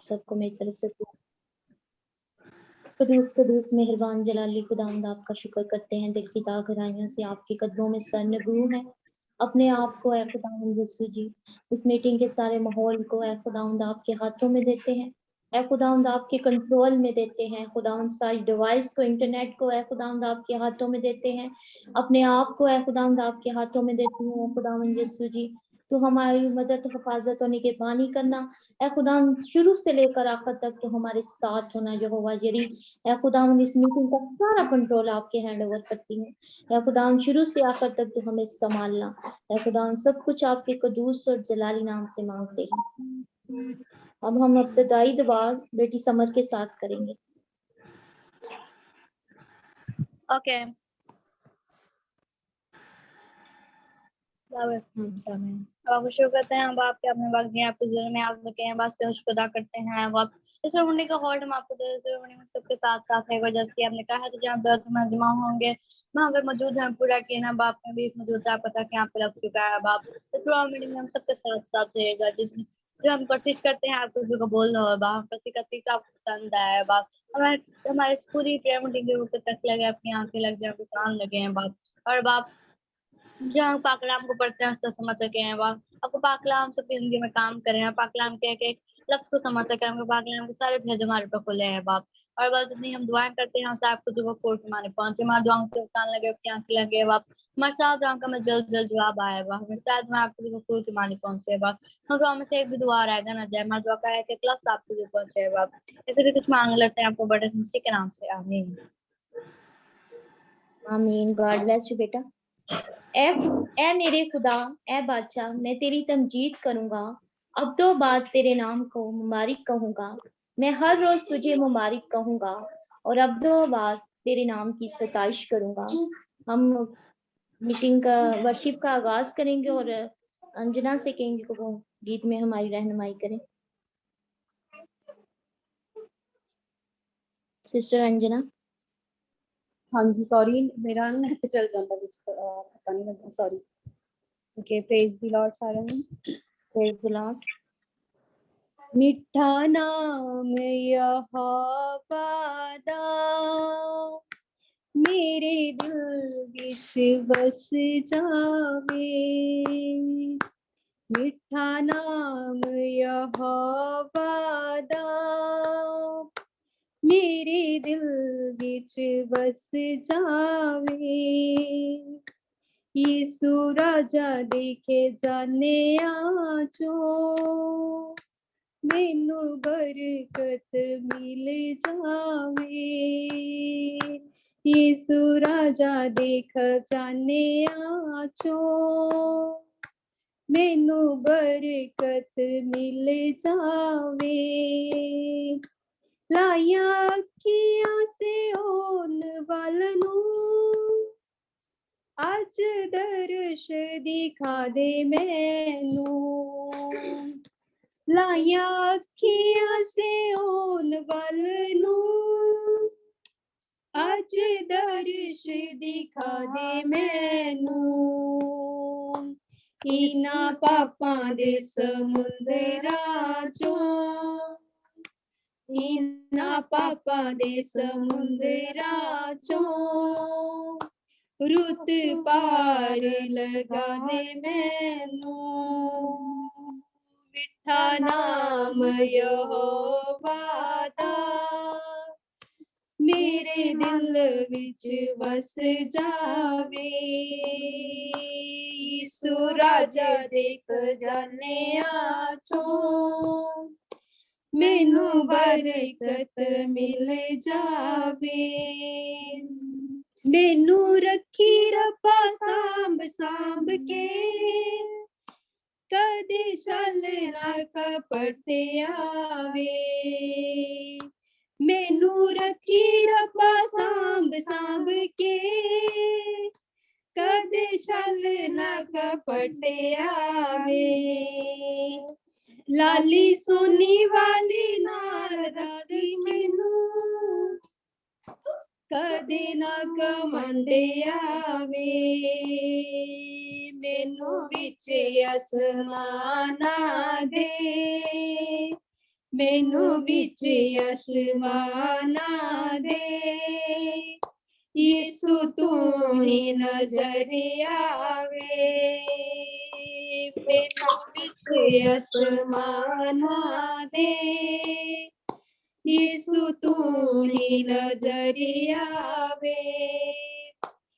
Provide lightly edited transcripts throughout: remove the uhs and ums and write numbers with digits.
सबको मेरी तरफ से कदूस कदूस मेहरबान जलाली खुदावंद आपका शुक्र करते हैं दिल की गहराइयों से आपके कदमों में सरनगू है। अपने आप को ऐ खुदावंद यीशु जी इस मीटिंग के सारे माहौल को ऐ खुदावंद आपके हाथों में देते हैं। ऐ खुदावंद आपके कंट्रोल में देते हैं। खुदावंद सारी डिवाइस को इंटरनेट को ऐ खुदावंद आपके हाथों में देते हैं। अपने आप को ऐ खुदावंद आपके हाथों में देते हैं। खुदावंद यीशु जी तो हमारी मदद हिफाजत और निगहबानी करना ऐ खुदा शुरू से लेकर आखिर तक तो हमारे साथ होना यहोवा यरी ऐ खुदा इस मीटिंग का सारा कंट्रोल आपके हैंड ओवर करती है। ऐ खुदा शुरू से आखिर तक तो हमें संभालना। ऐ खुदा सब कुछ आपके कदूस और जलाली नाम से मांगते हैं। अब हम इब्तदाई दुआ बेटी समर के साथ करेंगे। ओके आपको शुक्र करते हैं अब आपके अपने वक्त दिए आपके जुर्म में आप सके हैं बस खुदा करते हैं अब आप इस मंडी का हॉल्ट हम आपको दे देते हैं सबके साथ साथ है जैसे आपने कहा है तो जहाँ दर्द में जमा होंगे वहाँ पे मौजूद हैं पूरा किए ना बाप में भी मौजूद है पता कि यहाँ पे लग चुका है बाप तो थोड़ा मीटिंग में हम सबके साथ साथ रहेगा जो हम कोशिश करते हैं आपको जो बोल रहे हो बाप किसी का तरीका आपको पसंद आया बाप हमारे पूरी प्रेम मीटिंग तक लगे आपकी आंखें लग जाए कान लगे हैं बाप और बाप जहाँ पाकलाम को पढ़ते हैं तो समझ सके हैं बाप आपको पाकलाम सबकी जिंदगी में काम करें हैं पाकलाम के एक लफ्ज को समझ सके हमको पाकलाम के सारे भेद हमारे पे खुले हैं बाप और बात जितनी हम दुआएं करते हैं उससे आपको जो कोर्ट माने पहुंचे मां दुआओं के कान लगे आपकी आंखें लगे बाप हमारे साथ दुआओं का मैं जल्द जल्द जवाब आया बाप हमारे साथ में आपको जो कोर्ट माने पहुंचे बाप हम दुआ में से एक भी दुआ रहेगा ना जाए हमारा दुआ का है कि लफ्ज आपको जो पहुंचे बाप ऐसे भी कुछ मांग लेते हैं आपको बड़े मसीह के नाम से आमीन आमीन। गॉड ब्लेस यू बेटा। ऐ मेरे खुदा ऐ बादशाह मैं तेरी तमजीद करूंगा अब तो बाद तेरे नाम को मुबारक कहूंगा। मैं हर रोज तुझे मुबारक कहूंगा और अब तो बाद तेरे नाम की सताइश करूंगा। हम मीटिंग का वर्शिप का आगाज करेंगे और अंजना से कहेंगे कि वो गीत में हमारी रहनुमाई करें। सिस्टर अंजना। हाँ जी सॉरी मेरा नेट चल जाता है पता नहीं लगता sorry. Okay praise the Lord सारा प्रेज द लॉर्ड। मिठा नाम यहोवा दा मेरे दिल विच बस जावे मिठा नाम यहोवा दा मेरे दिल विच बस जावे यीशु राजा देखे जाने आजो मैनू बरकत मिल जावे यीशु राजा देख जाने आजो मैनू बरकत मिल जावे लाया अखियां से ओन वालनू आज दर्श दिखा दे मैनू लाया अखियां से ओन वालनू आज दर्श दिखा दे मैनू इना पापां दे समुंदरां चों इना पापां दे समुंदरां चों रुत पार लगा दे मैनू मिठा नाम यहोवा दा मेरे दिल विच बस जावे यीशु राजा देख जाने आचो मैनू बरकत मिल जावे मैनू रखी रब्बा सांभ सांभ के कदे छल ना कपट आवे मैनू रखी रब्बा सांभ सांभ के कदे छल ना कपट आवे लाली सोनी वाली नाल राधी मैनू कदे ना कमंड आवे मैनू विच आसमाना दे मैनू बिच आसमानां दे यीशु तू ही नजर आवे मैनू बिच आसमानां दे यीशु तू ही नजर आवे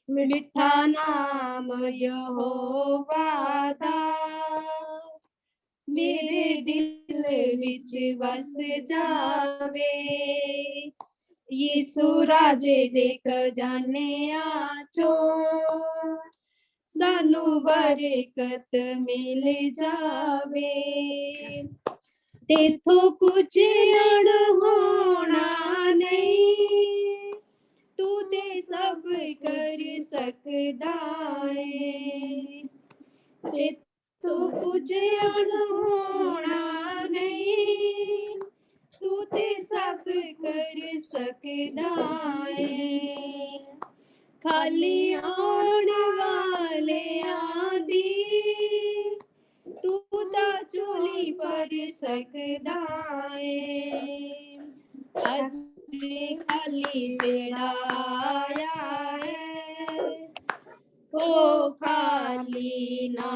मिठा नाम यहोवा दा मेरे दिल विच वस जावे यीशु राजे दे खजानियां चों सानू बरकत मिल जावे तेथों कुछ अणहोना नहीं तू ते सब कर सकदा है तेथों कुछ अणहोना नहीं तू ते सब कर सकदा है खाली आउण वालेआं दी तू तां झोली भर सकदा है अज खाली जेड़ा आया है ओ खाली ना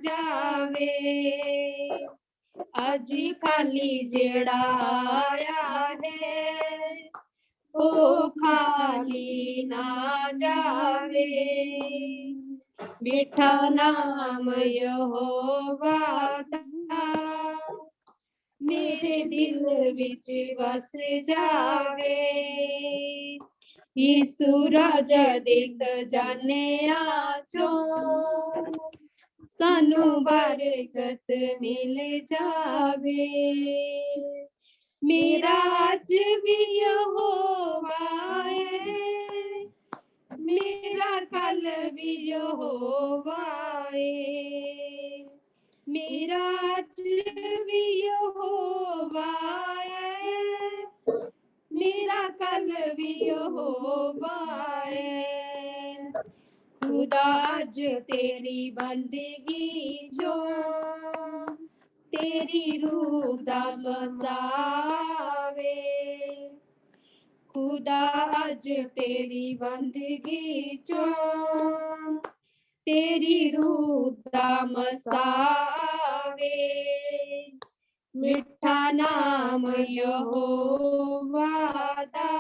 जावे अज खाली जेड़ा आया है ओ खाली ना जावे मिठा नाम यहोवा दा मेरे दिल विच वस जावे यीशु राजा दे खजानियां चों सानू बरकत मिल जावे मेरा अज भी यहोवा है मेरा कल भी यहोवा है मेरा अज भी यहोवा है मेरा कल भी यहोवा है खुदा अज तेरी बंदगी जो तेरी रूह दा मसावे खुदा अज तेरी बंदगी चो तेरी रूह दा मसावे मिठा नाम यहोवा दा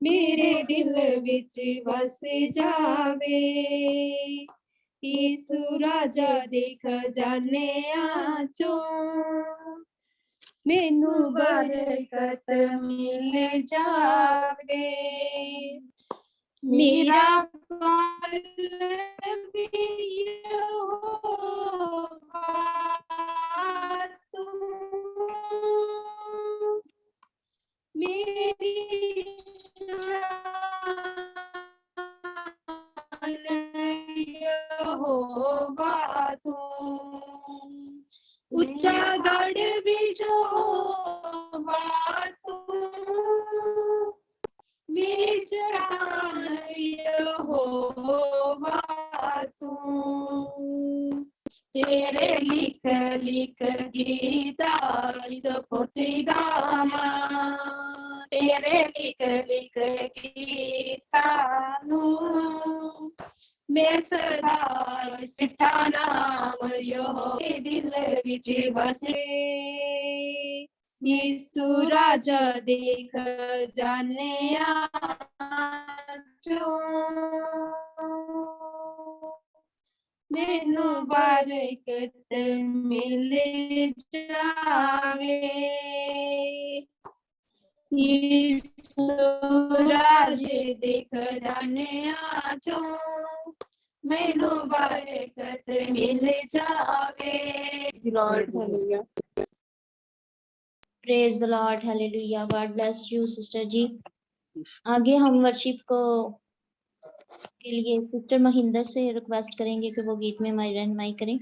मेरे दिल विच वस जावे यीशु राजा दे खजानियां चों मैनू बरकत मिल जावे मेरा पल भी यहोवा तू मेरी शान यहोवा तू ऊंचा गढ़ भी यहोवा तू मेरी चट्टान यहोवा तू तेरे लिख लिख गीता सपोती गामा तेरे लिख लिख गीता नू मैं सदा सिठा नाम यहोवा दिल विच बसे यीशु राजा दे खजानियां चों मैनू बरकत मिल जावे यीशु राजे दे खजानियां चों मैनू बरकत मिल जावे Lord hallelujah praise the Lord hallelujah God bless you sister जी। आगे हम वर्शिप को के लिए सिस्टर महिंदर से रिक्वेस्ट करेंगे कि वो गीत में माई रहनुमाई करें।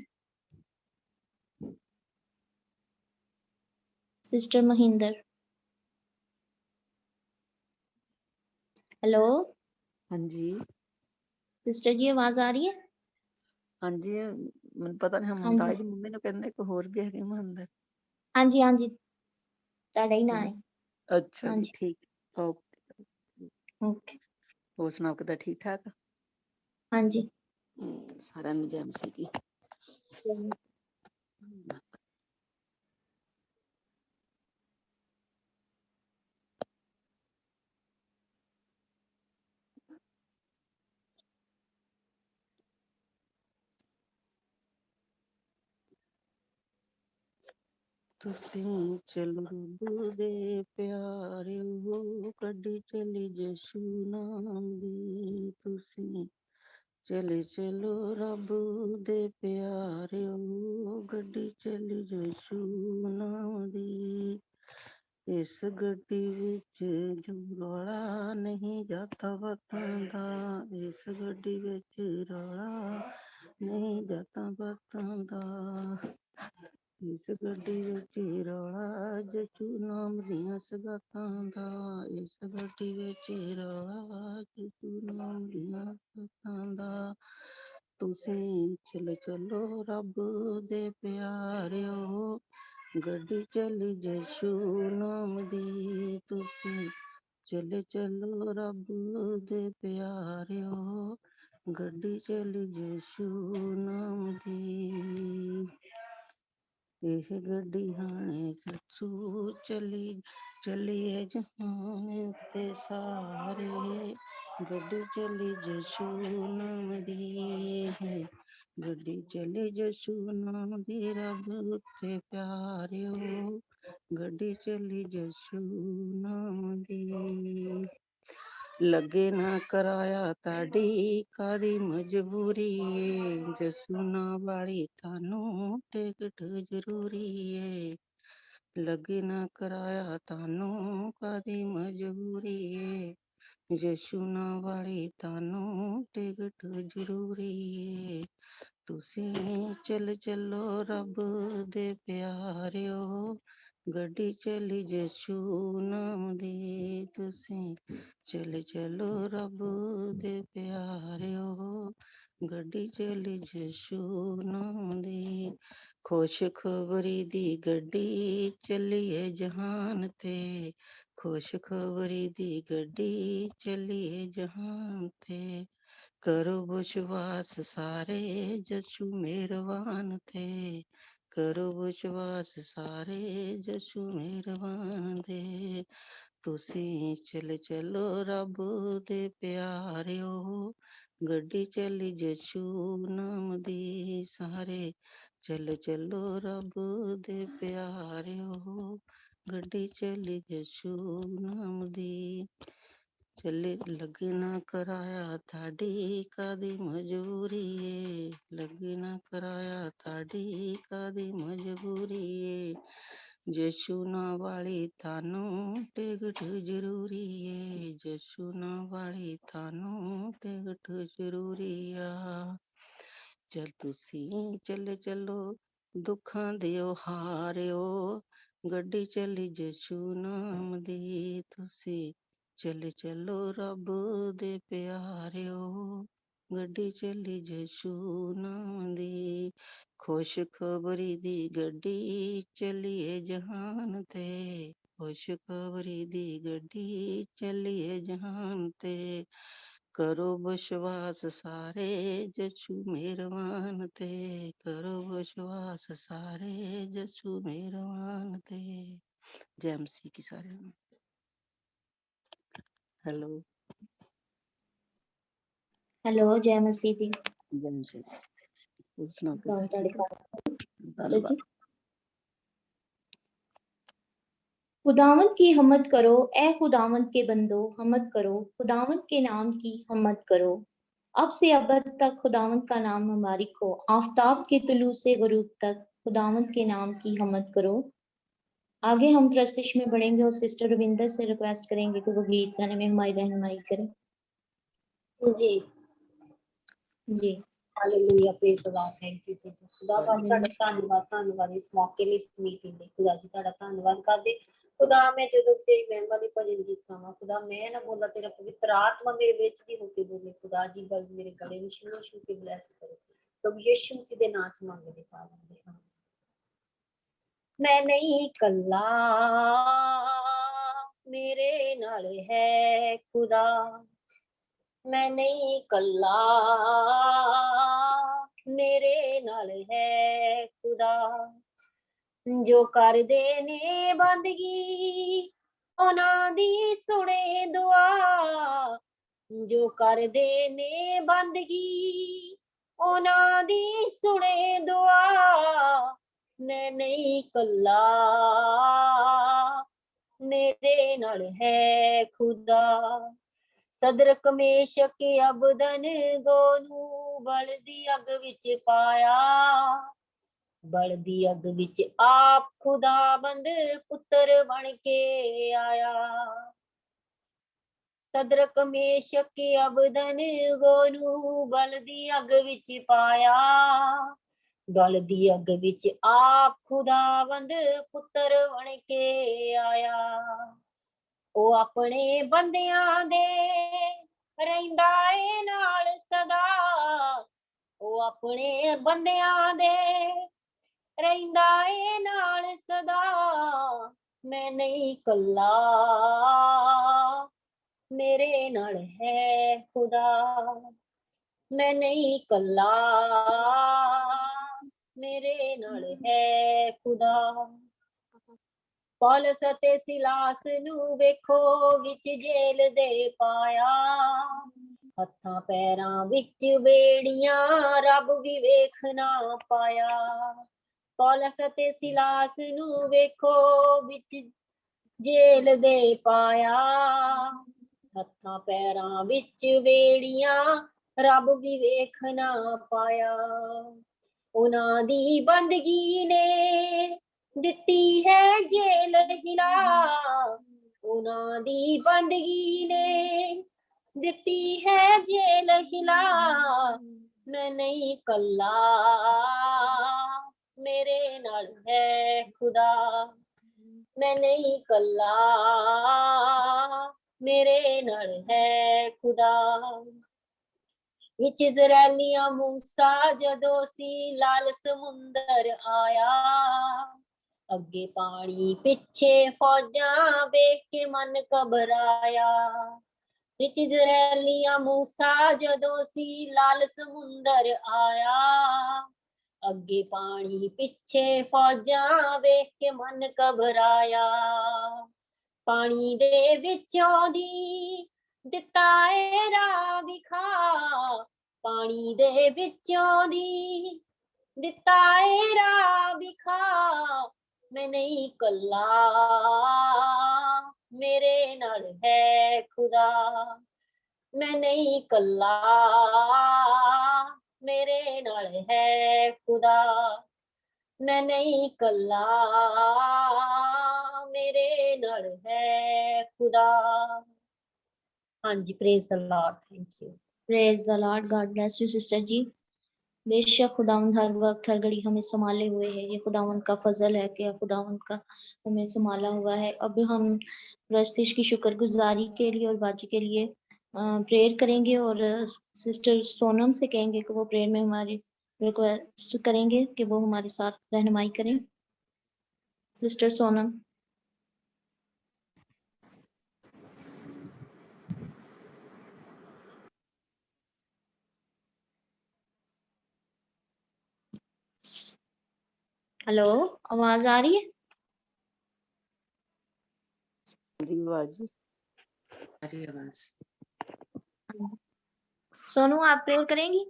सिस्टर महिंदर। हेलो हाँ जी सिस्टर जी आवाज आ रही है? हाँ जी मैं पता नहीं हम हाँ जी ताज मम्मी ने कहने को होर भी है महिंदर हाँ जी ਤੁਹਾਡਾ ਹੀ ਨਾਂ ਹੈ। ਅੱਛਾ ਜੀ, ਹਾਂਜੀ ਠੀਕ। ਓਕੇ। ਓਕੇ ਹੋਰ ਸੁਣਾਓ, ਕਿੱਦਾਂ ਠੀਕ ਠਾਕ? ਹਾਂਜੀ ਸਾਰਿਆਂ ਨੂੰ ਜੈ ਮਸੀਹ ਕੀ। ਤੁਸੀਂ ਚਲੋ ਰੱਬ ਦੇ ਪਿਆਰਿਓ, ਗੱਡੀ ਚਲੀ ਯਿਸੂ ਨਾਮ ਦੀ। ਤੁਸੀਂ ਚਲੇ ਚਲੋ ਰੱਬ ਦੇ ਪਿਆਰਿਓ, ਗੱਡੀ ਚਲੀ ਯਿਸੂ ਨਾਮ ਦੀ। ਇਸ ਗੱਡੀ ਵਿੱਚ ਜੋ ਰੌਲਾ ਨਹੀਂ ਜਾਤਾਂ ਪਾਤਾਂ ਦਾ, ਇਸ ਗੱਡੀ ਵਿੱਚ ਰੌਲਾ ਨਹੀਂ ਜਾਤਾਂ ਪਾਤਾਂ ਦਾ। ਇਸ ਗੱਡੀ ਵਿੱਚ ਰੌਲਾ ਯਿਸੂ ਨਾਮ ਦੀਆਂ ਸਗਾਤਾਂ ਦਾ, ਇਸ ਗੱਡੀ ਵਿੱਚ ਰੌਲਾ ਯਿਸੂ ਨਾਮ ਦੀਆਂ ਸਗਾਤਾਂ ਦਾ। ਤੁਸੀਂ ਚਲੋ ਰੱਬ ਦੇ ਪਿਆਰਿਓ, ਗੱਡੀ ਚਲੀ ਯਿਸੂ ਨਾਮ ਦੀ। ਤੁਸੀਂ ਚਲੋ ਰੱਬ ਦੇ ਪਿਆਰਿਓ, ਗੱਡੀ ਚਲੀ ਯਿਸੂ ਨਾਮ ਦੀ। ਇਹ ਗੱਡੀ ਹਾਣੇ ਯਿਸੂ ਚੱਲੀਏ ਜਹਾਨ ਉੱਤੇ ਸਾਰੇ, ਗੱਡੀ ਚਲੀ ਯਿਸੂ ਨਾਮ ਦੀ। ਗੱਡੀ ਚਲੀ ਯਿਸੂ ਨਾਮ ਦੀ, ਰੱਬ ਉੱਤੇ ਪਿਆਰਿਓ, ਗੱਡੀ ਚਲੀ ਯਿਸੂ ਨਾਮ ਦੀ। ਲੱਗੇ ਨਾ ਕਿਰਾਇਆ ਤੁਹਾਡੀ ਕਾਹਦੀ ਮਜਬੂਰੀ ਏ, ਯਿਸੂ ਨਾਮ ਵਾਲੀ ਤੁਹਾਨੂੰ ਟਿਕਟ ਜ਼ਰੂਰੀ ਏ। ਲੱਗੇ ਨਾ ਕਿਰਾਇਆ ਤੁਹਾਨੂੰ ਕਾਹਦੀ ਮਜਬੂਰੀ ਏ, ਯਿਸੂ ਨਾਮ ਵਾਲੀ ਤੁਹਾਨੂੰ ਟਿਕਟ ਜ਼ਰੂਰੀ ਏ। ਤੁਸੀਂ ਚਲੋ ਰੱਬ ਦੇ ਪਿਆਰਿਓ, ਗੱਡੀ ਚਲੀ ਯਿਸੂ ਨਾਮ ਦੀ। ਤੁਸੀਂ ਚਲੋ ਰੱਬ ਦੇ ਪਿਆਰਿਓ, ਗੱਡੀ ਚਲੀ ਯਿਸੂ ਨਾਮ ਦੀ। ਖੁਸ਼ਖਬਰੀ ਦੀ ਗੱਡੀ ਚੱਲੀਏ ਜਹਾਨ ਤੇ, ਖੁਸ਼ਖਬਰੀ ਦੀ ਗੱਡੀ ਚੱਲੀਏ ਜਹਾਨ ਤੇ। ਕਰੋ ਵਿਸ਼ਵਾਸ ਸਾਰੇ ਯਿਸੂ ਮਿਹਰਬਾਨ ਤੇ, ਕਰੋ ਵਿਸ਼ਵਾਸ ਸਾਰੇ ਯਿਸੂ ਮਿਹਰਬਾਨ ਦੇ। ਤੁਸੀਂ ਚਲੋ ਰੱਬ ਦੇ ਪਿਆਰਿਓ, ਗੱਡੀ ਚਲੀ ਯਿਸੂ ਨਾਮ ਦੀ। ਸਾਰੇ ਚਲੋ ਰੱਬ ਦੇ ਪਿਆਰਿਓ, ਗੱਡੀ ਚਲੀ ਯਿਸੂ ਨਾਮ ਦੀ। ਲੱਗੇ ਨਾ ਕਿਰਾਇਆ ਤੁਹਾਡੀ ਕਾਹਦੀ ਮਜਬੂਰੀ ਏ, ਲੱਗੇ ਨਾ ਕਿਰਾਇਆ ਤੁਹਾਡੀ ਕਾਹਦੀ ਮਜਬੂਰੀ ਏ, ਯਿਸੂ ਨਾਮ ਵਾਲੀ ਤੁਹਾਨੂੰ ਟਿਕਟ ਜ਼ਰੂਰੀ ਏ, ਯਿਸੂ ਨਾਮ ਵਾਲੀ ਤੁਹਾਨੂੰ ਟਿਕਟ ਜ਼ਰੂਰੀ ਆ। ਚੱਲ ਤੁਸੀਂ ਚਲੋ ਦੁੱਖਾਂ ਦਿਓ ਹਾਰਿਓ, ਗੱਡੀ ਚਲੀ ਯਿਸੂ ਨਾਮ ਦੀ। ਤੁਸੀਂ ਚਲੋ ਰੱਬ ਦੇ ਪਿਆਰਿਓ, ਗੱਡੀ ਚਲੀ ਯਿਸੂ ਨਾਮ ਦੀ। ਖੁਸ਼ਖਬਰੀ ਦੀ ਗੱਡੀ ਚੱਲੀਏ ਜਹਾਨ ਤੇ, ਖੁਸ਼ਖਬਰੀ ਦੀ ਗੱਡੀ ਚੱਲੀਏ ਜਹਾਨ ਤੇ। ਕਰੋ ਵਿਸ਼ਵਾਸ ਸਾਰੇ ਯਿਸੂ ਮਿਹਰਬਾਨ ਤੇ, ਕਰੋ ਵਿਸ਼ਵਾਸ ਸਾਰੇ ਯਿਸੂ ਮਿਹਰਬਾਨ ਤੇ। ਜੈ ਮਸੀਹ ਕੀ ਸਾਰਿਆਂ ਨੂੰ। ਹੈਲੋ ਹੈਲੋ ਜੈ ਮਸੀਹ ਦੀ। ਜੈ ਮਸੀਹ। ਹੋਰ ਸੁਣਾਓ ਤੁਹਾਡੇ ਕਿੱਦਾਂ ਠੀਕ ਘਰ ਹੈ? ਧੰਨਵਾਦ। ਜੀ। खुदावंद की हमद करो, ए खुदावंद के बंदो हमद करो, खुदावंद के नाम की हमद करो। अब से अबद तक खुदावंद का नाम मुबारक हो, आफताब के तुलू से गुरूब तक खुदावंद के नाम की हमद करो। आगे हम प्रस्तिश में बढ़ेंगे और सिस्टर रविंदर से रिक्वेस्ट करेंगे कि वो गीत गाने में हमारी रहनुमाई करें। जी जी hallelujah, praise the Lord, thank you Jesus. खुदा ਤੁਹਾਡਾ ਧੰਨਵਾਦ ਇਸ ਮੌਕੇ ਲਈ, ਇਸ ਮੀਟਿੰਗ ਲਈ। ਖੁਦਾ ਜੀ ਤੁਹਾਡਾ ਧੰਨਵਾਦ ਕਰਦੇ। ਖੁਦਾ ਮੈਂ ਜਦੋਂ ਤੇਰੀ ਮਹਿਮਾ ਦੀ ਭਜਨ ਗੀਤ ਗਾਵਾਂ, ਖੁਦਾ ਮੈਂ ਨਾ ਬੋਲਾਂ, ਤੇਰਾ ਪਵਿੱਤਰ ਆਤਮਾ ਮੇਰੇ ਵਿੱਚ ਦੀ ਹੋ ਕੇ ਬੋਲੇ। ਖੁਦਾ ਜੀ ਬਲ ਮੇਰੇ ਗਲੇ ਨੂੰ ਛੂ ਕੇ ਬਲੈਸ ਕਰੋ। ਪ੍ਰਭੂ ਯਿਸੂ ਮਸੀਹ ਦੇ ਨਾਮ ਚ ਮੰਗਦੇ ਹਾਂ। ਮੈਂ ਨਹੀਂ ਕੱਲਾ नाल है खुदा, मैं नहीं कल्ला, मेरे नाल है खुदा। जो कर दे ने बंदगी उन्हां दी सुने दुआ, जो कर दे ने बंदगी उन्हां दी सुने दुआ, मैं नहीं कल्ला, मेरे नाल है खुदा। सदरक मेशक अबदन गोनू बलदी अग विच पाया, बलदी अग विच आप खुदाबंद पुत्र बन के आया। सदरक मेशक अबदन गोनू बलदी अग विच पाया, बलदी अग विच आप खुदाबंद पुत्र बन के आया। ओ अपने बंदियां दे रहिंदा ए नाल सदा, ओ अपने बंदियां दे रहिंदा ए नाल सदा, मैं नहीं कल्ला, मेरे नाल है खुदा, मैं नहीं कल्ला, मेरे नाल है खुदा। पौलुस ते सिलास नू वेखो विच जेल दे पाया, हत्थां पैरां विच बेड़ियां रब भी वेख ना पाया। पौलुस ते सिलास नू वेखो विच जेल दे पाया, हत्थां पैरां विच बेड़ियां रब भी वेख ना पाया। उन्हां दी बंदगी ने दित्ती है जेल हिला, उन्हां दी बंदगी ने दित्ती है जेल हिला, मैं नहीं कल्ला, मेरे नाल है खुदा, मैं नहीं कल्ला, मेरे नाल है खुदा। विच इज़राइलियां मूसा जदों सी लाल समुंदर आया, अगे पानी पिछे फौजां वेख के मन घबराया। विच इज़राइलियां मूसा जदों सी लाल समुंदर आया, अगे पानी पिछे फौजां वेख के मन घबराया। पानी दे विचों दी दिता ए राह विखा, पानी दे विचों दी दिता ए राह विखा, मैं नहीं कल्ला, मेरे नाल है खुदा, मैं नहीं कल्ला, मेरे नाल है खुदा, मैं नहीं कल्ला, मेरे नाल है खुदा। हाँ जी, praise the Lord, thank you. Praise the Lord, God bless you sister जी। बेशक खुदावंद हर वक्त हर घड़ी हमें संभाले हुए है, ये खुदावंद का फजल है कि खुदावंद का हमें संभाला हुआ है। अब हम प्रस्तिश की शुक्रगुजारी के लिए और बाजी के लिए प्रेयर करेंगे और सिस्टर सोनम से कहेंगे कि वो प्रेयर में हमारी रिक्वेस्ट करेंगे कि वो हमारे साथ रहनुमाई करें। सिस्टर सोनम। हेलो, आवाज आ रही है? जी बाजी। सोनू, आप प्रेयर करेंगी?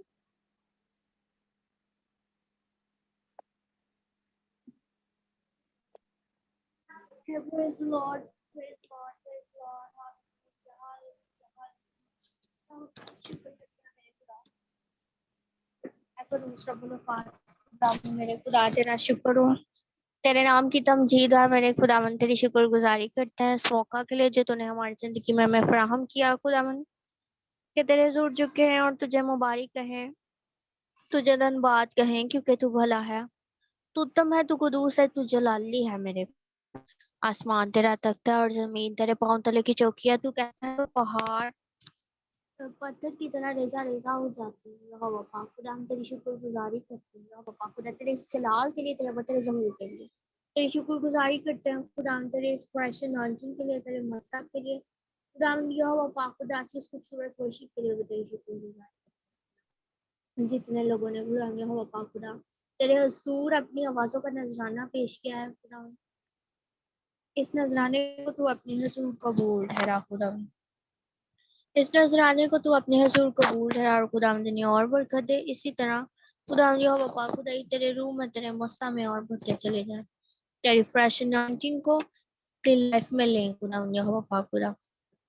Praise the Lord, praise the Lord, praise the Lord, hallelujah, मेरे खुदा तेरा शुक्र हो, तेरे नाम की तमजीद है मेरे खुदावन, तेरी शुक्रगुजारी करते हैं इस मौका के लिए जो तूने हमारी जिंदगी में हमें फराहम किया खुदावन, कि तेरे हुजूर झुके हैं और तुझे मुबारक कहें, तुझे धन्यवाद कहें क्योंकि तू भला है, तू उत्तम है, तू कुदूस है, तू जलाली है। मेरे आसमान तेरा तख्ता है और जमीन तेरे पांव तले की चौकी है। तू कहता है तो पहाड़ पत्थर की तरह रेजा रेजा हो जाती है। यहोवा बापा खुदा हम तेरी शुक्रगुजारी करते हैं। यहोवा बापा खुदा तेरे इस जलाल के लिए, तेरे बतर ज़मीर के लिए तेरी शुक्रगुजारी करते हैं। खुदा हम तेरे इस फ्रेश एनर्जी के लिए, तेरे मस्तक के लिए, खुदावंद यहोवा पाक खुदा अच्छी इस खूबसूरत वर्शिप के लिए बताइए शुक्रिया। जितने लोगों ने खुदावंद यहोवा पाक खुदा तेरे हजूर अपनी आवाज़ों का नजराना पेश किया है खुदावंद, इस नजराने को तू अपने हजूर कबूल ठहरा खुदावंद, इस नजराने को तू अपने हजूर कबूल ठहरा और खुदावंद ने और बरकत दे। इसी तरह खुदावंद यहोवा पाक खुदा तेरे रूह में तेरे मस्ता में और बढ़ते चले जाए, तेरी फ्रेश अनॉइंटिंग को तेरी लाइफ में लें खुदावंद यहोवा पाक खुदा।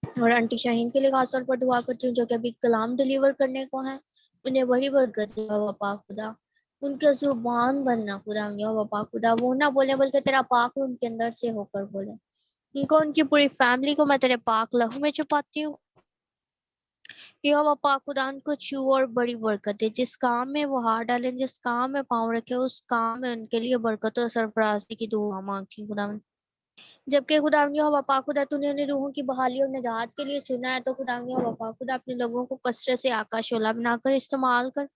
और आंटी शाहीन के लिए खास तौर पर दुआ करती हूँ जो कि अभी कलाम डिलीवर करने को है, उन्हें बड़ी बरकत दे यहोवा पाक खुदा, उनके जुबान बनना खुदा यहोवा पाक खुदा, वो ना बोले बल्कि तेरा पाक उनके अंदर से होकर बोले। उनको उनकी पूरी फैमिली को मैं तेरे पाक लहू में छुपाती हूँ यहोवा पाक खुदा, उनको छू और बड़ी बरकत दे, जिस काम में वो हाथ डालें, जिस काम में पाँव रखे, उस काम में उनके लिए बरकत और सरफराजी की दुआ मांगती हूँ खुदा। जबकि खुदावंद यहोवा पाक खुदा तूने उन्हें रूहों की बहाली और निजात के लिए चुना है, तो खुदावंद यहोवा पाक खुदा अपने लोगों को कसरत से आकाशोला बनाकर इस्तेमाल कर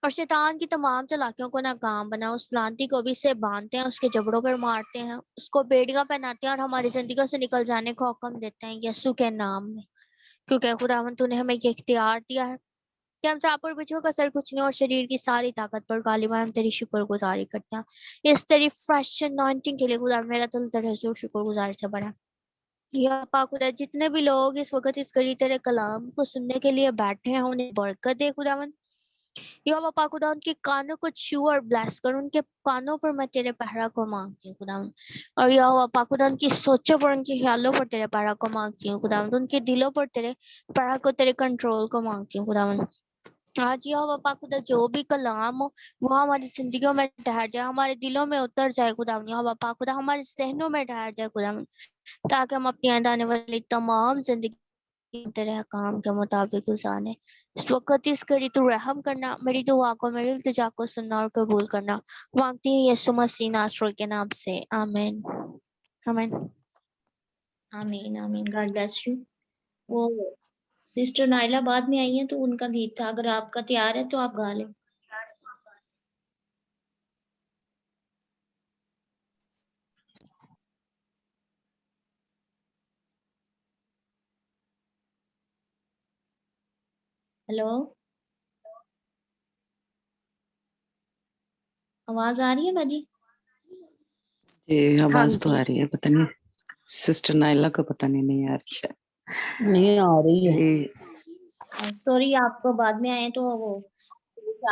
और शैतान की तमाम चालाकियों को नाकाम बना। उस लांती को भी से बांधते हैं, उसके जबड़ों पर मारते हैं, उसको बेड़ियां पहनाते हैं और हमारी जिंदगियों से निकल जाने का हुक्म देते हैं यीशु के नाम में, क्योंकि खुदावंद तूने हमें ये इख्तियार दिया है कि हम सांप और बिच्छू का सर कुचलने और शरीर की सारी ताकत पर गालिबा हम तेरी शुक्रगुजारी करते हैं। इस तेरी फ्रेश अनॉइंटिंग के लिए खुदा मेरा दिल तेरे हुजूर शुक्रगुजारी से भरा। या पाक खुदा जितने भी लोग इस वक्त इस घड़ी तेरे कलाम को सुनने के लिए बैठे हैं, उन्हें बरकत दे खुदावन। या पाक खुदा उनके कानों को छू और ब्लेस कर, उनके कानों पर मैं तेरे पहरा को मांगती हूँ खुदावन। और या पाक खुदा उनकी सोचों पर उनके ख्यालों पर तेरे पहरा को मांगती हूँ खुदावन, उनके दिलों पर तेरे पहरा को तेरे कंट्रोल को मांगती हूँ खुदावन। आज यहोवा पाक खुदा जो भी कलाम हो वो हमारी जिंदगियों में ठहर जाए, हमारे दिलों में उतर जाए खुदावन। यहोवा पाक खुदा हमारे ज़हनों में ठहर जाए खुदावन, ताकि हम अपनी आने वाली तमाम जिंदगी तेरे काम के मुताबिक गुजारें। इस वक्त इस घड़ी तू रहम करना, मेरी दुआ को मेरी इल्तिजा को सुनना और कबूल करना मांगती हूँ यीशु मसीह नासरी के नाम से, आमीन आमीन आमीन आमीन। God bless you. वो सिस्टर नाइला बाद में आई है तो उनका गीत था, अगर आपका तैयार है तो आप गा लें। हेलो, आवाज आ रही है बाजी? जी हाँ आवाज तो जी, आ रही है, पता नहीं सिस्टर नाइला को पता नहीं आ रही है। नहीं आ रही है। जी सॉरी, आपको बाद में आए तो वो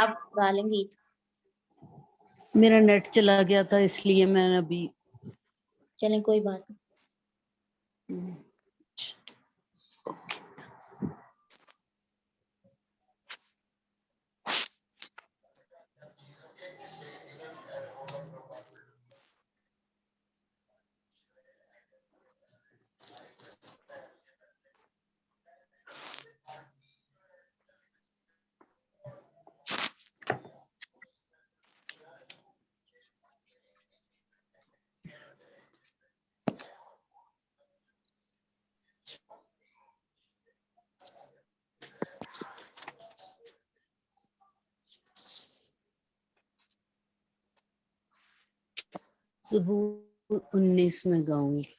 आप गा लें गीत। मेरा नेट चला गया था इसलिए मैंने अभी चलें, कोई बात नहीं। ज़बूर 19 में गाऊंगी।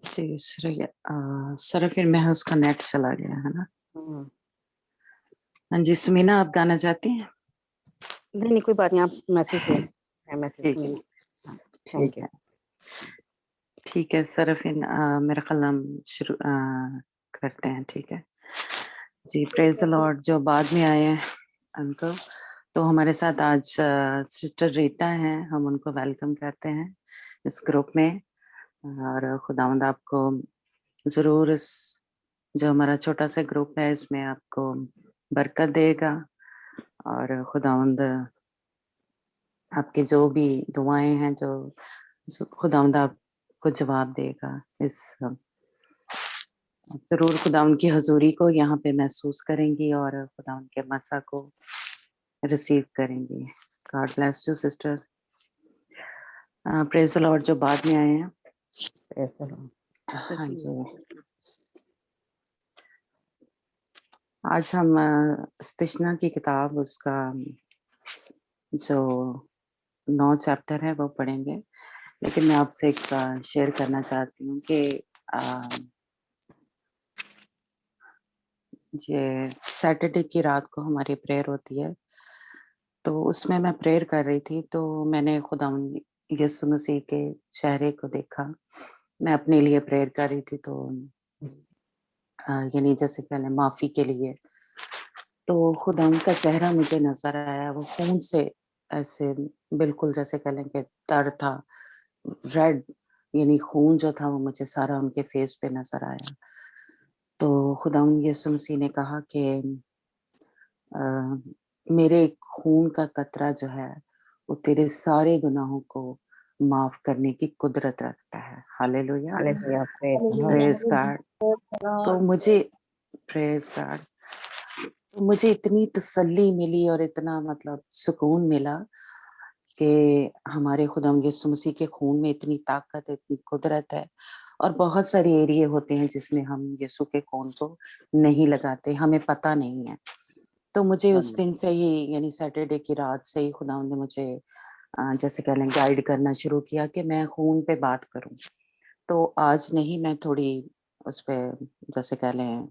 जी सर फिर मैं उसका नेट चला गया है ना। हाँ जी सुमीना, आप गाना चाहती हैं? नहीं कोई बात नहीं, आप मैसेज दें, मैं मैसेज ठीक है, दूंगी। ठीक है, ठीक है सर फिर मेरा कलाम शुरू करते हैं, ठीक है जी। Praise the Lord. जो बाद में आए हैं उनको तो हमारे साथ आज सिस्टर रीटा हैं, हम उनको वेलकम करते हैं इस ग्रुप में। और खुदावंद आपको ज़रूर इस जो हमारा छोटा सा ग्रुप है इसमें आपको बरकत देगा, और खुदावंद आपके जो भी दुआएं हैं जो खुदावंद आपको जवाब देगा। इस जरूर खुदावंद की हजूरी को यहाँ पे महसूस करेंगी और खुदावंद के मसा को रिसीव करेंगी। God bless you sister. Praise the Lord जो बाद में आए हैं। Praise the Lord. हाँ जी, आज हम स्तिशना की किताब उसका जो 9 चैप्टर है वो पढ़ेंगे, लेकिन मैं आपसे एक शेयर करना चाहती हूँ कि ये सैटरडे की रात को हमारी प्रेयर होती है, तो उसमें मैं प्रेयर कर रही थी तो मैंने खुदावंद यीशु मसीह के चेहरे को देखा। मैं अपने लिए प्रेयर कर रही थी, तो यानी जैसे पहले माफी के लिए, तो खुदावंद का चेहरा मुझे नजर आया। वो खून से ऐसे बिल्कुल जैसे कह लें कि तर था, रेड, यानी खून जो था वो मुझे सारा उनके फेस पे नजर आया। तो खुदावंद यीशु मसीह ने कहा कि मेरे खून का कतरा जो है वो तेरे सारे गुनाहों को माफ करने की कुदरत रखता है। Hallelujah, Hallelujah. Praise the Lord. Praise God. तो मुझे प्रेज गॉड, तो मुझे इतनी तसल्ली मिली और इतना मतलब सुकून मिला कि हमारे खुदावंद यीशु मसीह के खून में इतनी ताकत है, इतनी कुदरत है। और बहुत सारे एरिया होते हैं जिसमें हम यीशु के खून को नहीं लगाते, हमें पता नहीं है। तो मुझे उस दिन से ही यानी सैटरडे की रात से ही खुदावंद ने मुझे जैसे कह लें गाइड करना शुरू किया कि मैं खून पे बात करूं। तो आज नहीं, मैं थोड़ी उस पे जैसे कह लें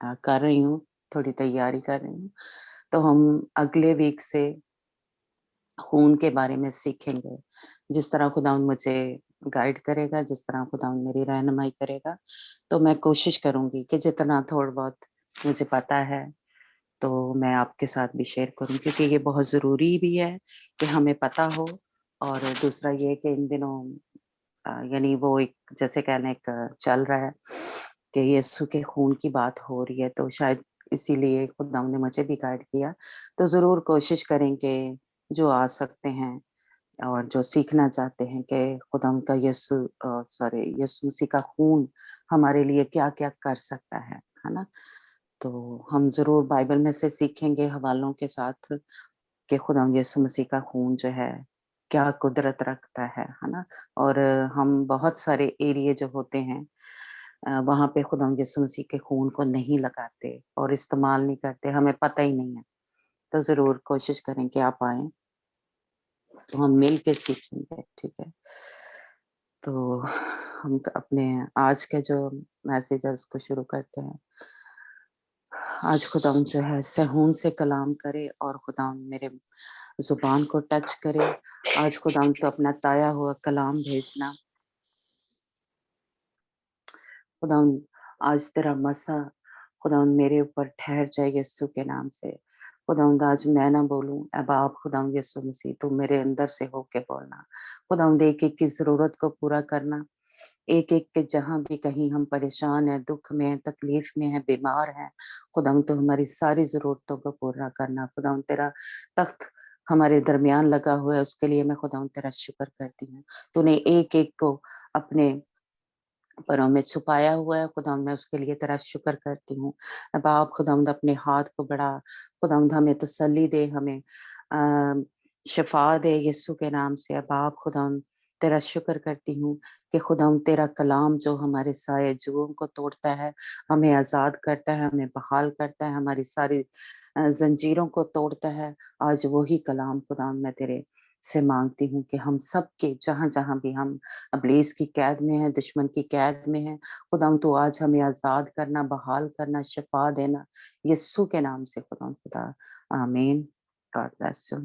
कर रही हूँ, थोड़ी तैयारी कर रही हूँ। तो हम अगले वीक से खून के बारे में सीखेंगे, जिस तरह खुदावंद मुझे गाइड करेगा, जिस तरह खुदावंद मेरी रहनुमाई करेगा। तो मैं कोशिश करूंगी कि जितना थोड़ा बहुत मुझे पता है तो मैं आपके साथ भी शेयर करूं, क्योंकि ये बहुत ज़रूरी भी है कि हमें पता हो। और दूसरा ये कि इन दिनों यानी वो एक जैसे कहने एक चल रहा है कि यीशु के खून की बात हो रही है, तो शायद इसीलिए खुदावंद ने मुझे भी गाइड किया। तो ज़रूर कोशिश करेंगे जो आ सकते हैं और जो सीखना चाहते हैं कि खुदावंद का यीशु मसीह का खून हमारे लिए क्या-क्या कर सकता है ना? तो हम ज़रूर बाइबल में से सीखेंगे हवालों के साथ कि खुदावंद यीशु मसीह का खून जो है क्या कुदरत रखता है ना? और हम बहुत सारे एरिया जो होते हैं वहाँ पे खुदावंद यीशु मसीह के खून को नहीं लगाते और इस्तेमाल नहीं करते, हमें पता ही नहीं है। तो ज़रूर कोशिश करें कि आप आएँ, तो हम मिल के सीखेंगे, ठीक है? तो हम अपने आज के जो मैसेज है उसको शुरू करते हैं। आज खुदावंद जो है सहून से कलाम करे और खुदावंद मेरे ज़ुबान को टच करे। आज खुदावंद तो अपना ताया हुआ कलाम भेजना। खुदावंद आज तेरा मसा खुदावंद मेरे ऊपर ठहर जाए यीशु के नाम से। खुदावंद आज मैं ना बोलूं, अब आप खुदावंद यीशु मसीह तू मेरे अंदर से होके बोलना। खुदावंद एक एक की जरूरत को पूरा करना, एक एक के जहाँ भी कहीं हम परेशान हैं, दुख में हैं, तकलीफ में हैं, बीमार हैं, खुदावंद तो हमारी सारी जरूरतों को पूरा करना। खुदावंद तेरा तख्त हमारे दरमियान लगा हुआ है, उसके लिए मैं खुदावंद तेरा शुक्र करती हूँ। तूने एक एक को अपने परों में छुपाया हुआ है, खुदावंद मैं उसके लिए तेरा शुक्र करती हूँ। अब आप खुदावंद अपने हाथ को बढ़ा, खुदावंद हमें तसल्ली दे, हमें शिफा दे यीशु के नाम से। अब आप खुदावंद तेरा शुक्र करती हूँ कि खुदावंद तेरा कलाम जो हमारे सारे जुओं को तोड़ता है, हमें आज़ाद करता है, हमें बहाल करता है, हमारी सारी जंजीरों को तोड़ता है। आज वही कलाम खुदावंद मैं तेरे से मांगती हूँ कि हम सब के जहाँ जहाँ भी हम इब्लीस की कैद में है, दुश्मन की कैद में है, खुदावंद तू आज हमें आज़ाद करना, बहाल करना, शिफा देना यीशु के नाम से खुदावंद खुदा, आमीन। God bless you.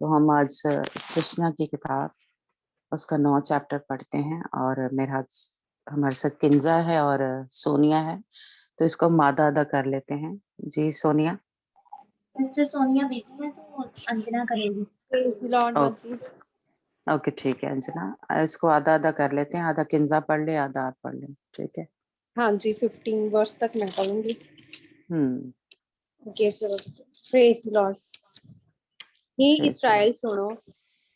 तो हम आज कृष्णा की किताब उसका 9 चैप्टर पढ़ते हैं, और मेरा हमारे साथ किंजा है और सोनिया है, तो इसको मादा अदा कर लेते हैं। जी सोनिया। सिस्टर सोनिया बिजी है तो अंजना करेगी। प्रेज द लॉर्ड ओ- जी। ओके ठीक है अंजना, इसको आधा आधा कर लेते हैं, आधा किंजा पढ़ ले आधा आप पढ़ ले, ठीक है। हाँ जी 15 वर्ष तक मैं पढ़ूंगी। हम्म ओके चलो प्रेज द लॉर्ड। हे praise the ਇਸਰਾਇਲ ਸੁਣੋ,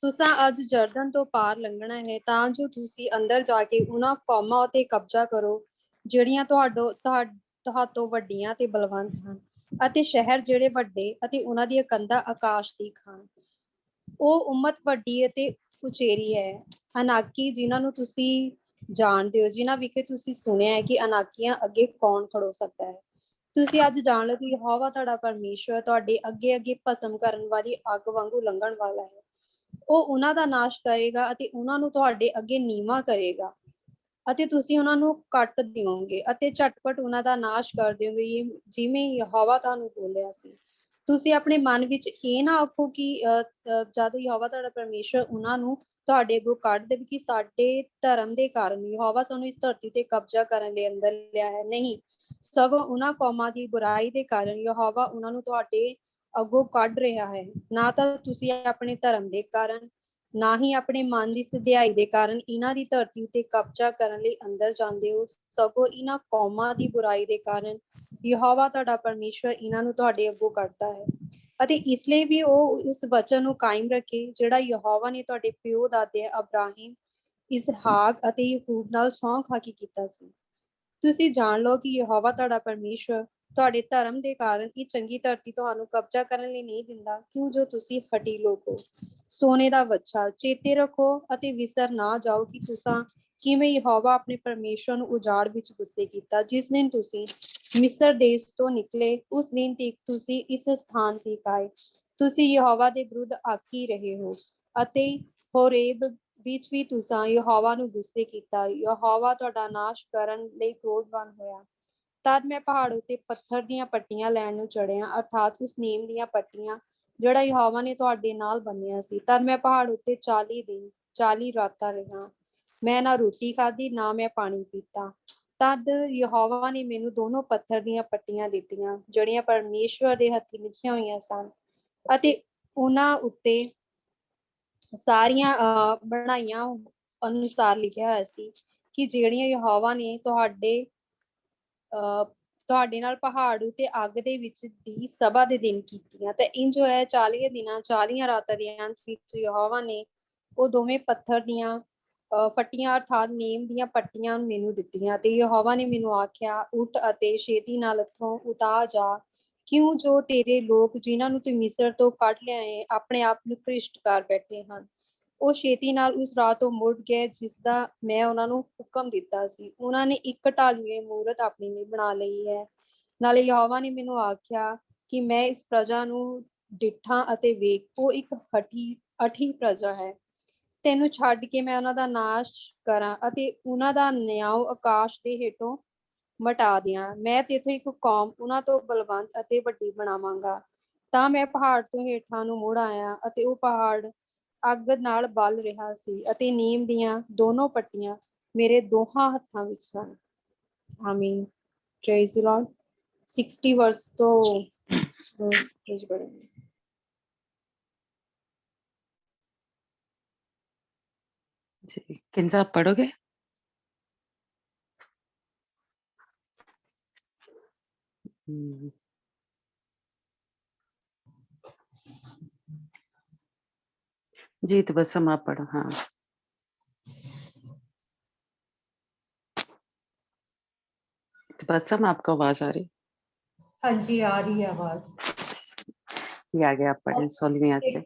ਤੁਸਾਂ ਅੱਜ ਜਰਦਨ ਤੋਂ ਪਾਰ ਲੰਘਣਾ ਹੈ ਤਾਂ ਜੋ ਤੁਸੀਂ ਅੰਦਰ ਜਾ ਕੇ ਉਹਨਾਂ ਕੌਮਾਂ ਉਤੇ ਕਬਜ਼ਾ ਕਰੋ ਜਿਹੜੀਆਂ ਤੁਹਾਤੋਂ ਵੱਡੀਆਂ ਤੇ ਬਲਵੰਤ ਹਨ, ਅਤੇ ਸ਼ਹਿਰ ਜਿਹੜੇ ਵੱਡੇ ਅਤੇ ਉਹਨਾਂ ਦੀਆਂ ਕੰਧਾਂ ਆਕਾਸ਼ ਦੀ ਖਾਨ। ਉਹ ਉਮਤ ਵੱਡੀ ਅਤੇ ਉਚੇਰੀ ਹੈ, ਅਨਾਕੀ ਜਿਨ੍ਹਾਂ ਨੂੰ ਤੁਸੀਂ ਜਾਣਦੇ ਹੋ, ਜਿਨ੍ਹਾਂ ਵਿਖੇ ਤੁਸੀਂ ਸੁਣਿਆ ਹੈ ਕਿ ਅਨਾਕੀਆਂ ਅੱਗੇ ਕੌਣ ਖੜੋ ਸਕਦਾ ਹੈ। ਤੁਸੀਂ ਅੱਜ ਜਾਣ ਲਓ ਕਿ ਯਹੋਵਾ ਤੁਹਾਡਾ ਪਰਮੇਸ਼ਵਰ ਤੁਹਾਡੇ ਅੱਗੇ ਅੱਗੇ ਭਸਮ ਕਰਨ ਵਾਲੀ ਅੱਗ ਵਾਂਗੂ ਲੰਘਣ ਵਾਲਾ ਹੈ। ਉਹ ਉਹਨਾਂ ਦਾ ਨਾਸ਼ ਕਰੇਗਾ ਅਤੇ ਉਹਨਾਂ ਨੂੰ ਤੁਹਾਡੇ ਅੱਗੇ ਨੀਵਾਂ ਕਰੇਗਾ, ਅਤੇ ਤੁਸੀਂ ਉਹਨਾਂ ਨੂੰ ਕੱਟ ਦਿਓਗੇ ਅਤੇ ਝਟਪਟ ਉਹਨਾਂ ਦਾ ਨਾਸ਼ ਕਰ ਦਿਓਗੇ, ਜਿਵੇਂ ਯਹੋਵਾ ਤੁਹਾਨੂੰ ਬੋਲਿਆ ਸੀ। ਤੁਸੀਂ ਆਪਣੇ ਮਨ ਵਿੱਚ ਇਹ ਨਾ ਆਖੋ ਕਿ ਜਦ ਯਹੋਵਾ ਤੁਹਾਡਾ ਪਰਮੇਸ਼ਵਰ ਉਹਨਾਂ ਨੂੰ ਤੁਹਾਡੇ ਅੱਗੋਂ ਕੱਢ ਦੇਵੇ ਕਿ ਸਾਡੇ ਧਰਮ ਦੇ ਕਾਰਨ ਯਹੋਵਾ ਸਾਨੂੰ ਇਸ ਧਰਤੀ ਤੇ ਕਬਜ਼ਾ ਕਰਨ ਦੇ ਅੰਦਰ ਲਿਆ ਹੈ। ਨਹੀਂ, ਸਗੋਂ ਉਹਨਾਂ ਕੌਮਾਂ ਦੀ ਬੁਰਾਈ ਦੇ ਕਾਰਨ ਯਹੋਵਾ ਉਹਨਾਂ ਨੂੰ ਤੁਹਾਡੇ ਅੱਗੋਂ ਕੱਢ ਰਿਹਾ ਹੈ। ਨਾ ਤਾਂ ਤੁਸੀਂ ਆਪਣੇ ਧਰਮ ਦੇ ਕਾਰਨ, ਨਾ ਹੀ ਆਪਣੇ ਮਨ ਦੀ ਸਿਧਿਆਈ ਦੇ ਕਾਰਨ ਇਹਨਾਂ ਦੀ ਧਰਤੀ ਉੱਤੇ ਕਬਜ਼ਾ ਕਰਨ ਲਈ ਅੰਦਰ ਜਾਂਦੇ ਹੋ, ਸਗੋਂ ਇਹਨਾਂ ਕੌਮਾਂ ਦੀ ਬੁਰਾਈ ਦੇ ਕਾਰਨ ਯਹੋਵਾ ਤੁਹਾਡਾ ਪਰਮੇਸ਼ਵਰ ਇਹਨਾਂ ਨੂੰ ਤੁਹਾਡੇ ਅੱਗੋਂ ਕੱਢਦਾ ਹੈ। ਅਤੇ ਇਸ ਲਈ ਵੀ ਉਹ ਉਸ ਵਚਨ ਨੂੰ ਕਾਇਮ ਰੱਖੇ ਜਿਹੜਾ ਯਹੋਵਾ ਨੇ ਤੁਹਾਡੇ ਪਿਓ ਦਾਦੇ ਅਬਰਾਹਿਮ, ਇਸਹਾਕ ਅਤੇ ਯਾਕੂਬ ਨਾਲ ਸਹੁੰ ਖਾ ਕੇ ਕੀਤਾ ਸੀ। ਤੁਸੀਂ ਜਾਣ ਲਓ ਕਿ ਯਹੋਵਾ ਤੁਹਾਡਾ ਪਰਮੇਸ਼ਵਰ ਤੁਹਾਡੇ ਧਰਮ ਦੇ ਕਾਰਨ ਇਹ ਚੰਗੀ ਧਰਤੀ ਤੁਹਾਨੂੰ ਕਬਜ਼ਾ ਕਰਨ ਲਈ ਨਹੀਂ ਦਿੰਦਾ, ਕਿਉਂ ਜੋ ਤੁਸੀਂ ਹਟੀ ਲੋਕ ਹੋ। ਸੋਨੇ ਦਾ ਵੱਛਾ ਚੇਤੇ ਰੱਖੋ ਅਤੇ ਵਿਸਰ ਨਾ ਜਾਓ ਕਿ ਤੁਸਾਂ ਕਿਵੇਂ ਯਹੋਵਾ ਆਪਣੇ ਪਰਮੇਸ਼ਵਰ ਨੂੰ ਉਜਾੜ ਵਿੱਚ ਗੁੱਸੇ ਕੀਤਾ। ਜਿਸ ਦਿਨ ਤੁਸੀਂ ਮਿਸਰ ਦੇਸ਼ ਤੋਂ ਨਿਕਲੇ ਉਸ ਦਿਨ ਤੱਕ ਤੁਸੀਂ ਇਸ ਸਥਾਨ ਤੇ ਆਏ। ਤੁਸੀਂ ਯਹੋਵਾ ਦੇ ਵਿਰੁੱਧ ਆਕੀ ਰਹੇ ਹੋ, ਅਤੇ ਹੋਰੇਬ ਵਿੱਚ ਵੀ ਤੁਸਾਂ ਯਹੋਵਾ ਨੂੰ ਗੁੱਸੇ ਕੀਤਾ। ਯਹੋਵਾ ਤੁਹਾਡਾ ਨਾਸ਼ ਕਰਨ ਲਈ ਕ੍ਰੋਧਵਾਨ ਹੋਇਆ। ਤਦ ਮੈਂ ਪਹਾੜ ਉੱਤੇ ਪੱਥਰ ਦੀਆਂ ਪੱਟੀਆਂ ਲੈਣ ਨੂੰ ਚੜਿਆ, ਅਰਥਾਤ ਉਸ ਨੇਮ ਦੀਆਂ ਪੱਟੀਆਂ ਜਿਹੜਾ ਯਹੋਵਾ ਨੇ ਤੁਹਾਡੇ ਨਾਲ ਬੰਨਿਆ ਸੀ। ਤਦ ਮੈਂ ਪਹਾੜ ਉੱਤੇ 40 ਦਿਨ 40 ਰਾਤਾਂ ਰਿਹਾ। ਮੈਂ ਨਾ ਰੋਟੀ ਖਾਧੀ ਨਾ ਮੈਂ ਪਾਣੀ ਪੀਤਾ। ਤਦ ਯਹੋਵਾ ਨੇ ਮੈਨੂੰ ਦੋਨੋਂ ਪੱਥਰ ਦੀਆਂ ਪੱਟੀਆਂ ਦਿੱਤੀਆਂ ਜਿਹੜੀਆਂ ਪਰਮੇਸ਼ਵਰ ਦੇ ਹੱਥੀਂ ਲਿਖੀਆਂ ਹੋਈਆਂ ਸਨ, ਅਤੇ ਉਹਨਾਂ ਉੱਤੇ ਸਾਰੀਆਂ ਬਣਾਈਆਂ ਅਨੁਸਾਰ ਲਿਖਿਆ ਹੋਇਆ ਸੀ ਕਿ ਜਿਹੜੀਆਂ ਯਹੋਵਾ ਨੇ ਤੁਹਾਡੇ ਨਾਲ ਪਹਾੜ ਉਤੇ ਅੱਗ ਦੇ ਵਿੱਚ ਦੀ ਸਭਾ ਦੇ ਦਿਨ ਕੀਤੀਆਂ। ਤੇ ਇੰਜ ਹੋਇਆ 40 ਦਿਨਾਂ 40 ਰਾਤਾਂ ਦੇ ਅੰਤ ਵਿੱਚ ਯਹੋਵਾ ਨੇ ਉਹ ਦੋਵੇਂ ਪੱਥਰ ਦੀਆਂ ਫੱਟੀਆਂ ਅਰਥਾਤ ਨੇਮ ਦੀਆਂ ਪੱਟੀਆਂ ਮੈਨੂੰ ਦਿੱਤੀਆਂ। ਤੇ ਯਹੋਵਾ ਨੇ ਮੈਨੂੰ ਆਖਿਆ, ਉੱਠ ਅਤੇ ਛੇਤੀ ਨਾਲ ਇੱਥੋਂ ਉਤਾਰ ਜਾ, ਕਿਉਂ ਜੋ ਤੇਰੇ ਲੋਕ ਜਿਨ੍ਹਾਂ ਨੂੰ ਤੂੰ ਮਿਸਰ ਤੋਂ ਕੱਢ ਲਿਆਏ ਆਪਣੇ ਆਪ ਨੂੰ ਭ੍ਰਿਸ਼ਟ ਕਰ ਬੈਠੇ ਹਨ। ਉਹ ਛੇਤੀ ਨਾਲ ਉਸ ਰਾਹ ਤੋਂ ਮੁੜ ਗਏ ਜਿਸਦਾ ਮੈਂ ਉਹਨਾਂ ਨੂੰ ਹੁਕਮ ਦਿੱਤਾ ਸੀ। ਉਹਨਾਂ ਨੇ ਇੱਕ ਢਾਲਵੀਂ ਮੂਰਤ ਆਪਣੀ ਲਈ ਬਣਾ ਲਈ ਹੈ। ਨਾਲੇ ਯਹੋਵਾ ਨੇ ਮੈਨੂੰ ਆਖਿਆ ਕਿ ਮੈਂ ਇਸ ਪ੍ਰਜਾ ਨੂੰ ਡਿੱਠਾਂ ਅਤੇ ਵੇਖ, ਉਹ ਇੱਕ ਅਠੀ ਪ੍ਰਜਾ ਹੈ। ਤੈਨੂੰ ਛੱਡ ਕੇ ਮੈਂ ਉਹਨਾਂ ਦਾ ਨਾਸ਼ ਕਰਾਂ ਅਤੇ ਉਹਨਾਂ ਦਾ ਨਿਆਂ ਆਕਾਸ਼ ਦੇ ਹੇਠੋਂ ਮਟਾ ਦਿਆਂ। ਮੈਂ ਤੇਥੋਂ ਇੱਕ ਕੌਮ ਉਹਨਾਂ ਤੋਂ ਬਲਵੰਤ ਅਤੇ ਵੱਡੀ ਬਣਾਵਾਂਗਾ। ਤਾਂ ਮੈਂ ਪਹਾੜ ਤੋਂ ਹੇਠਾਂ ਨੂੰ ਮੁੜ ਆਇਆ, ਅਤੇ ਉਹ ਪਹਾੜ ਅੱਗ ਨਾਲ ਬਲ ਰਿਹਾ ਸੀ, ਅਤੇ ਨੀਮ ਦੀਆਂ ਦੋਨੋਂ ਪੱਟੀਆਂ ਮੇਰੇ ਦੋਹਾਂ ਹੱਥਾਂ ਵਿੱਚ ਸਨ। ਆਮੀਨ। Praise the Lord. 60 ਵਰਸ ਤੋਂ जी किंजा आप पढ़ोगे? जी तो बस हम आप पढ़ो। हाँ तो बस हम आपको आवाज आ रही? हाँ जी आ रही है आवाज। ये आगे आप पढ़ें 16वीं आयत से।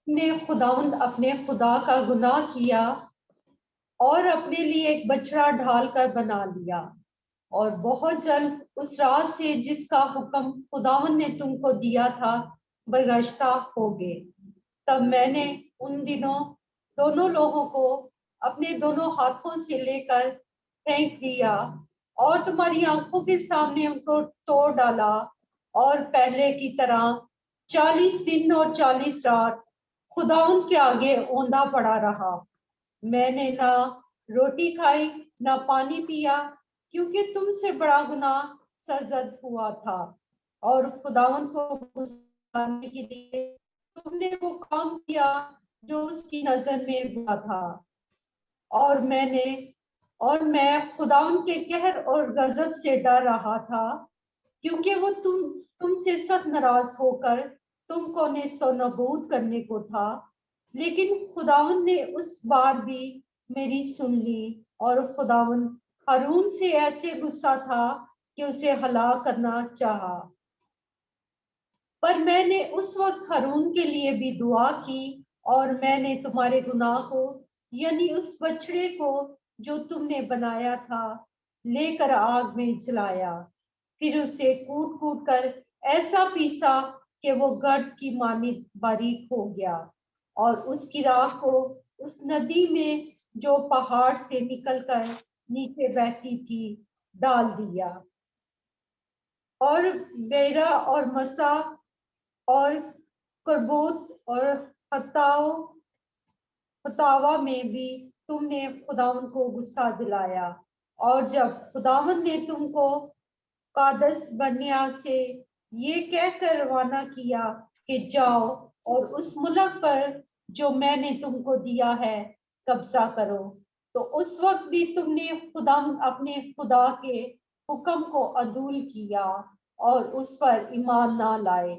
ने खुदावंद अपने खुदा का गुनाह किया और अपने लिए एक बछड़ा ढाल कर बना लिया, और बहुत जल्द उस राह से जिसका हुक्म खुदावंद ने तुमको दिया था बरगश्ता हो गए। तब मैंने उन दिनों दोनों लोगों को अपने दोनों हाथों से लेकर फेंक दिया और तुम्हारी आंखों के सामने उनको तोड़ डाला, और पहले की तरह 40 दिन और 40 रात खुदावंद के आगे औंधा पड़ा रहा। मैंने ना रोटी खाई ना पानी पिया, क्योंकि तुमसे बड़ा गुनाह सरजद हुआ था और खुदावंद को लाने के लिए तुमने वो काम किया जो उसकी नजर में बुरा था। और मैं खुदावन के कहर और गजब से डर रहा था, क्योंकि वो तुमसे सख्त नाराज होकर तुमको नेस्तनाबूद करने को था। लेकिन खुदावन ने उस बार भी मेरी सुन ली, और खुदावन हारून से ऐसे गुस्सा था कि उसे हलाक करना चाहा। पर मैंने उस वक्त हारून के लिए भी दुआ की, और मैंने तुम्हारे गुनाह को यानी उस बछड़े को जो तुमने बनाया था लेकर आग में जलाया। फिर उसे कूट कूट कर ऐसा पीसा कि वो गर्द की मानित बारीक हो गया, और उसकी राख को उस नदी में जो पहाड़ से निकलकर नीचे बहती थी डाल दिया। और बेरा और मसा और करबूत और हतावा में भी तुमने खुदावन को गुस्सा दिलाया। और जब खुदावन ने तुमको कादस बर्निया से ये कहकर रवाना किया कि जाओ और उस मुल्क पर जो मैंने तुमको दिया है कब्जा करो, तो उस वक्त भी तुमने अपने खुदा के हुक्म को अदूल किया और उस पर ईमान ना लाए,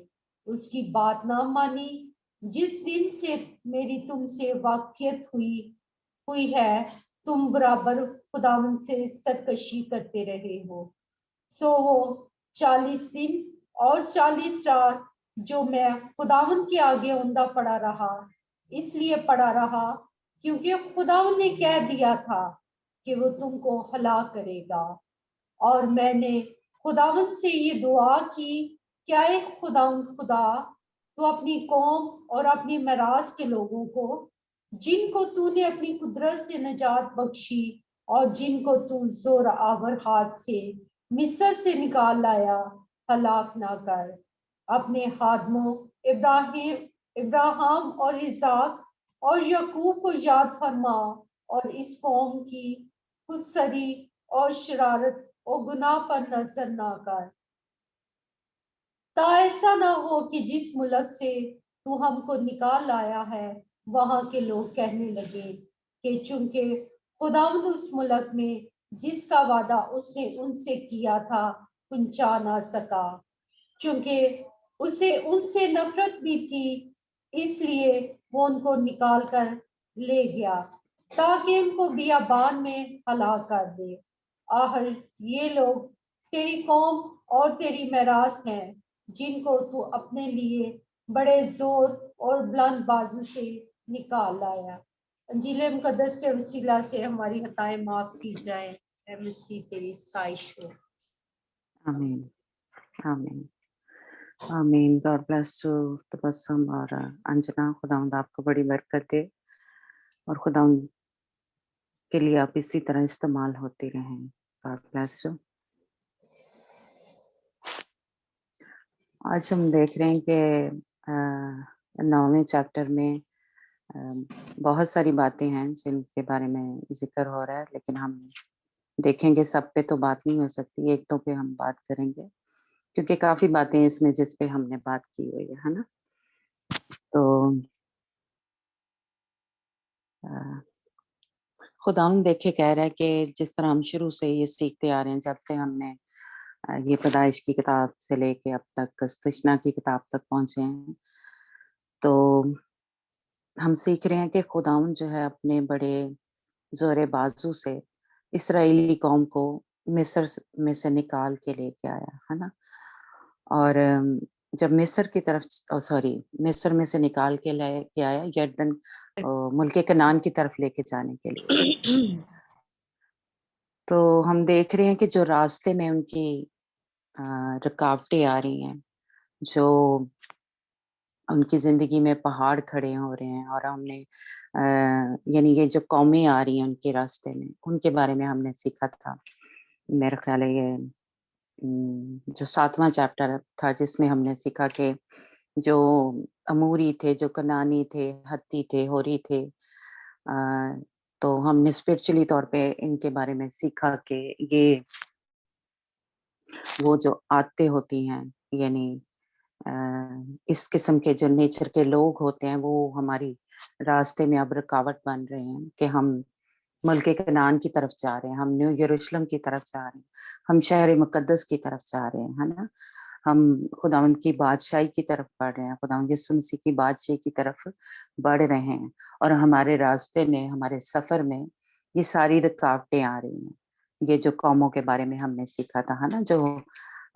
उसकी बात ना मानी। जिस दिन से मेरी तुमसे वाकियत हुई है, तुम बराबर खुदावन से सरकशी करते रहे हो। सो वो 40 दिन और 40 रात जो मैं खुदावन के आगे उंदा पड़ा रहा, इसलिए पड़ा रहा क्योंकि खुदावन ने कह दिया था कि वो तुमको हलाक करेगा। और मैंने खुदावन से ये दुआ की, क्या एक खुदा तो अपनी कौम और अपनी मराज के लोगों को, जिनको तूने अपनी कुदरत से निजात बख्शी और जिनको तू जोर आवर हाथ से मिस्र से निकाल लाया, हलाक ना कर। अपने हादमों इब्राहिम और इसहाक और याकूब को याद फरमा, और इस कौम की खुदसरी और शरारत और गुनाह पर नजर ना कर। ता ऐसा ना हो कि जिस मुल्क से तू हमको निकाल लाया है, वहां के लोग कहने लगे कि चूंकि खुदावंद उस मुल्क में जिसका वादा उसने उनसे किया था पहुंचा ना सका, क्योंकि उसे उनसे नफरत भी थी, इसलिए वो उनको निकाल कर ले गया ताकि उनको बियाबान में हलाक कर दे। आहर ये लोग तेरी कौम और तेरी मेरास हैं, जिनको तू अपने लिए बड़े जोर और बुलंद बाजू से निकाल लाया। अंजील मुकद्दस के वसीला से हमारी खताएं माफ की जाए। ऐ मसीह तेरी सताइश हो। आमीन आमीन आमीन। गॉड ब्लेस यू तबस्सुम और अंजना, खुदावंद आपको बड़ी बरकत दे और खुदावंद के लिए आप इसी तरह इस्तेमाल होते रहें। God bless you. आज हम देख रहे हैं कि 9वें चैप्टर में बहुत सारी बातें हैं जिनके बारे में जिक्र हो रहा है, लेकिन हम देखेंगे सब पे तो बात नहीं हो सकती, एक दो पे हम बात करेंगे क्योंकि काफी बातें इसमें जिस पे हमने बात की हुई है ना। तो खुदावंद देखे कह रहा है कि जिस तरह हम शुरू से ये सीखते आ रहे हैं, जब से हमने ये पैदाइश की किताब से लेके अब तक तृष्णा की किताब तक पहुंचे हैं, तो हम सीख रहे हैं कि खुदावंद जो है अपने बड़े जोरे बाजू से इसराइली कौम को मिस्र में से निकाल के लेके आया है ना। और जब मिस्र की तरफ मिस्र में से निकाल के लेके आया यरदन मुल्क कनान की तरफ लेके जाने के लिए, तो हम देख रहे हैं कि जो रास्ते में उनकी रुकावटें आ रही हैं, जो उनकी जिंदगी में पहाड़ खड़े हो रहे हैं, और हमने यानी ये जो कौमें आ रही हैं उनके रास्ते में, उनके बारे में हमने सीखा था। मेरा ख्याल है ये जो 7वां चैप्टर था जिसमें हमने सीखा कि जो अमूरी थे, जो कनानी थे, हत्ती थे, होरी थे, तो हमने स्पिरिचुअली तौर पे इनके बारे में सीखा कि ये वो जो आते होती हैं, यानी इस किस्म के जो नेचर के लोग होते हैं वो हमारी रास्ते में अब रुकावट बन रहे हैं कि हम मुल्क कनान की तरफ जा रहे हैं, हम न्यू यरूशलेम की तरफ जा रहे हैं, हम शहर मुकद्दस की तरफ जा रहे हैं, है ना। हम खुदावंद की बादशाही की तरफ बढ़ रहे हैं, खुदावंद यीशु मसीह की बादशाही की तरफ बढ़ रहे हैं। और हमारे रास्ते में, हमारे सफर में ये सारी रुकावटें आ रही हैं। ये जो कौमों के बारे में हमने सीखा था, है ना, जो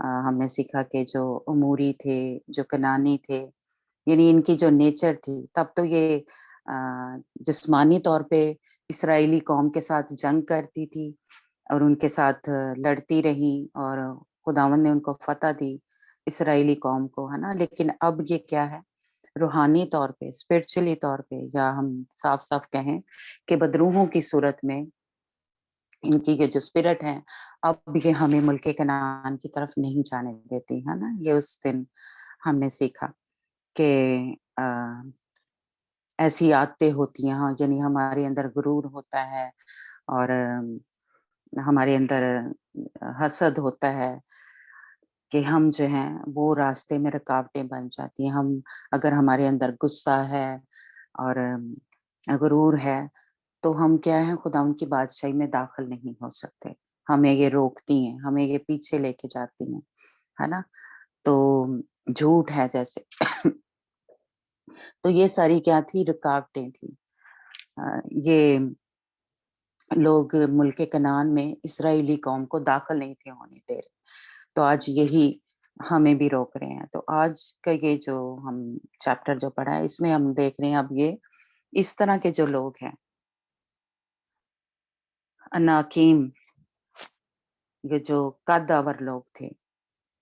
हमने सीखा कि जो उमूरी थे, जो कनानी थे, यानी इनकी जो नेचर थी, तब तो ये जिस्मानी तौर पे इसराइली कौम के साथ जंग करती थी और उनके साथ लड़ती रही और खुदावंद ने उनको फतह दी इसराइली कौम को, है ना। लेकिन अब ये क्या है, रूहानी तौर पे, स्पिरिचुअली तौर पे, या हम साफ साफ कहें कि बदरूहों की सूरत में इनकी ये जो स्पिरिट है, अब ये हमें मुल्क कनान की तरफ नहीं जाने देती, है ना। ये उस दिन हमने सीखा कि ऐसी आदतें होती हैं, हाँ, यानी हमारे अंदर गुरूर होता है और हमारे अंदर हसद होता है कि हम जो हैं वो रास्ते में रुकावटें बन जाती हैं। हम, अगर हमारे अंदर गुस्सा है और गुरूर है, तो हम क्या है, खुदा उनकी बादशाही में दाखिल नहीं हो सकते। हमें ये रोकती हैं, हमें ये पीछे लेके जाती हैं, है ना। तो झूठ है जैसे तो ये सारी क्या थी, रुकावटें थी। ये लोग मुल्क कनान में इसराइली कौम को दाखिल नहीं थे होने दे रहे, तो आज यही हमें भी रोक रहे हैं। तो आज का ये जो हम चैप्टर जो पढ़ा है, इसमें हम देख रहे हैं अब ये इस तरह के जो लोग हैं, अनाकीम, ये जो कद्दावर लोग थे,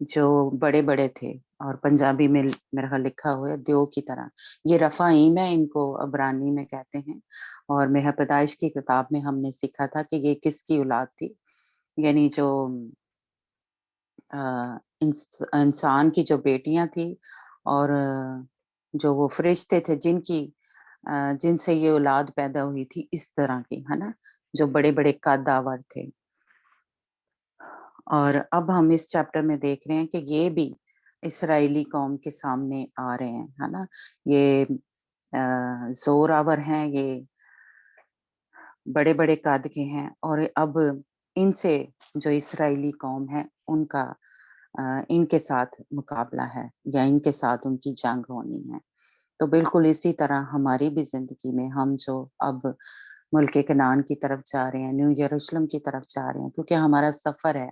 जो बड़े बड़े थे, और पंजाबी में मेरे ख्याल लिखा हुआ है द्यो की तरह, ये रफ़ाईम है, इनको अबरानी में कहते हैं। और मेरा पैदाइश की किताब में हमने सीखा था कि ये किसकी औलाद थी, यानी जो इंसान की जो बेटियां थी और जो वो फरिश्ते थे जिनकी जिनसे ये औलाद पैदा हुई थी, इस तरह की, है ना, जो बड़े बड़े कद्दावर थे। और अब हम इस चैप्टर में देख रहे हैं कि ये भी इसराइली कौम के सामने आ रहे हैं, है ना। ये जोरावर हैं, ये बड़े बड़े कद के हैं, और अब इनसे जो इसराइली कौम है उनका इनके साथ मुकाबला है या इनके साथ उनकी जंग होनी है। तो बिल्कुल इसी तरह हमारी भी जिंदगी में हम जो अब मुल्क कनान की तरफ जा रहे हैं, न्यू यरूशलेम की तरफ जा रहे हैं, क्योंकि हमारा सफर है,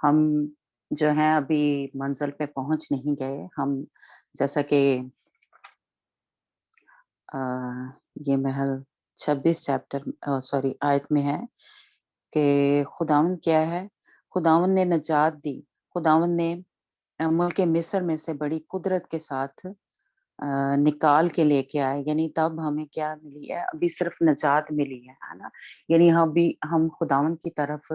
हम जो है अभी मंजिल पे पहुंच नहीं गए। हम जैसा कि ये महल 26 चैप्टर सॉरी आयत में है कि खुदावंद क्या है, खुदावंद ने नजात दी, खुदावंद ने मुल्क मिस्र में से बड़ी कुदरत के साथ निकाल के लेके आए, यानी तब हमें क्या मिली है, अभी सिर्फ नजात मिली है ना। यानी हम खुदावंद की तरफ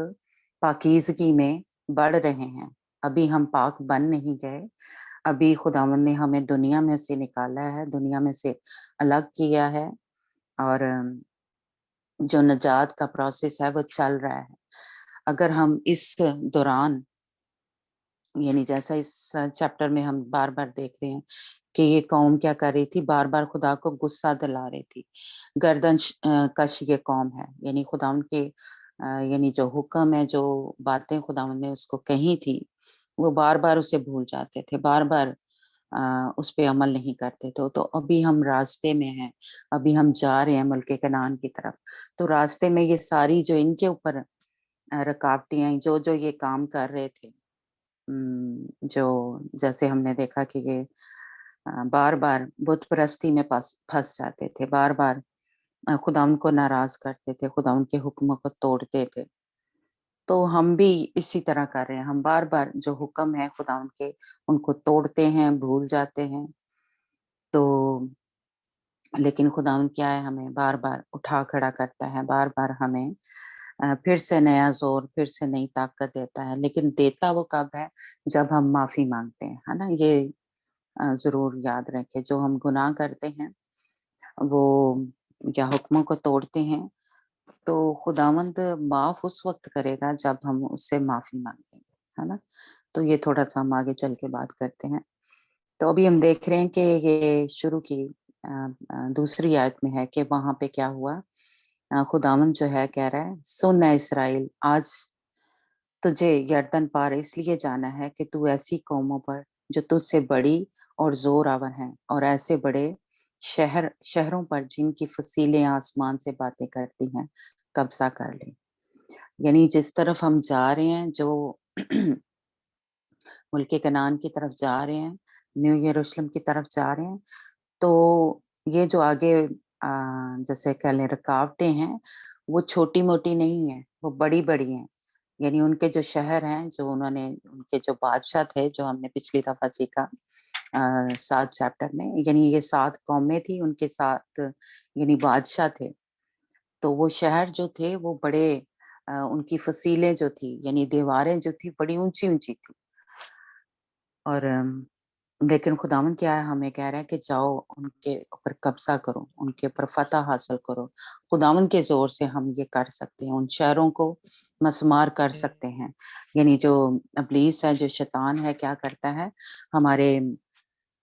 पाकीज़गी में बढ़ रहे हैं, अभी हम पाक बन नहीं गए। अभी खुदावंद ने हमें दुनिया में से निकाला है, दुनिया में से अलग किया है, और जो नजात का प्रोसेस है वो चल रहा है। अगर हम इस दौरान, यानी जैसा इस चैप्टर में हम बार बार देख रहे हैं कि ये कौम क्या कर रही थी, बार बार खुदा को गुस्सा दिला रही थी। गर्दन कश ये कौम है, यानी खुदा उनके यानी जो हुक्म है, जो बातें खुदा ने उसको कही थी, वो बार बार उसे भूल जाते थे, बार बार उस पे अमल नहीं करते थे। तो अभी हम रास्ते में हैं, अभी हम जा रहे हैं मुल्क कनान की तरफ। तो रास्ते में ये सारी जो इनके ऊपर रुकावटें आई, जो जो ये काम कर रहे थे, जो जैसे हमने देखा कि ये बार बार बुत परस्ती में फंस जाते थे, बार बार खुदा उनको नाराज करते थे, खुदा उनके हुक्मों को तोड़ते थे। तो हम भी इसी तरह कर रहे हैं, हम बार बार जो हुक्म है खुदा उनके, उनको तोड़ते हैं, भूल जाते हैं। तो लेकिन खुदावंद क्या है, हमें बार बार उठा खड़ा करता है, बार बार हमें फिर से नया जोर, फिर से नई ताकत देता है। लेकिन देता वो कब है, जब हम माफी मांगते हैं, है ना। ये जरूर याद रखें, जो हम गुनाह करते हैं वो या हुक्मों को तोड़ते हैं, तो खुदावंद माफ उस वक्त करेगा जब हम उससे माफी मांगेंगे, है ना। तो ये थोड़ा सा हम आगे चल के बात करते हैं। तो अभी हम देख रहे हैं कि ये शुरू की दूसरी आयत में है कि वहां पे क्या हुआ। खुदावंद जो है कह रहा है, सुन है इसराइल, आज तुझे यरदन पार इसलिए जाना है कि तू ऐसी कौमों पर जो तुझसे बड़ी और जोर आवर हैं और ऐसे बड़े शहरों पर जिनकी फसीलें आसमान से बातें करती हैं कब्जा कर ले। यानी जिस तरफ हम जा रहे हैं, जो मुल्क कनान की तरफ जा रहे हैं, न्यू यरूशलेम की तरफ जा रहे हैं, तो ये जो आगे जैसे कह लें रुकावटें हैं, वो छोटी मोटी नहीं है, वो बड़ी बड़ी हैं। यानी उनके जो शहर हैं, जो उन्होंने, उनके जो बादशाह थे, जो हमने पिछली दफा सीखा 7 चैप्टर में, यानी ये 7 कौमें थी, उनके साथ यानी बादशाह थे। तो वो शहर जो थे वो बड़े उनकी फसीलें जो थी, यानी दीवारें जो थी, बड़ी ऊंची ऊंची थी। और लेकिन खुदावंद क्या है, हमें कह रहा है कि जाओ उनके ऊपर कब्जा करो, उनके ऊपर फतह हासिल करो। खुदावंद के जोर से हम ये कर सकते हैं, उन शहरों को मसमार कर सकते हैं। यानी जो इब्लीस है, जो शैतान है, क्या करता है, हमारे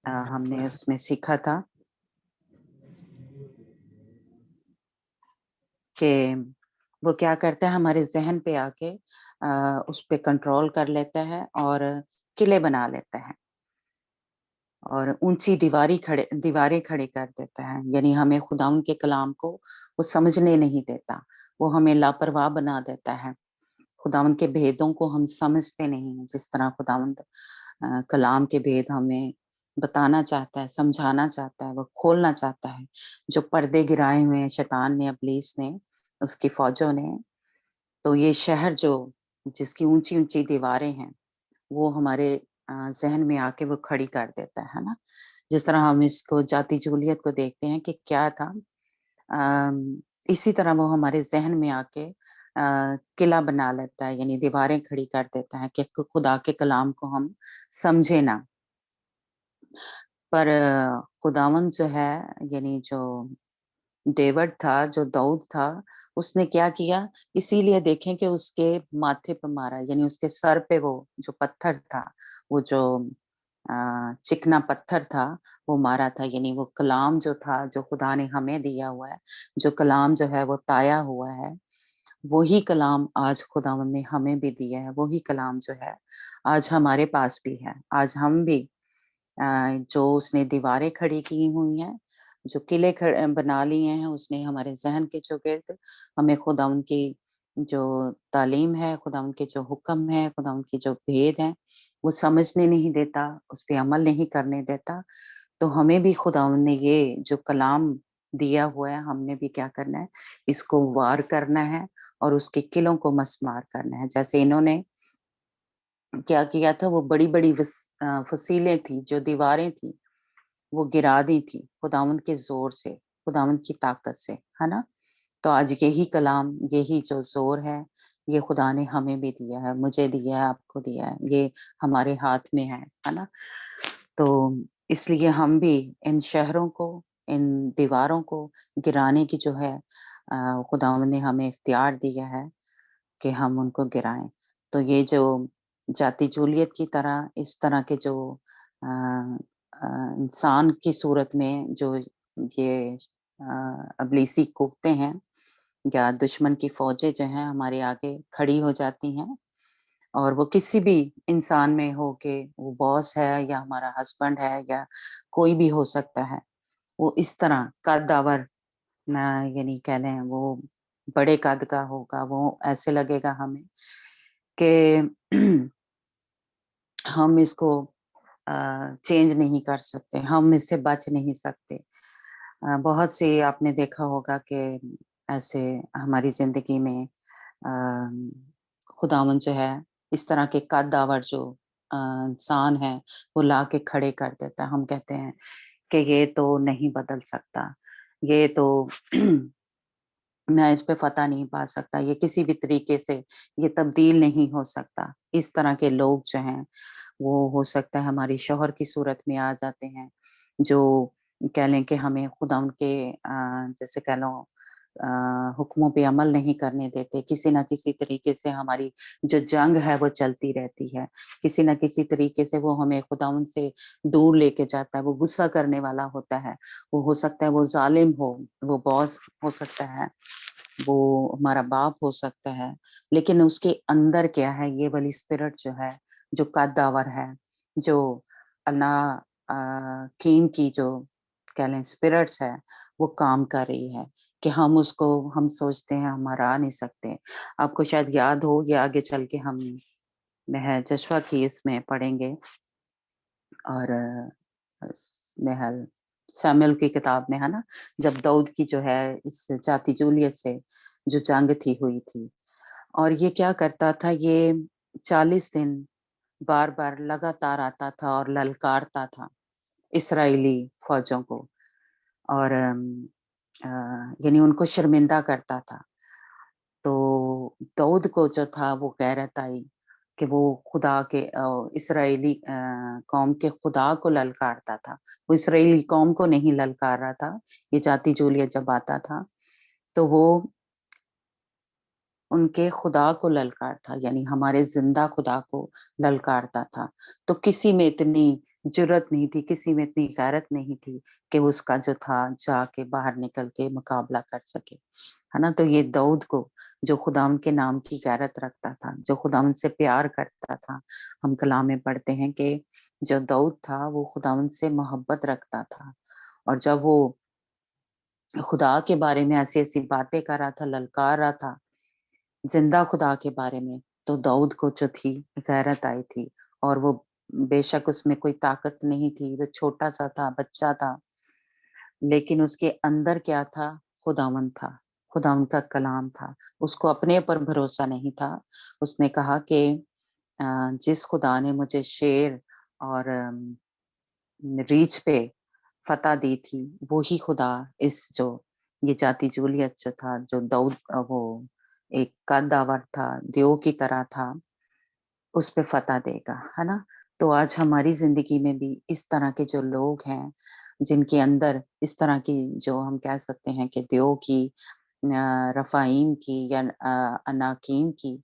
हमने उसमें सीखा था कि वो क्या करता है, हमारे जहन पे आके उस पे कंट्रोल कर लेता है और किले बना लेता है और ऊंची दीवारें खड़ी कर देता है। यानी हमें खुदावंद के कलाम को वो समझने नहीं देता, वो हमें लापरवाह बना देता है। खुदावंद के भेदों को हम समझते नहीं हैं, जिस तरह खुदावंद कलाम के भेद हमें बताना चाहता है, समझाना चाहता है, वो खोलना चाहता है। जो पर्दे गिराए हुए हैं शैतान ने, इब्लीस ने, उसकी फौजों ने, तो ये शहर जो जिसकी ऊंची ऊंची दीवारें हैं, वो हमारे जहन में आके वो खड़ी कर देता है ना। जिस तरह हम इसको जाति जूलियत को देखते हैं कि क्या था, इसी तरह वो हमारे जहन में आके किला बना लेता है, यानी दीवारें खड़ी कर देता है कि खुदा के कलाम को हम समझे ना। पर खुदावंद जो है, यानी जो डेविड था, जो दाऊद था, उसने क्या किया, इसीलिए देखें कि उसके माथे पे मारा, यानी उसके सर पे वो जो पत्थर था, वो जो चिकना पत्थर था, वो मारा था। यानी वो कलाम जो था, जो खुदा ने हमें दिया हुआ है, जो कलाम जो है वो ताया हुआ है, वही कलाम आज खुदावंद ने हमें भी दिया है। वही कलाम जो है आज हमारे पास भी है। आज हम भी जो उसने दीवारें खड़ी की हुई हैं, जो किले बना लिए हैं उसने हमारे जहन के चौगिर्द, हमें खुदावंद की जो तालीम है, खुदावंद के जो हुक्म है, खुदावंद के जो भेद हैं, वो समझने नहीं देता, उस पे अमल नहीं करने देता। तो हमें भी खुदावंद ने ये जो कलाम दिया हुआ है, हमने भी क्या करना है, इसको वार करना है और उसके किलों को मस्मार करना है। जैसे इन्होंने क्या किया था, वो बड़ी बड़ी फसीलें थी, जो दीवारें थी, वो गिरा दी थी खुदावंद के जोर से, खुदावंद की ताकत से, है ना। तो आज यही कलाम, यही जो जोर है, ये खुदा ने हमें भी दिया है, मुझे दिया है, आपको दिया है, ये हमारे हाथ में है ना। तो इसलिए हम भी इन शहरों को, इन दीवारों को गिराने की जो है खुदावंद ने हमें इख्तियार दिया है कि हम उनको गिराएं। तो ये जो जाति जूलियत की तरह, इस तरह के जो इंसान की सूरत में जो ये इब्लीसी कूदते हैं, या दुश्मन की फौजें जो हैं हमारे आगे खड़ी हो जाती हैं, और वो किसी भी इंसान में हो, के वो बॉस है या हमारा हस्बैंड है या कोई भी हो सकता है, वो इस तरह कद्दावर ना, यानी कह लें वो बड़े कद का होगा। वो ऐसे लगेगा हमें कि हम इसको चेंज नहीं कर सकते, हम इससे बच नहीं सकते। बहुत से आपने देखा होगा कि ऐसे हमारी जिंदगी में खुदावंद जो है इस तरह के कद्दावर जो इंसान है, वो ला के खड़े कर देता है। हम कहते हैं कि ये तो नहीं बदल सकता, ये तो मैं इस पे फतह नहीं पा सकता, ये किसी भी तरीके से ये तब्दील नहीं हो सकता। इस तरह के लोग जो हैं, वो हो सकता है हमारी शौहर की सूरत में आ जाते हैं, जो कह लें कि हमें खुदा उनके जैसे कह लो हुक्मों पे अमल नहीं करने देते, किसी ना किसी तरीके से हमारी जो जंग है वो चलती रहती है, किसी ना किसी तरीके से वो हमें खुदावंद से दूर लेके जाता है, वो गुस्सा करने वाला होता है, वो हो सकता है वो जालिम हो, वो बॉस हो सकता है, वो हमारा बाप हो सकता है, लेकिन उसके अंदर क्या है, ये वाली स्पिरिट जो है, जो कद्दावर है, जो अना कीम की जो कह लें स्पिरिट्स है, वो काम कर रही है कि हम सोचते हैं हम हरा नहीं सकते। आपको शायद याद हो, ये आगे चल के हम जशवा की इसमें पढ़ेंगे, और महल शमूएल की किताब में, है ना, जब दाऊद की जो है इस जाति जूलियत से जो जंग थी हुई थी, और ये क्या करता था, ये 40 दिन बार बार लगातार आता था और ललकारता था इसराइली फौजों को, और यानी उनको शर्मिंदा करता था। तो दाऊद को जो था वो गैरत आई कि वो खुदा के इसराइली कौम के खुदा को ललकारता था। वो इसराइली कौम को नहीं ललकार रहा था। ये जाति जूलियत जब आता था तो वो उनके खुदा को ललकार था, यानी हमारे जिंदा खुदा को ललकारता था। तो किसी में इतनी जुर्रत नहीं थी, किसी में इतनी गैरत नहीं थी कि उसका जो था जाके बाहर निकल के मुकाबला कर सके, है ना। तो ये दाऊद को, जो खुदावन के नाम की गैरत रखता था, जो खुदावन से प्यार करता था, हम कलाम में पढ़ते हैं कि जो दाऊद था वो खुदावन से मोहब्बत रखता था, और जब वो खुदा के बारे में ऐसी ऐसी बातें कर रहा था, ललकार रहा था जिंदा खुदा के बारे में, तो दाऊद को जो थी गैरत आई थी। और वो बेशक उसमें कोई ताकत नहीं थी, वो छोटा सा था, बच्चा था, लेकिन उसके अंदर क्या था, खुदावन था, खुदावन का कलाम था। उसको अपने पर भरोसा नहीं था। उसने कहा कि जिस खुदा ने मुझे शेर और रीछ पे फतह दी थी, वो ही खुदा इस जो ये जाति जूलियत जो था, जो दाऊद वो एक कद्दावर था, देव की तरह था, उस पे फतह देगा, है ना। तो आज हमारी जिंदगी में भी इस तरह के जो लोग हैं, जिनके अंदर इस तरह की, जो हम कह सकते हैं कि देव की, रफाइम की या अनाकीम की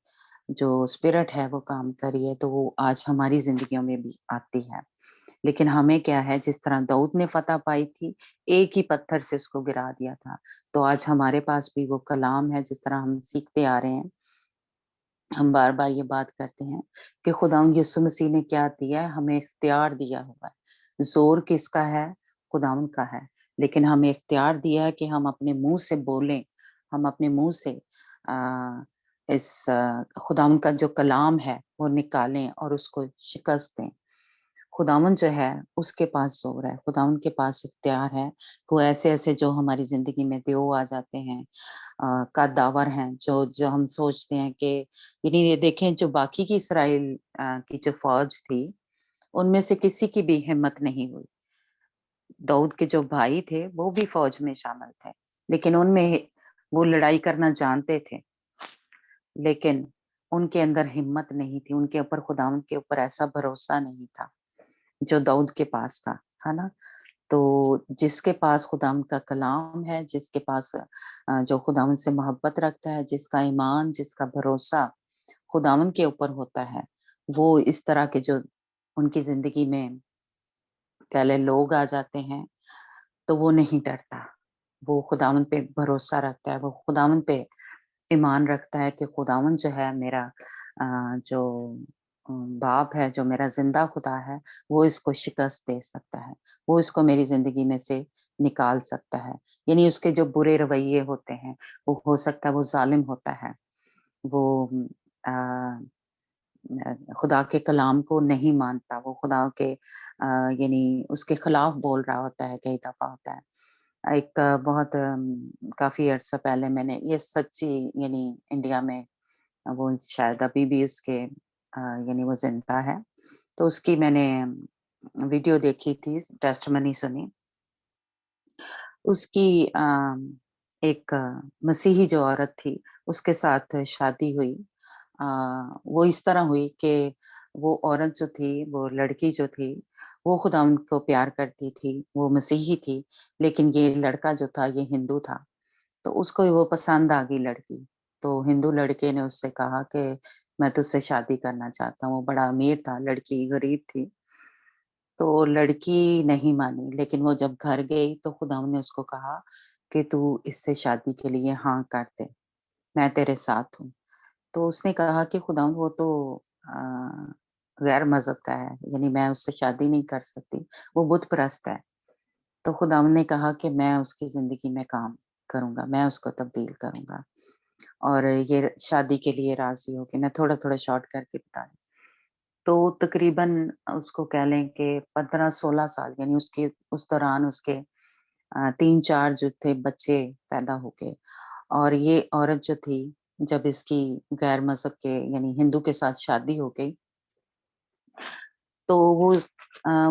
जो स्पिरिट है वो काम करी है, तो वो आज हमारी जिंदगियों में भी आती है। लेकिन हमें क्या है, जिस तरह दाऊद ने फतह पाई थी, एक ही पत्थर से उसको गिरा दिया था, तो आज हमारे पास भी वो कलाम है। जिस तरह हम सीखते आ रहे हैं, हम बार बार ये बात करते हैं कि खुदावंद यीशु मसीह ने क्या दिया है, हमें इख्तियार दिया हुआ है। जोर किसका है, खुदावंद का है, लेकिन हमें इख्तियार दिया है कि हम अपने मुंह से बोलें, हम अपने मुंह से इस खुदावंद का जो कलाम है वो निकालें और उसको शिकस्त दें। खुदावंद जो है उसके पास जोर है, खुदावंद के पास इख्तियार है। तो ऐसे ऐसे जो हमारी जिंदगी में देव आ जाते हैं, कद्दावर हैं, जो जो हम सोचते हैं कि, यानी ये देखें, जो बाकी की इसराइल की जो फौज थी, उनमें से किसी की भी हिम्मत नहीं हुई। दाऊद के जो भाई थे वो भी फौज में शामिल थे, लेकिन उनमें वो लड़ाई करना जानते थे, लेकिन उनके अंदर हिम्मत नहीं थी, उनके ऊपर, खुदावंद के ऊपर ऐसा भरोसा नहीं था जो दाऊद के पास था, है ना। तो जिसके पास खुदावंद का कलाम है, जिसके पास जो खुदावंद से मोहब्बत रखता है, जिसका ईमान, जिसका भरोसा खुदावंद के ऊपर होता है, वो इस तरह के जो उनकी जिंदगी में कह ले लोग आ जाते हैं, तो वो नहीं डरता। वो खुदावंद पे भरोसा रखता है, वो खुदावंद पे ईमान रखता है कि खुदावंद जो है मेरा जो बाप है, जो मेरा जिंदा खुदा है, वो इसको शिकस्त दे सकता है, वो इसको मेरी जिंदगी में से निकाल सकता है। यानी उसके जो बुरे रवैये होते हैं, वो हो सकता है वो जालिम होता है, वो आ, खुदा के कलाम को नहीं मानता, वो खुदा के यानी उसके खिलाफ बोल रहा होता है, कई दफा होता है। एक काफी अर्सा पहले मैंने ये सच्ची, यानी इंडिया में वो शायद अभी भी उसके यानी वो जिंदा है, तो उसकी मैंने वीडियो देखी थी, टेस्टमनी सुनी उसकी। एक मसीही जो औरत थी, उसके साथ शादी हुई। वो इस तरह हुई कि वो औरत जो थी, वो लड़की जो थी, वो खुदावंद को प्यार करती थी, वो मसीही थी, लेकिन ये लड़का जो था ये हिंदू था। तो उसको वो पसंद आ गई लड़की। तो हिंदू लड़के ने उससे कहा कि मैं तुझसे शादी करना चाहता हूँ। वो बड़ा अमीर था, लड़की गरीब थी। तो लड़की नहीं मानी, लेकिन वो जब घर गई तो खुदावंद ने उसको कहा कि तू इससे शादी के लिए हाँ कर दे, मैं तेरे साथ हूँ। तो उसने कहा कि खुदावंद वो तो अ, गैर मज़हब का है, यानी मैं उससे शादी नहीं कर सकती, वो बुत परस्त है। तो खुदावंद ने कहा कि मैं उसकी ज़िंदगी में काम करूँगा, मैं उसको तब्दील करूँगा और ये शादी के लिए राज़ी हो गई। मैं थोड़ा-थोड़ा शॉर्ट करके बता रही हूँ। तो तकरीबन उसको कह लें कि 15-16 साल, यानी उसके उस दौरान उसके 3-4 जो थे बच्चे पैदा हो गए। और ये औरत जो थी, जब इसकी गैर मज़हब के यानी हिंदू के साथ शादी हो गई, तो वो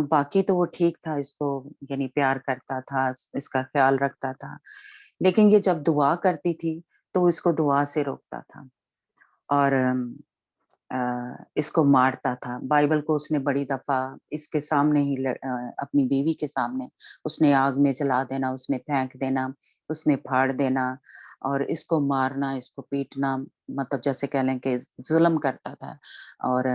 बाकी तो वो ठीक था, इसको यानी प्यार करता था, इसका ख़्याल रखता था। लेकिन ये जब दुआ करती थी, तो इसको दुआ से रोकता था और इसको मारता था। बाइबल को उसने बड़ी दफ़ा इसके सामने ही अपनी बीवी के सामने उसने आग में जला देना, उसने फेंक देना, उसने फाड़ देना और इसको मारना, इसको पीटना, मतलब जैसे कह लें कि ज़ुल्म करता था। और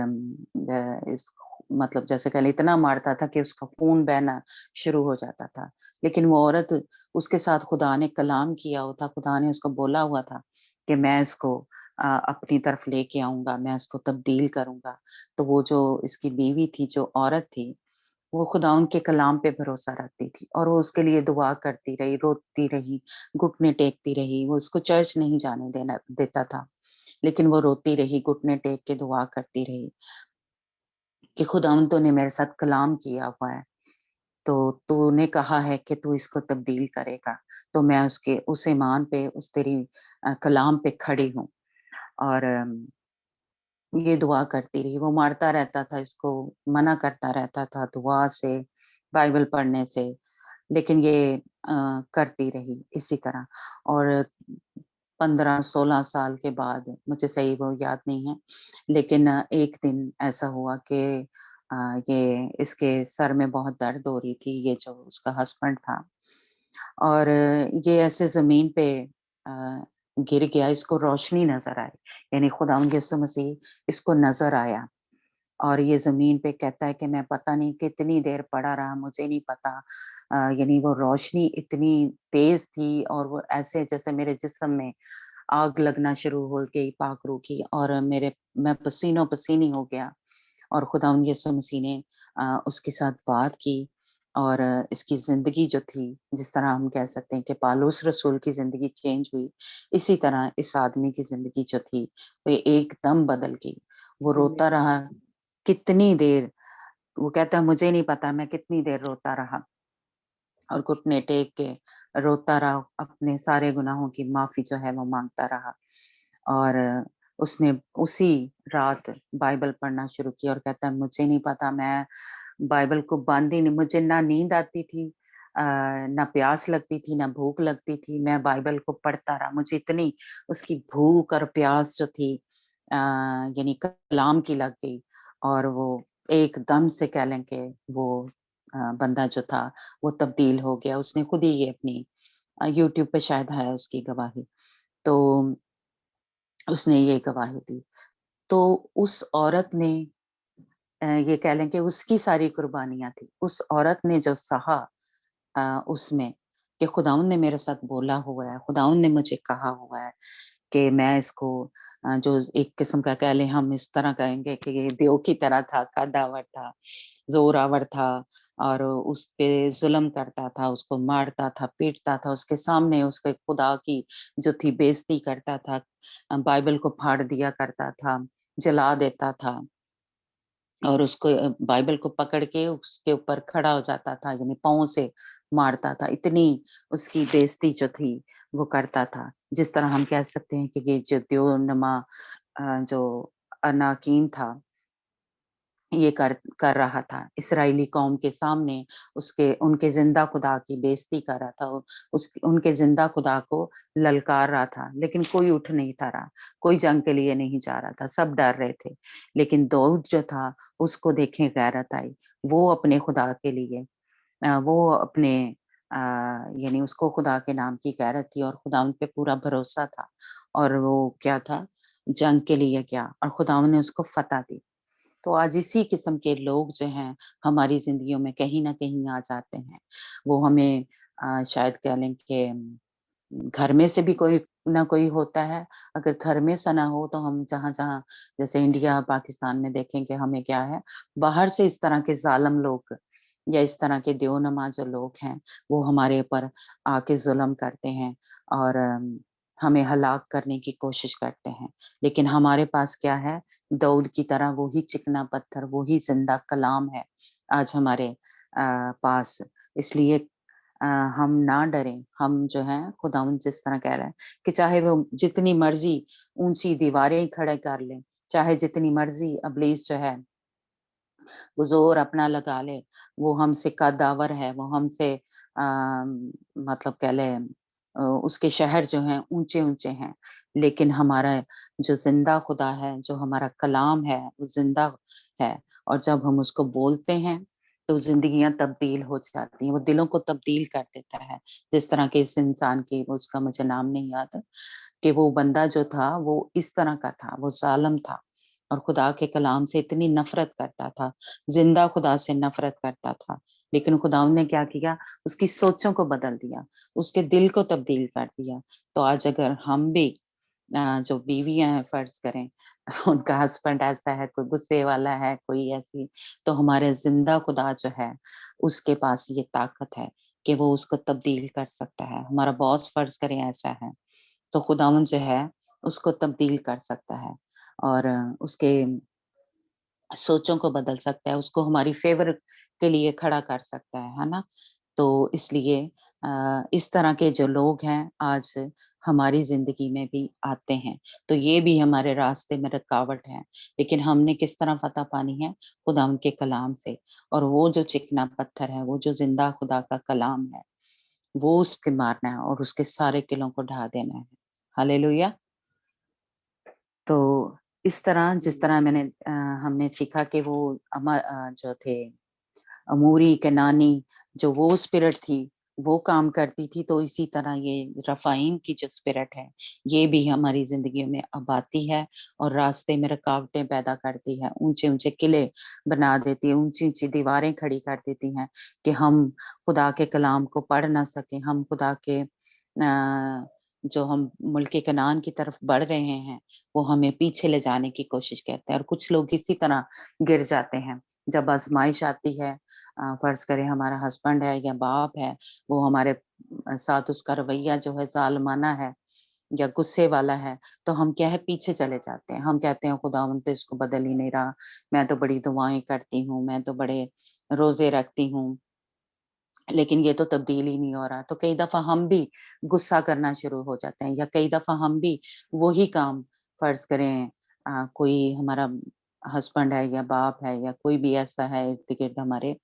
इस मतलब जैसे कह लें इतना मारता था कि उसका खून बहना शुरू हो जाता था। लेकिन वो औरत, उसके साथ खुदा ने कलाम किया हुआ था, खुदा ने उसको बोला हुआ था कि मैं इसको अपनी तरफ लेके आऊँगा, मैं उसको तब्दील करूँगा। तो वो जो इसकी बीवी थी, जो औरत थी, वो खुदावंद के कलाम पे भरोसा रखती थी और वो उसके लिए दुआ करती रही, रोती रही, घुटने टेकती रही। वो उसको चर्च नहीं जाने देना देता था, लेकिन वो रोती रही, घुटने टेक के दुआ करती रही कि खुदावंद तूने मेरे साथ कलाम किया हुआ है, तो तूने कहा है कि तू इसको तब्दील करेगा, तो मैं उसके उस ईमान पे, उस तेरी कलाम पे खड़ी हूँ। और ये दुआ करती रही, वो मारता रहता था इसको, मना करता रहता था दुआ से, बाइबल पढ़ने से, लेकिन ये करती रही इसी तरह। और 15-16 साल के बाद, मुझे सही वो याद नहीं है, लेकिन एक दिन ऐसा हुआ कि ये इसके सर में बहुत दर्द हो रही थी, ये जो उसका हस्बैंड था, और ये ऐसे ज़मीन पे अ, गिर गया, इसको रोशनी नज़र आई, यानी खुदावंद यीशु मसीह इसको नज़र आया और ये ज़मीन पे कहता है कि मैं पता नहीं कितनी देर पड़ा रहा, मुझे नहीं पता। यानी वो रोशनी इतनी तेज़ थी और वो ऐसे जैसे मेरे जिस्म में आग लगना शुरू हो गई पाक रूह की, और मैं पसीनो-पसीनी हो गया। और खुदावंद यीशु मसीह ने उसके साथ बात की और इसकी ज़िंदगी जो थी, जिस तरह हम कह सकते हैं कि पौलुस रसूल की ज़िंदगी चेंज हुई, इसी तरह इस आदमी की ज़िंदगी जो थी, वो एकदम बदल गई। वो रोता रहा कितनी देर, वो कहता है मुझे नहीं पता मैं कितनी देर रोता रहा और घुटने टेक के रोता रहा, अपने सारे गुनाहों की माफ़ी जो है वो माँगता रहा। और उसने उसी रात बाइबल पढ़ना शुरू किया और कहता है मुझे नहीं पता, मैं बाइबल को बंद ही नहीं, मुझे ना नींद आती थी, ना प्यास लगती थी, ना भूख लगती थी, मैं बाइबल को पढ़ता रहा। मुझे इतनी उसकी भूख और प्यास जो थी यानी कलाम की लग गई, और वो एकदम से कह लें कि वो बंदा जो था वो तब्दील हो गया। उसने खुद ही ये अपनी यूट्यूब पे शायद है उसकी गवाही, तो उसने ये गवाही दी। तो उस औरत ने ये कह लें कि उसकी सारी कुर्बानियाँ थी। उस औरत ने जो सहा उसमें कि खुदावंद ने मेरे साथ बोला हुआ है, खुदावंद ने मुझे कहा हुआ है कि मैं इसको जो एक किस्म का कह लें, हम इस तरह कहेंगे कि ये देव की तरह था, कदावर था, ज़ोरावर था और उस पे ज़ुल्म करता था, उसको मारता था, पीटता था, उसके सामने उसके खुदा की जो थी बेइज़्ज़ती करता था, बाइबल को फाड़ दिया करता था, जला देता था। और उसको बाइबल को पकड़ के उसके ऊपर खड़ा हो जाता था, यानी पाँव से मारता था। इतनी उसकी बेइज़्ज़ती जो थी वो करता था। जिस तरह हम कह सकते हैं कि ये जो दियो-नुमा जो अनाकीम था, ये कर कर रहा था। इस्राएली कौम के सामने उसके उनके ज़िंदा खुदा की बेइज़्ज़ती कर रहा था। उस उनके ज़िंदा खुदा को ललकार रहा था, लेकिन कोई उठ नहीं था रहा, कोई जंग के लिए नहीं जा रहा था, सब डर रहे थे। लेकिन दाऊद जो था, उसको देखें गैरत आई। वो अपने खुदा के लिए वो अपने यानी उसको खुदा के नाम की गैरत थी और खुदावंद पे पूरा भरोसा था, और वो क्या था, जंग के लिए गया और खुदावंद ने उसको फतह दी। तो आज इसी किस्म के लोग जो हैं हमारी जिंदगियों में कहीं ना कहीं आ जाते हैं। वो हमें शायद कह लें कि घर में से भी कोई ना कोई होता है। अगर घर में सा ना हो तो हम जहाँ जहाँ जैसे इंडिया पाकिस्तान में देखेंगे हमें क्या है, बाहर से इस तरह के जालिम लोग या इस तरह के देवनमा जो लोग हैं वो हमारे ऊपर आके जुल्म करते हैं और हमें हलाक करने की कोशिश करते हैं। लेकिन हमारे पास क्या है, दाऊद की तरह वही चिकना पत्थर, वही जिंदा कलाम है आज हमारे पास। इसलिए हम ना डरें। हम जो है खुदावंद जिस तरह कह रहे हैं कि चाहे वो जितनी मर्जी ऊंची दीवारें खड़े कर लें, चाहे जितनी मर्जी इब्लीस जो है वो जोर अपना लगा ले, वो हमसे कद्दावर है, वो हमसे मतलब कह ले उसके शहर जो हैं ऊंचे ऊंचे हैं, लेकिन हमारा जो जिंदा खुदा है, जो हमारा कलाम है वो जिंदा है। और जब हम उसको बोलते हैं तो जिंदगियां तब्दील हो जाती हैं, वो दिलों को तब्दील कर देता है। जिस तरह के इस इंसान की, उसका मुझे नाम नहीं याद, कि वो बंदा जो था वो इस तरह का था, वो जालिम था और खुदा के कलाम से इतनी नफरत करता था, जिंदा खुदा से नफरत करता था। लेकिन खुदावंद ने क्या किया, उसकी सोचों को बदल दिया, उसके दिल को तब्दील कर दिया। तो आज अगर हम भी जो बीवियां हैं फर्ज करें उनका हस्बैंड ऐसा है, कोई गुस्से वाला है, कोई ऐसी, तो हमारे जिंदा खुदा जो है उसके पास ये ताकत है कि वो उसको तब्दील कर सकता है। हमारा बॉस फर्ज करें ऐसा है तो खुदावंद जो है उसको तब्दील कर सकता है और उसके सोचों को बदल सकता है, उसको हमारी फेवर के लिए खड़ा कर सकता है ना? तो इसलिए इस तरह के जो लोग हैं आज हमारी ज़िंदगी में भी आते हैं, तो ये भी हमारे रास्ते में रुकावट है। लेकिन हमने किस तरह फ़तह पानी है? खुदावंद के कलाम से, और वो जो चिकना पत्थर है, वो जो ज़िंदा खुदा का कलाम है, वो उस पे मारना है और उसके सारे किलों को ढा देना है। हालेलुया! तो इस तरह जिस तरह हमने सीखा कि वो जो थे अमूरी, कनानी, जो वो स्पिरिट थी, वो काम करती थी, तो इसी तरह ये रफ़ाईम की जो स्पिरिट है, ये भी हमारी ज़िंदगियों में अब आती है और रास्ते में रुकावटें पैदा करती है, ऊँचे-ऊँचे किले बना देती है, ऊँची-ऊँची दीवारें खड़ी कर देती हैं कि हम खुदा के कलाम को पढ़ ना सकें, हम खुदा के जो हम मुल्क कनान की तरफ बढ़ रहे हैं, वो हमें पीछे ले जाने की कोशिश करते हैं और कुछ लोग इसी तरह गिर जाते हैं। जब आज़माइश आती है, फ़र्ज़ करें हमारा हस्बैंड है या बाप है, वो हमारे साथ उसका रवैया जो है ज़ालिमाना है या गुस्से वाला है, तो हम क्या है पीछे चले जाते हैं। हम कहते हैं खुदावंद तो इसको बदल ही नहीं रहा, मैं तो बड़ी दुआएँ करती हूँ, मैं तो बड़े रोज़े रखती हूँ, लेकिन ये तो तब्दील ही नहीं हो रहा। तो कई दफ़ा हम भी गुस्सा करना शुरू हो जाते हैं या कई दफ़ा हम भी वही काम फ़र्ज़ करें कोई हमारा हस्बैंड है या बाप है या कोई भी ऐसा है इर्द-गिर्द हमारे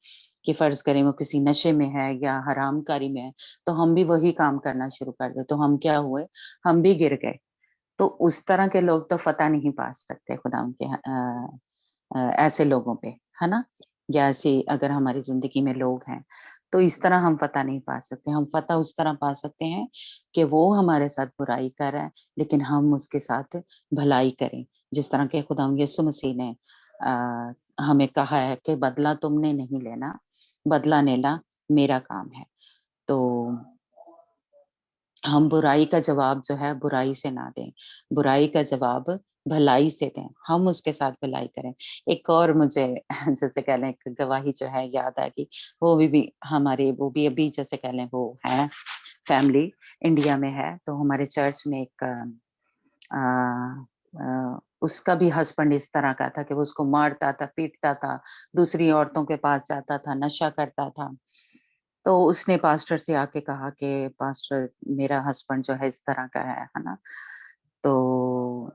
कि फ़र्ज़ करें वो किसी नशे में है या हरामकारी में है, तो हम भी वही काम करना शुरू कर दें। तो हम क्या हुए, हम भी गिर गए। तो उस तरह के लोग तो फ़तह नहीं पा सकते खुदावंद के ऐसे लोगों पे, है ना? या ऐसे अगर हमारी ज़िंदगी में लोग हैं, तो इस तरह हम फ़तह नहीं पा सकते। हम फ़तह उस तरह पा सकते हैं कि वो हमारे साथ बुराई कर रहा है, लेकिन हम उसके साथ भलाई करें। जिस तरह के खुदावंद यीशु मसीह ने हमें कहा है कि बदला तुमने नहीं लेना, बदला लेना मेरा काम है। तो हम बुराई का जवाब जो है बुराई से ना दें, बुराई का जवाब भलाई से दें, हम उसके साथ भलाई करें। एक और मुझे जैसे कह लें एक गवाही जो है याद आ गई, वो भी हमारे वो भी अभी जैसे कह लें वो है फैमिली इंडिया में है, तो हमारे चर्च में एक उसका भी हस्बैंड इस तरह का था कि वो उसको मारता था, पीटता था, दूसरी औरतों के पास जाता था, नशा करता था। तो उसने पास्टर से आके कहा कि पास्टर मेरा हस्बैंड जो है इस तरह का है ना? तो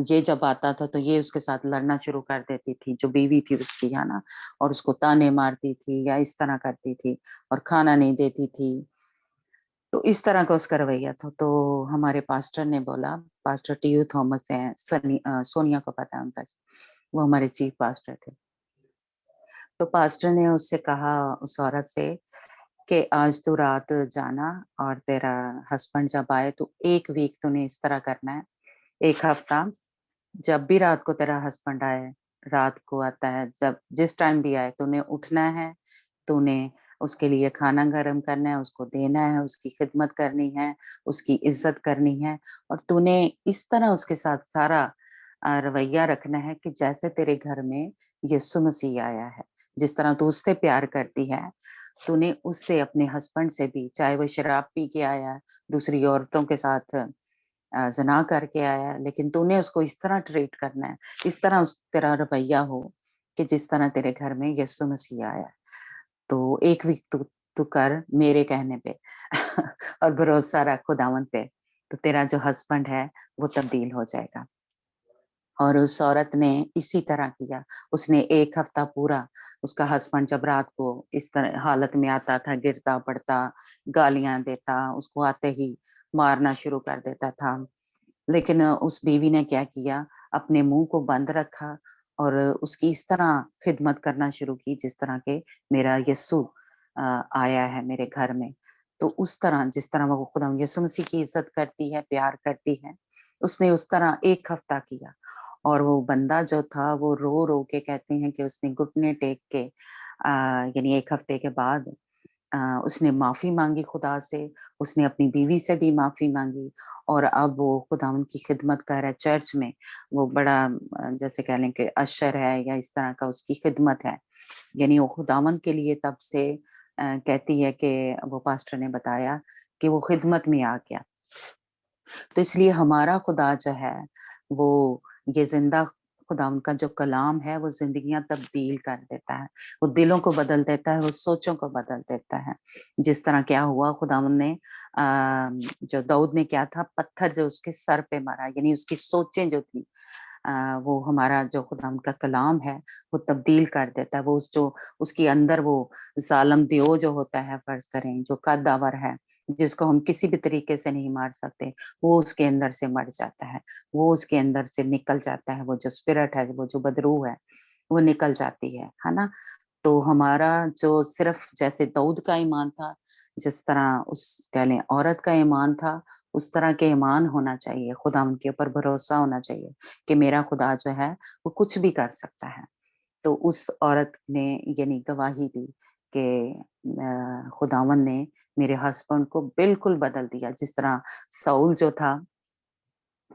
ये जब आता था तो ये उसके साथ लड़ना शुरू कर देती थी, जो बीवी थी उसकी, है ना? और उसको ताने मारती थी या इस तरह करती थी और खाना नहीं देती थी। तो इस तरह का उसका रवैया था। तो हमारे पास्टर ने बोला, पास्टर टीयू थॉमस हैं, सोनिया को पता है उनका, वो हमारे चीफ पास्टर थे। तो पास्टर ने उससे कहा, उस औरत से कि आज तू रात जाना और तेरा हस्बैंड जब आए तो 1 वीक तूने इस तरह करना है, 1 हफ्ता जब भी रात को तेरा हस्बैंड आए, रात को आता है, जब जिस टाइम भी आए तूने उठना है, तूने उसके लिए खाना गरम करना है, उसको देना है, उसकी खिदमत करनी है, उसकी इज्जत करनी है और तूने इस तरह उसके साथ सारा रवैया रखना है कि जैसे तेरे घर में यीशु मसीह आया है। जिस तरह तू उससे प्यार करती है, तूने उससे अपने हस्बैंड से भी, चाहे वो शराब पी के आया, दूसरी औरतों के साथ ज़िना करके आया, लेकिन तूने उसको इस तरह ट्रीट करना है, इस तरह उस तेरा रवैया हो कि जिस तरह तेरे घर में यीशु मसीह आया है। तो 1 वीक तू तू कर मेरे कहने पे और भरोसा रख खुदावंद पे, तो तेरा जो हस्बैंड है वो तब्दील हो जाएगा। और उस औरत ने इसी तरह किया। उसने 1 हफ्ता पूरा, उसका हस्बैंड जब रात को इस तरह हालत में आता था, गिरता पड़ता, गालियाँ देता, उसको आते ही मारना शुरू कर देता था। लेकिन उस बीवी ने क्या किया, अपने मुँह को बंद रखा और उसकी इस तरह खिदमत करना शुरू की जिस तरह के मेरा यीशु आया है मेरे घर में। तो उस तरह जिस तरह वो खुदा यीशु मसीह की इज़्ज़त करती है, प्यार करती है, उसने उस तरह 1 हफ्ता किया। और वो बंदा जो था वो रो-रो के कहते हैं कि उसने घुटने टेक के यानी 1 हफ्ते के बाद उसने माफ़ी माँगी खुदा से, उसने अपनी बीवी से भी माफ़ी माँगी और अब वो खुदावंद की खिदमत कर रहा है चर्च में। वो बड़ा जैसे कह लें कि अशर है या इस तरह का उसकी खिदमत है। यानी वो खुदावंद के लिए तब से कहती है कि वो पास्टर ने बताया कि वो खिदमत में आ गया। तो इसलिए हमारा खुदा जो है वो ये ज़िंदा खुदा उनका जो कलाम है वो ज़िंदगियाँ तब्दील कर देता है। वो दिलों को बदल देता है, वो सोचों को बदल देता है। जिस तरह क्या हुआ खुदावंद ने जो दाऊद ने क्या था पत्थर जो उसके सर पे मारा यानी उसकी सोचें जो थी वो हमारा जो खुदावंद का कलाम है वो तब्दील कर देता है। वो उस जो उसके अंदर वो ज़ालिम दियो जो होता है फ़र्ज़ करें जो कद्दावर है जिसको हम किसी भी तरीके से नहीं मार सकते, वो उसके अंदर से मर जाता है, वो उसके अंदर से निकल जाता है, वो जो स्पिरिट है, वो जो बदरूह है, वो निकल जाती है ना? तो हमारा जो सिर्फ़ जैसे दाऊद का ईमान था, जिस तरह उस कह लें औरत का ईमान था, उस तरह के ईमान होना चाहिए, खुदा उनके ऊपर भरोसा होना चाहिए कि मेरा खुदा जो है, वो कुछ भी कर सकता है। तो उस औरत ने यानी गवाही दी कि खुदावंद ने मेरे हस्बैंड को बिल्कुल बदल दिया जिस तरह साउल जो था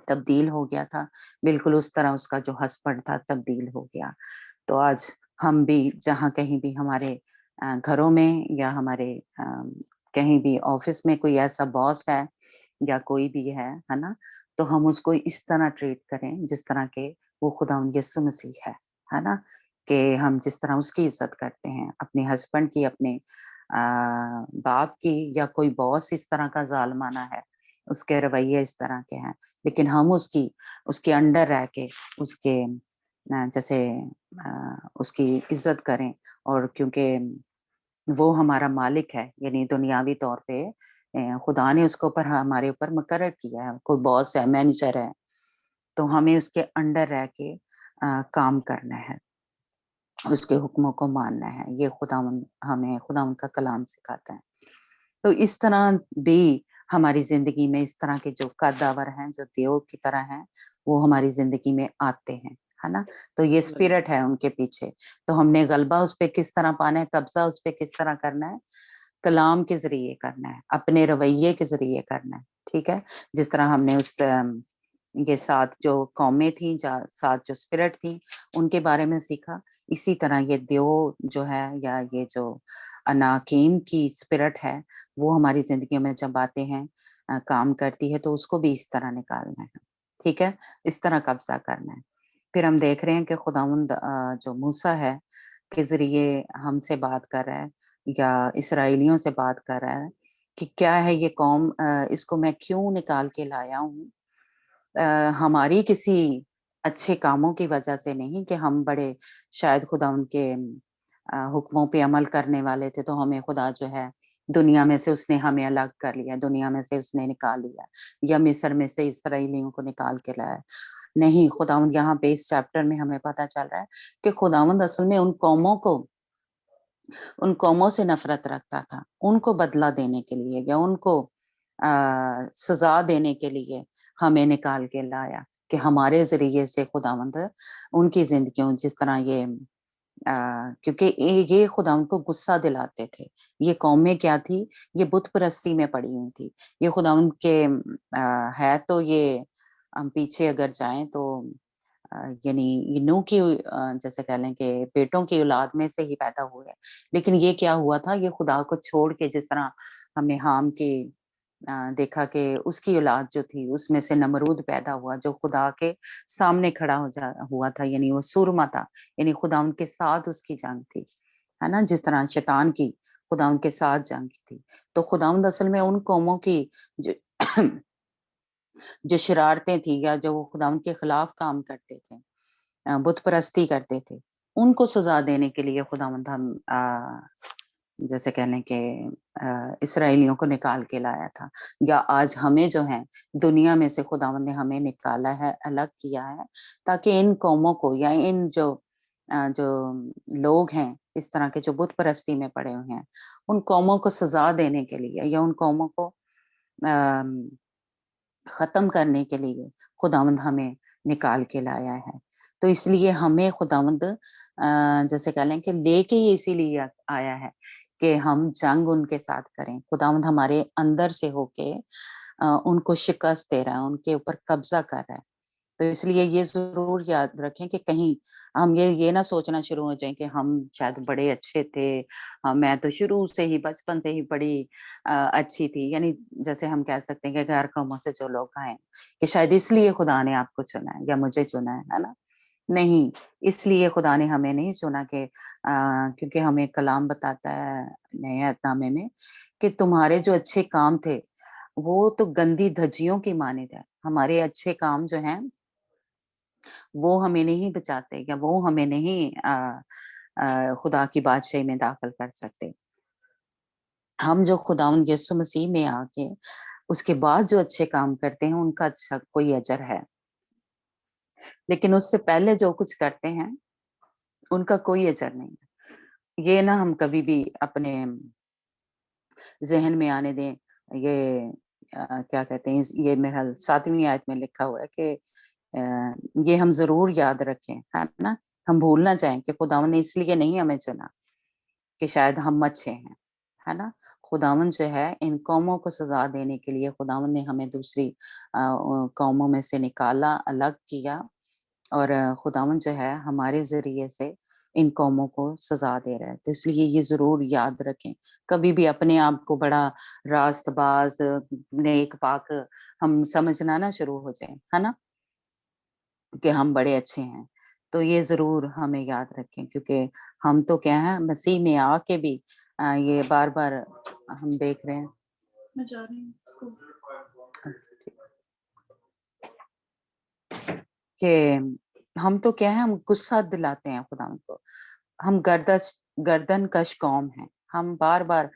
तब्दील हो गया था बिल्कुल उस तरह उसका जो हस्बैंड था तब्दील हो गया। तो आज हम भी जहाँ कहीं भी हमारे घरों में या हमारे कहीं भी ऑफिस में कोई ऐसा बॉस है या कोई भी है ना? तो हम उसको इस तरह ट्रीट करें जिस तरह के वो खुदावंद यीशु मसीह है ना? कि हम जिस तरह उसकी इज़्ज़त करते हैं, अपने हस्बैंड की, अपने बाप की या कोई बॉस इस तरह का ज़ालिमाना है, उसके रवैये इस तरह के हैं, लेकिन हम उसकी उसके अंडर रह के उसके जैसे उसकी इज़्ज़त करें और क्योंकि वो हमारा मालिक है, यानी दुनियावी तौर पे खुदा ने उसके ऊपर हमारे ऊपर मुकर्रर किया है, कोई बॉस है, मैनेजर है, तो हमें उसके अंडर रह के काम करना है, उसके हुक्मों को मानना है, ये खुदावंद हमें खुदावंद का कलाम सिखाता है। तो इस तरह भी हमारी ज़िंदगी में इस तरह के जो कद्दावर हैं, जो देव की तरह हैं, वो हमारी ज़िंदगी में आते हैं, है ना? तो ये स्पिरिट है उनके पीछे, तो हमने गलबा उस पे किस तरह पाना है, कब्ज़ा उस पे किस तरह करना है? कलाम के ज़रिए करना है, अपने रवैये के ज़रिए करना है, ठीक है? जिस तरह हमने उस ये 7 जो कौमें थी, जा 7 जो स्पिरिट थी, उनके बारे में सीखा। इसी तरह ये देव जो है या ये जो अनाकीम की स्पिरिट है, वो हमारी ज़िंदगी में जब आते हैं काम करती है, तो उसको भी इस तरह निकालना है, ठीक है? इस तरह कब्ज़ा करना है। फिर हम देख रहे हैं कि खुदावंद जो मूसा है, के ज़रिए हमसे बात कर रहा है या इस्राएलियों से बात कर रहा है कि क्या है ये कौम इसको मैं क्यों निकाल के लाया हूँ? हमारी किसी अच्छे कामों की वजह से नहीं कि हम बड़े शायद खुदा उनके हुक्मों पे अमल करने वाले थे, तो हमें खुदा जो है दुनिया में से उसने हमें अलग कर लिया, दुनिया में से उसने निकाल लिया या मिस्र में से इस्राएलियों को निकाल के लाया। नहीं, खुदावंद यहाँ पे इस चैप्टर में हमें पता चल रहा है कि खुदावंद असल में उन कौमों को उन कौमों से नफरत रखता था, उनको बदला देने के लिए या उनको सजा देने के लिए हमें निकाल के लाया कि हमारे जरिए से खुदावंद उनकी जिंदगियों जिस तरह क्योंकि ये खुदा उनको गुस्सा दिलाते थे। ये कौमें क्या थी? ये बुत परस्ती में पड़ी हुई थी। ये खुदा उनके है तो ये हम पीछे अगर जाएं तो यानी ये नूह की जैसे कह लें कि बेटों की औलाद में से ही पैदा हुए हैं। लेकिन ये क्या हुआ था? ये खुदा को छोड़ के जिस तरह हमने हाम की देखा कि उसकी औलाद जो थी उसमें से नमरूद पैदा हुआ जो खुदा के सामने खड़ा हुआ था, यानी वो सुरमा था, यानी खुदा उनके साथ उसकी जंग थी, है ना? जिस तरह शैतान की खुदा उनके साथ जंग थी। तो खुदावंद असल में उन कौमों की जो जो शरारतें थी या जो वो खुदा उनके खिलाफ काम करते थे, बुत परस्ती करते थे, उनको सजा देने के लिए खुदावंद हम जैसे कह लें कि इसराइलियों को निकाल के लाया था। या आज हमें जो है दुनिया में से खुदावंद ने हमें निकाला है, अलग किया है, ताकि इन कौमों को या इन जो लोग हैं इस तरह के जो बुत परस्ती में पड़े हुए हैं, उन कौमों को सजा देने के लिए या उन कौमों को खत्म करने के लिए खुदावंद हमें निकाल के लाया है। तो इसलिए हमें खुदावंद जैसे कह लें कि लेके ये इसीलिए आया है कि हम जंग उनके साथ करें। खुदावंद हमारे अंदर से होके उनको शिकस्त दे रहा है, उनके ऊपर कब्जा कर रहा है। तो इसलिए ये ज़रूर याद रखें कि कहीं हम ये ना सोचना शुरू हो जाएँ कि हम शायद बड़े अच्छे थे। मैं तो शुरू से ही बचपन से ही बड़ी अच्छी थी। यानी जैसे हम कह सकते हैं कि गैर कौमों से जो लोग आए, कि शायद इसलिए खुदा ने आपको चुना है या मुझे चुना है ना? नहीं, इसलिए खुदा ने हमें नहीं चुना कि क्योंकि हमें कलाम बताता है नए अहदनामे में कि तुम्हारे जो अच्छे काम थे, वो तो गंदी धज्जियों की मानित है। हमारे अच्छे काम जो हैं वो हमें नहीं बचाते या वो हमें नहीं खुदा की बादशाही में दाखिल कर सकते। हम जो खुदावंद यीशु मसीह में आके उसके बाद जो अच्छे काम करते हैं उनका अच्छा कोई अजर है। लेकिन उससे पहले जो कुछ करते हैं उनका कोई अजर नहीं है। ये ना हम कभी भी अपने ज़हन में आने दें। ये क्या कहते हैं ये मेरा 7वीं आयत में लिखा हुआ है कि ये हम ज़रूर याद रखें, है ना? हम भूल ना जाएँ कि खुदावंद ने इसलिए नहीं हमें चुना कि शायद हम अच्छे हैं, है ना? खुदावंद जो है इन कौमों को सज़ा देने के लिए खुदावंद ने हमें दूसरी कौमों में से निकाला, अलग किया और खुदावंद जो है हमारे ज़रिए से इन कौमों को सज़ा दे रहा है। तो इसलिए ये ज़रूर याद रखें। कभी भी अपने आप को बड़ा रास्तबाज़, नेक-पाक हम समझना ना शुरू हो जाएँ, है ना? कि हम बड़े अच्छे हैं। तो ये ज़रूर हमें याद रखें क्योंकि हम तो क्या हैं मसीह में आके भी ये बार-बार हम देख रहे हैं। मैं जा रही हूँ स्कूल। कि हम तो क्या है हम गुस्सा दिलाते हैं खुदावंद को। हम गर्दन कश कौम हैं। हम बार-बार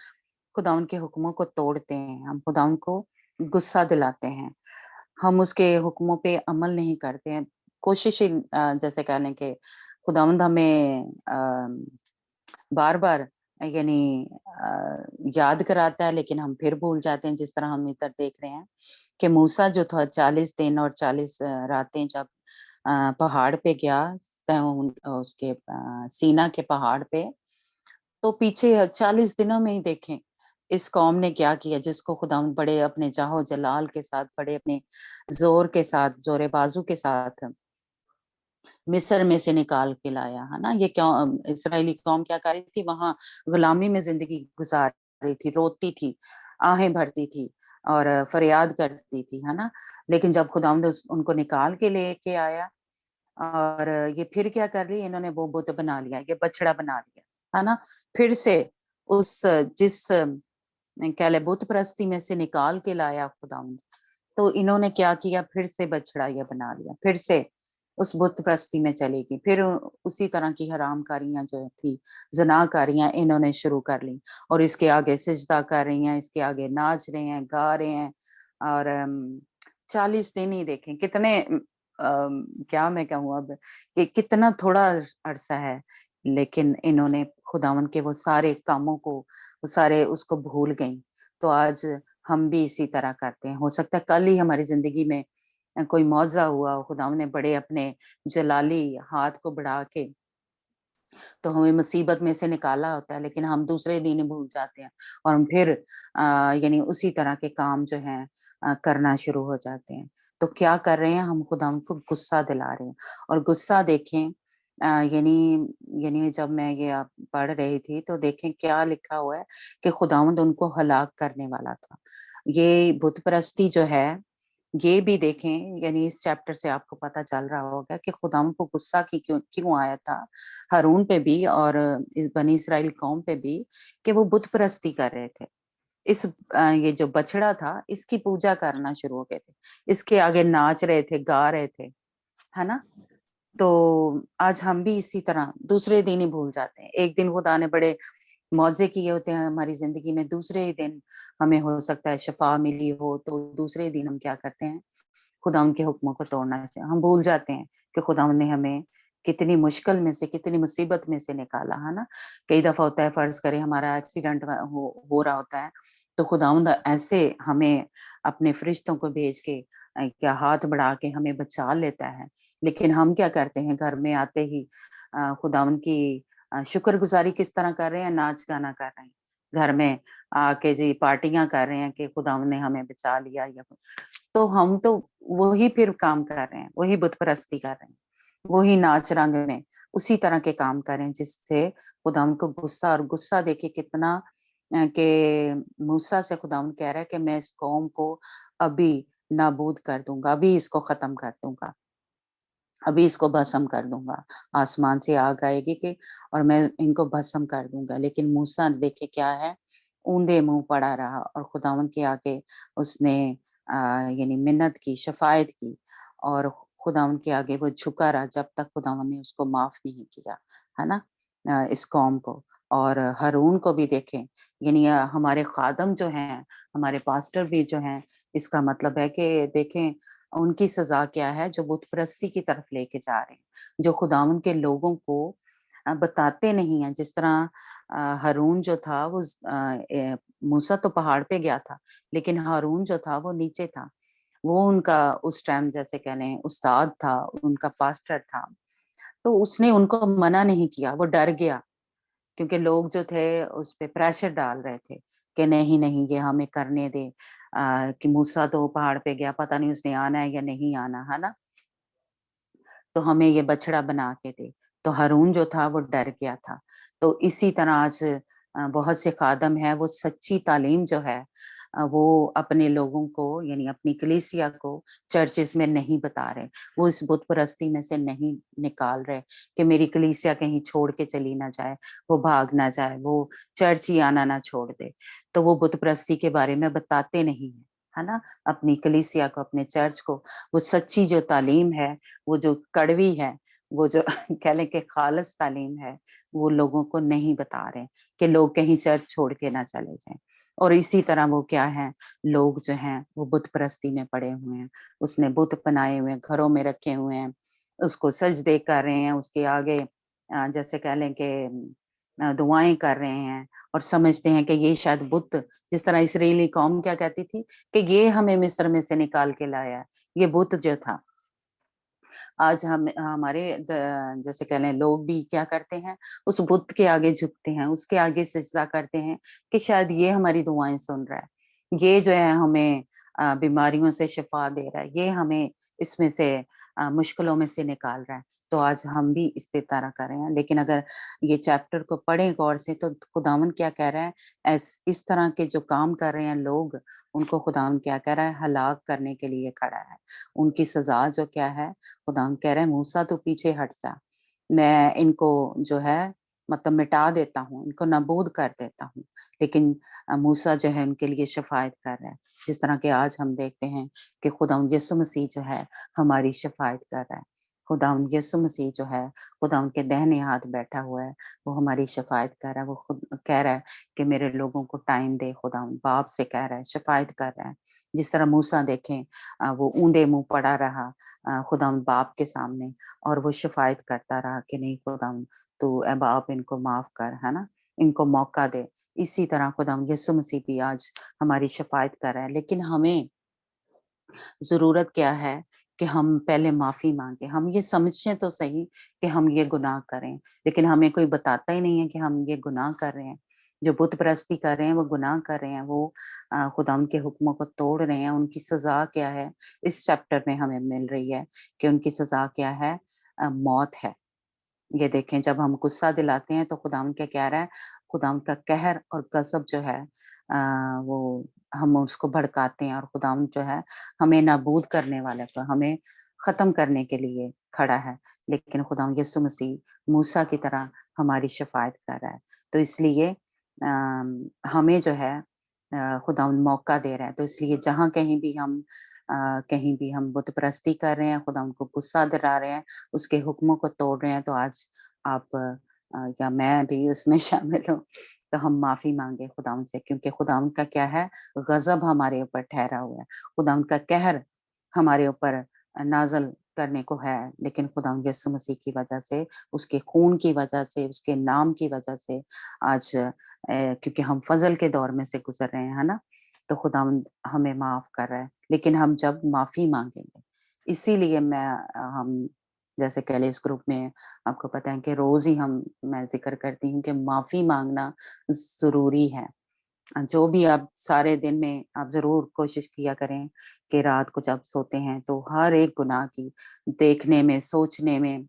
खुदावंद के हुक्मों को तोड़ते हैं। हम खुदावंद को गुस्सा दिलाते हैं। हम उसके हुक्मों पे अमल नहीं करते हैं। कोशिश ही जैसे कह लें कि खुदावंद हमें बार-बार यानी याद कराता है लेकिन हम फिर भूल जाते हैं जिस तरह हम इधर देख रहे हैं कि मूसा जो था 40 दिन और 40 रातें जब पहाड़ पे गया उसके सीना के पहाड़ पे तो पीछे 40 दिनों में ही देखें इस कौम ने क्या किया जिसको खुदावंद बड़े अपने जाहो जलाल के साथ बड़े अपने जोर के साथ जोरे बाजू के साथ मिस्र में से निकाल के लाया, है ना? ये क्यों इस्राएली कौम क्या कर रही थी वहां गुलामी में जिंदगी गुजार रही थी, रोती थी, आहें भरती थी और फरियाद करती थी, है ना? लेकिन जब खुदावंद उनको निकाल के लेके आया और ये फिर क्या कर रही है इन्होंने वो बुत बना लिया, ये बछड़ा बना लिया, है ना? फिर से उस जिस कह ले बुत परस्ती में से निकाल के लाया खुदावंद तो इन्होंने क्या किया फिर से बछड़ा ये बना लिया, फिर से उस बुत परस्ती में चली गई, फिर उसी तरह की हरामकारियां जो थी ज़नाकारियां इन्होंने शुरू कर ली और इसके आगे सिजदा कर रही हैं, इसके आगे नाच रहे हैं, गा रहे हैं और 40 दिन ही देखें कितने क्या मैं कहूँ अब कि कितना थोड़ा अरसा है लेकिन इन्होंने खुदावंद के वो सारे कामों को, वो सारे उसको भूल गई। तो आज हम भी इसी तरह करते हैं। हो सकता है कल ही हमारी जिंदगी में कोई मौजा हुआ हो, खुदावंद ने बड़े अपने जलाली हाथ को बढ़ा के तो हमें मुसीबत में से निकाला होता है, लेकिन हम दूसरे दिन ही भूल जाते हैं और हम फिर यानी उसी तरह के काम जो हैं करना शुरू हो जाते हैं। तो क्या कर रहे हैं हम? खुदावंद को गुस्सा दिला रहे हैं। और गुस्सा देखें, यानी यानी जब मैं ये पढ़ रही थी तो देखें क्या लिखा हुआ है कि खुदावंद उनको हलाक करने वाला था। ये बुत परस्ती जो है, ये भी देखें, यानी इस चैप्टर से आपको पता चल रहा होगा कि खुदावंद को गुस्सा की क्यों क्यों आया था हारून पे भी और इस बनी इसराइल कौम पे भी, कि वो बुत परस्ती कर रहे थे। इस ये जो बछड़ा था इसकी पूजा करना शुरू हो गए थे, इसके आगे नाच रहे थे, गा रहे थे, है ना? तो आज हम भी इसी तरह दूसरे दिन ही भूल जाते हैं। एक दिन खुदा ने बड़े मौजे किए होते हैं हमारी जिंदगी में, दूसरे ही दिन हमें हो सकता है शफा मिली हो, तो दूसरे दिन हम क्या करते हैं? खुदा उनके हुक्मों को तोड़ना चाहिए। हम भूल जाते हैं कि खुदा ने हमें कितनी मुश्किल में से, कितनी मुसीबत में से निकाला, है ना? कई दफा होता है, फर्ज करें हमारा एक्सीडेंट हो रहा होता है, तो खुदावंद ऐसे हमें अपने फरिश्तों को भेज के क्या हाथ बढ़ा के हमें बचा लेता है। लेकिन हम क्या करते हैं? घर में आते ही खुदावंद की शुक्रगुजारी किस तरह कर रहे हैं? नाच गाना कर रहे हैं, घर में आके जी पार्टियां कर रहे हैं कि खुदावंद ने हमें बचा लिया। या तो हम तो वही फिर काम कर रहे हैं, वही बुत परस्ती कर रहे हैं, वही नाच रंग में उसी तरह के काम कर रहे हैं जिससे खुदावंद को गुस्सा। और गुस्सा देखिए कितना कि मूसा से खुदावंद कह रहा है कि मैं इस कौम को अभी नाबूद कर दूंगा, अभी इसको खत्म कर दूंगा, अभी इसको भस्म कर दूंगा। आसमान से आग आएगी कि और मैं इनको भस्म कर दूंगा। लेकिन मूसा देखे क्या है? ऊंधे मुंह पड़ा रहा और खुदावंद के आगे उसने यानी मिन्नत की, शफायत की और खुदावंद के आगे वो झुका रहा जब तक खुदावंद ने उसको माफ नहीं किया, है ना? इस कौम को और हारून को भी देखें, यानी हमारे खादम जो हैं, हमारे पास्टर भी जो हैं, इसका मतलब है कि देखें उनकी सजा क्या है जो बुत परस्ती की तरफ लेके जा रहे हैं, जो खुदावंद के लोगों को बताते नहीं है। जिस तरह हारून जो था वो मूसा तो पहाड़ पे गया था, लेकिन हारून जो था वो नीचे था। वो उनका उस टाइम जैसे कह लें उस्ताद था, उनका पास्टर था। तो उसने उनको मना नहीं किया, वो डर गया क्योंकि लोग जो थे उस पे प्रेशर डाल रहे थे कि नहीं नहीं ये हमें करने दे, कि मूसा तो पहाड़ पे गया, पता नहीं उसने आना है या नहीं आना, है ना? तो हमें ये बछड़ा बना के दे। तो हारून जो था वो डर गया था। तो इसी तरह आज बहुत से खादम है, वो सच्ची तालीम जो है वो अपने लोगों को यानी अपनी कलीसिया को चर्चेस में नहीं बता रहे, वो इस बुत परस्ती में से नहीं निकाल रहे कि मेरी कलीसिया कहीं छोड़ के चली ना जाए, वो भाग ना जाए, वो चर्च ही आना ना छोड़ दे। तो वो बुत परस्ती के बारे में बताते नहीं है ना? अपनी कलीसिया को, अपने चर्च को वो सच्ची जो तालीम है, वो जो कड़वी है, वो जो कह लें कि खालिस तालीम है, वो लोगों को नहीं बता रहे कि लोग कहीं चर्च छोड़ के ना चले जाएं। और इसी तरह वो क्या है, लोग जो हैं वो बुत परस्ती में पड़े हुए हैं, उसने बुत बनाए हुए हैं, घरों में रखे हुए हैं, उसको सजदे कर रहे हैं, उसके आगे जैसे कह लें कि दुआएं कर रहे हैं और समझते हैं कि ये शायद बुत, जिस तरह इसराइली कौम क्या कहती थी कि ये हमें मिस्र में से निकाल के लाया है, ये बुत जो था। आज हम हमारे जैसे कह लें लोग भी क्या करते हैं, उस बुत के आगे झुकते हैं, उसके आगे सजदा करते हैं कि शायद ये हमारी दुआएं सुन रहा है, ये जो है हमें बीमारियों से शिफा दे रहा है, ये हमें इसमें से मुश्किलों में से निकाल रहा है। तो आज हम भी इसी तरह कर रहे हैं। लेकिन अगर ये चैप्टर को पढ़ें गौर से तो खुदावंद क्या कह रहा है, इस तरह के जो काम कर रहे हैं लोग, उनको खुदावंद क्या कह रहा है, हलाक करने के लिए खड़ा है। उनकी सजा जो क्या है, खुदावंद कह रहे हैं मूसा तो पीछे हट जा, मैं इनको जो है मतलब मिटा देता हूँ, इनको नाबूद कर देता हूँ। लेकिन मूसा जो है उनके लिए शफायत कर रहा है, जिस तरह के आज हम देखते हैं कि खुदावंद यीशु मसीह जो है हमारी शफायत कर रहा है। खुदावंद यीशु मसीह जो है, खुदावंद के दाहिने हाथ बैठा हुआ है, वो हमारी शफायत कर रहा है। वो खुद कह रहा है कि मेरे लोगों को टाइम दे, खुदावंद बाप से कह रहा है, शफायत कर रहा है। जिस तरह मूसा देखें वो ऊंधे मुंह पड़ा रहा खुदावंद बाप के सामने और वो शफायत करता रहा कि नहीं खुदावंद तो अब आप इनको माफ कर, है ना, इनको मौका दे। इसी तरह खुदाम यीशु मसीह भी आज हमारी शफायत कर रहा है, लेकिन हमें ज़रूरत क्या है कि हम पहले माफ़ी माँगे। हम ये समझें तो सही कि हम ये गुनाह करें, लेकिन हमें कोई बताता ही नहीं है कि हम ये गुनाह कर रहे हैं। जो बुत परस्ती कर रहे हैं, वो गुनाह कर रहे हैं, वो खुदावंद के हुक्मों को तोड़ रहे हैं। उनकी सज़ा क्या है? इस चैप्टर में हमें मिल रही है कि उनकी सज़ा क्या है? मौत है। ये देखें, जब हम गुस्सा दिलाते हैं तो खुदावंद क्या कह रहा है? खुदावंद का कहर और गज़ब जो है वो हम उसको भड़काते हैं, और खुदावंद जो है हमें नाबूद करने वाले को, हमें ख़त्म करने के लिए खड़ा है। लेकिन खुदावंद यीशु मसीह मूसा की तरह हमारी शफ़ायत कर रहा है। तो इसलिए हमें जो है खुदावंद मौका दे रहा है। तो इसलिए जहाँ कहीं भी हम बुत परस्ती कर रहे हैं, खुदावंद को गुस्सा दिला रहे हैं, उसके हुक्मों को तोड़ रहे हैं, तो आज आप या मैं भी उसमें शामिल हूँ, तो हम माफ़ी माँगे खुदावंद से, क्योंकि खुदावंद का क्या है? गज़ब हमारे ऊपर ठहरा हुआ है। खुदावंद का कहर हमारे ऊपर नाज़िल करने को है, लेकिन खुदावंद यीशु मसीह की वजह से, उसके खून की वजह से, उसके नाम की वजह से आज क्योंकि हम फ़ज़ल के दौर में से गुज़र रहे हैं, है ना? तो खुदावंद हमें माफ़ कर रहा है, लेकिन हम जब माफ़ी माँगेंगे, इसीलिए हम जैसे कह लें इस ग्रुप में आपको पता है कि रोज़ ही मैं ज़िक्र करती हूँ कि माफ़ी माँगना ज़रूरी है। जो भी आप सारे दिन में आप ज़रूर कोशिश किया करें कि रात को जब सोते हैं तो हर एक गुनाह की देखने में, सोचने में,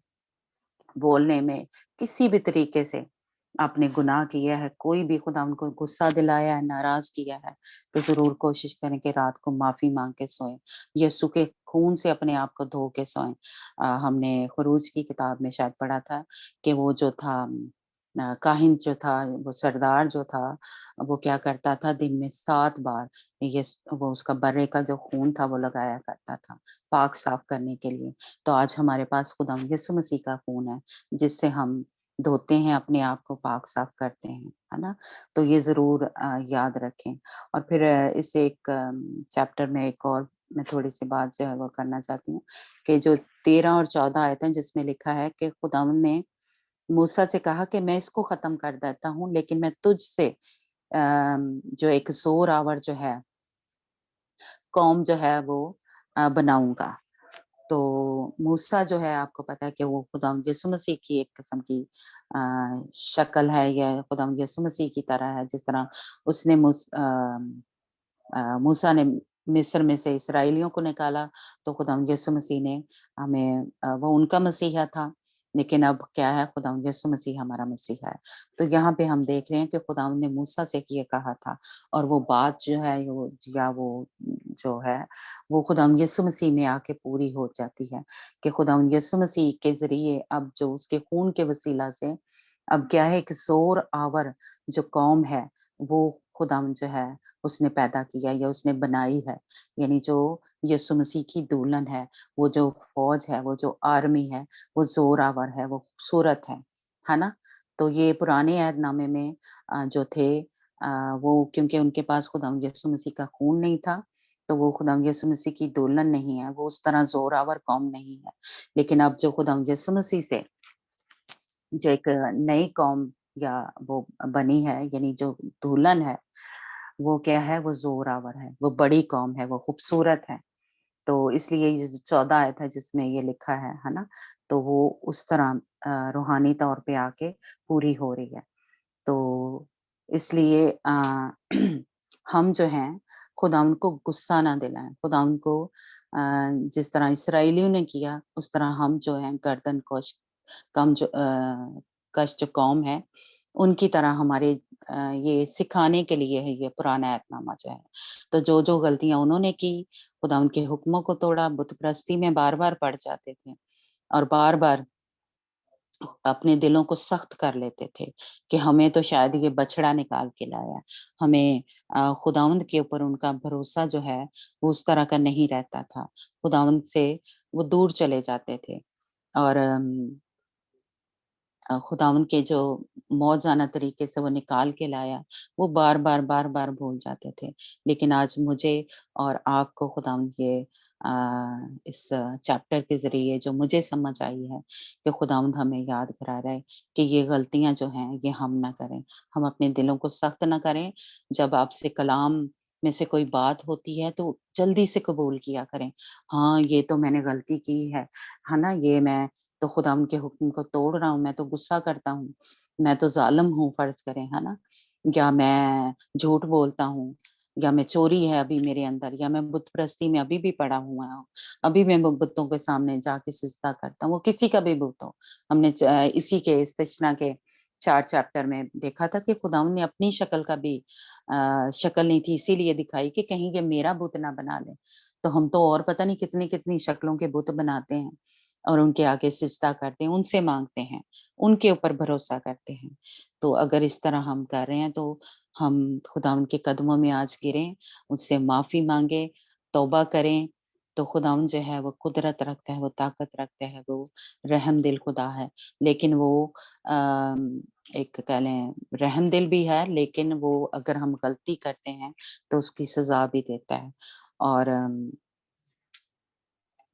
बोलने में, किसी भी तरीके से आपने गुनाह किया है, कोई भी खुदा उनको गुस्सा दिलाया है, नाराज़ किया है, तो ज़रूर कोशिश करें कि रात को माफ़ी माँग के सोएँ। यीशु के खून से अपने आप को धो के सोएँ। हमने ख़ुरूज की किताब में शायद पढ़ा था कि वो जो था काहिन जो था, वो सरदार जो था, वो क्या करता था, दिन में 7 बार वो उसका बर्रे का जो खून था वो लगाया करता था, पाक साफ़ करने के लिए। तो आज हमारे पास खुदा यीशु मसीह का खून है, जिससे हम धोते हैं, अपने आप को पाक साफ करते हैं, है ना? तो ये ज़रूर याद रखें। और फिर इस एक चैप्टर में एक और मैं थोड़ी-सी बात जो है वो करना चाहती हूँ कि जो 13 और 14 आयत हैं जिसमें लिखा है कि खुदावंद ने मूसा से कहा कि मैं इसको ख़त्म कर देता हूँ, लेकिन मैं तुझसे जो एक ज़ोर आवर जो है, कौम जो है वो बनाऊँगा। तो मूसा जो है आपको पता है कि वो खुदावंद यीशु मसीह की एक किस्म की शक्ल है, या खुदावंद यीशु मसीह की तरह है, जिस तरह उसने मूसा ने मिस्र में से इस्राएलियों को निकाला, तो खुदावंद यीशु मसीह ने हमें वो उनका मसीहा था, लेकिन अब क्या है, खुदावंद यीशु मसीह हमारा मसीहा है। तो यहाँ पे हम देख रहे हैं कि खुदावंद ने मूसा से ये कहा था, और वो बात जो है वो जो है वो खुदावंद यीशु मसीह में आके पूरी हो जाती है कि खुदावंद यीशु मसीह के ज़रिए अब जो उसके खून के वसीला से अब क्या है, एक ज़ोर आवर जो कौम है, वो खुदावंद जो है उसने पैदा किया या उसने बनाई है। यानी जो यीशु मसीह की दुल्हन है, वो जो फ़ौज है, वो जो आर्मी है, वो ज़ोरावर है, वो खूबसूरत है ना? तो ये पुराने अहदनामे में जो थे वो क्योंकि उनके पास खुदावंद यीशु मसीह का खून नहीं था, तो वो खुदावंद यीशु मसीह की दुल्हन नहीं है, वो उस तरह ज़ोरावर कौम नहीं है। लेकिन अब जो खुदावंद यीशु मसीह से जो एक नई कौम या वो बनी है, यानी जो दुल्हन है, वो क्या है, वो ज़ोरावर है, वो बड़ी कौम है, वो खूबसूरत है। तो इसलिए ये जो 14 आयत है जिसमें ये लिखा है ना? तो वो उस तरह रूहानी तौर पे आके पूरी हो रही है। तो इसलिए हम जो हैं खुदावंद को गुस्सा ना दिलाएँ, खुदावंद को जिस तरह इस्राएलियों ने किया, उस तरह हम जो हैं गर्दन कश जो कौम है, उनकी तरह हमारे ये सिखाने के लिए है ये पुराना एहदनामा जो है। तो जो-जो गलतियाँ उन्होंने की, खुदावंद के हुक्मों को तोड़ा, बुत परस्ती में बार-बार पड़ जाते थे और बार-बार अपने दिलों को सख्त कर लेते थे कि हमें तो शायद ये बछड़ा निकाल के लाया है। हमें खुदावंद के ऊपर उनका भरोसा जो है, वो उस तरह का नहीं रहता था। खुदावंद से वो दूर चले जाते थे और खुदावंद के जो मौज़ाना तरीके से वो निकाल के लाया, वो बार-बार भूल जाते थे। लेकिन आज मुझे और आपको खुदावंद ये इस चैप्टर के ज़रिए जो मुझे समझ आई है कि खुदावंद हमें याद करा रहा है कि ये गलतियाँ जो हैं ये हम ना करें। हम अपने दिलों को सख्त ना करें। जब आपसे कलाम में से कोई बात होती है तो जल्दी से कबूल किया करें। हाँ, ये तो मैंने गलती की है ना? ये मैं तो खुदावंद के हुक्म को तोड़ रहा हूँ, मैं तो गुस्सा करता हूँ, मैं तो ज़ालिम हूँ फ़र्ज़ करें, है ना? या मैं झूठ बोलता हूँ, या मैं चोरी है अभी मेरे अंदर, या मैं बुत परस्ती में अभी भी पड़ा हुआ हूँ, अभी मैं बुतों के सामने जाके सिजदा करता हूँ, वो किसी का भी बुत हो। हमने इसी के इस्तिश्ना के 4 चैप्टर में देखा था कि खुदावंद ने अपनी शक्ल का भी शक्ल नहीं थी इसीलिए दिखाई कि कहीं ये मेरा बुत ना बना ले। तो हम तो और पता नहीं कितनी-कितनी शक्लों के बुत बनाते हैं और उनके आगे सिजदा करते हैं, उनसे माँगते हैं, उनके ऊपर भरोसा करते हैं। तो अगर इस तरह हम कर रहे हैं तो हम खुदावंद के कदमों में आज गिरें, उससे माफ़ी माँगे, तौबा करें, तो खुदावंद जो है वो कुदरत रखता है, वो ताकत रखता है, वो रहमदिल खुदा है। लेकिन वो एक कह लें रहमदिल भी है, लेकिन वो अगर हम गलती करते हैं तो उसकी सज़ा भी देता है। और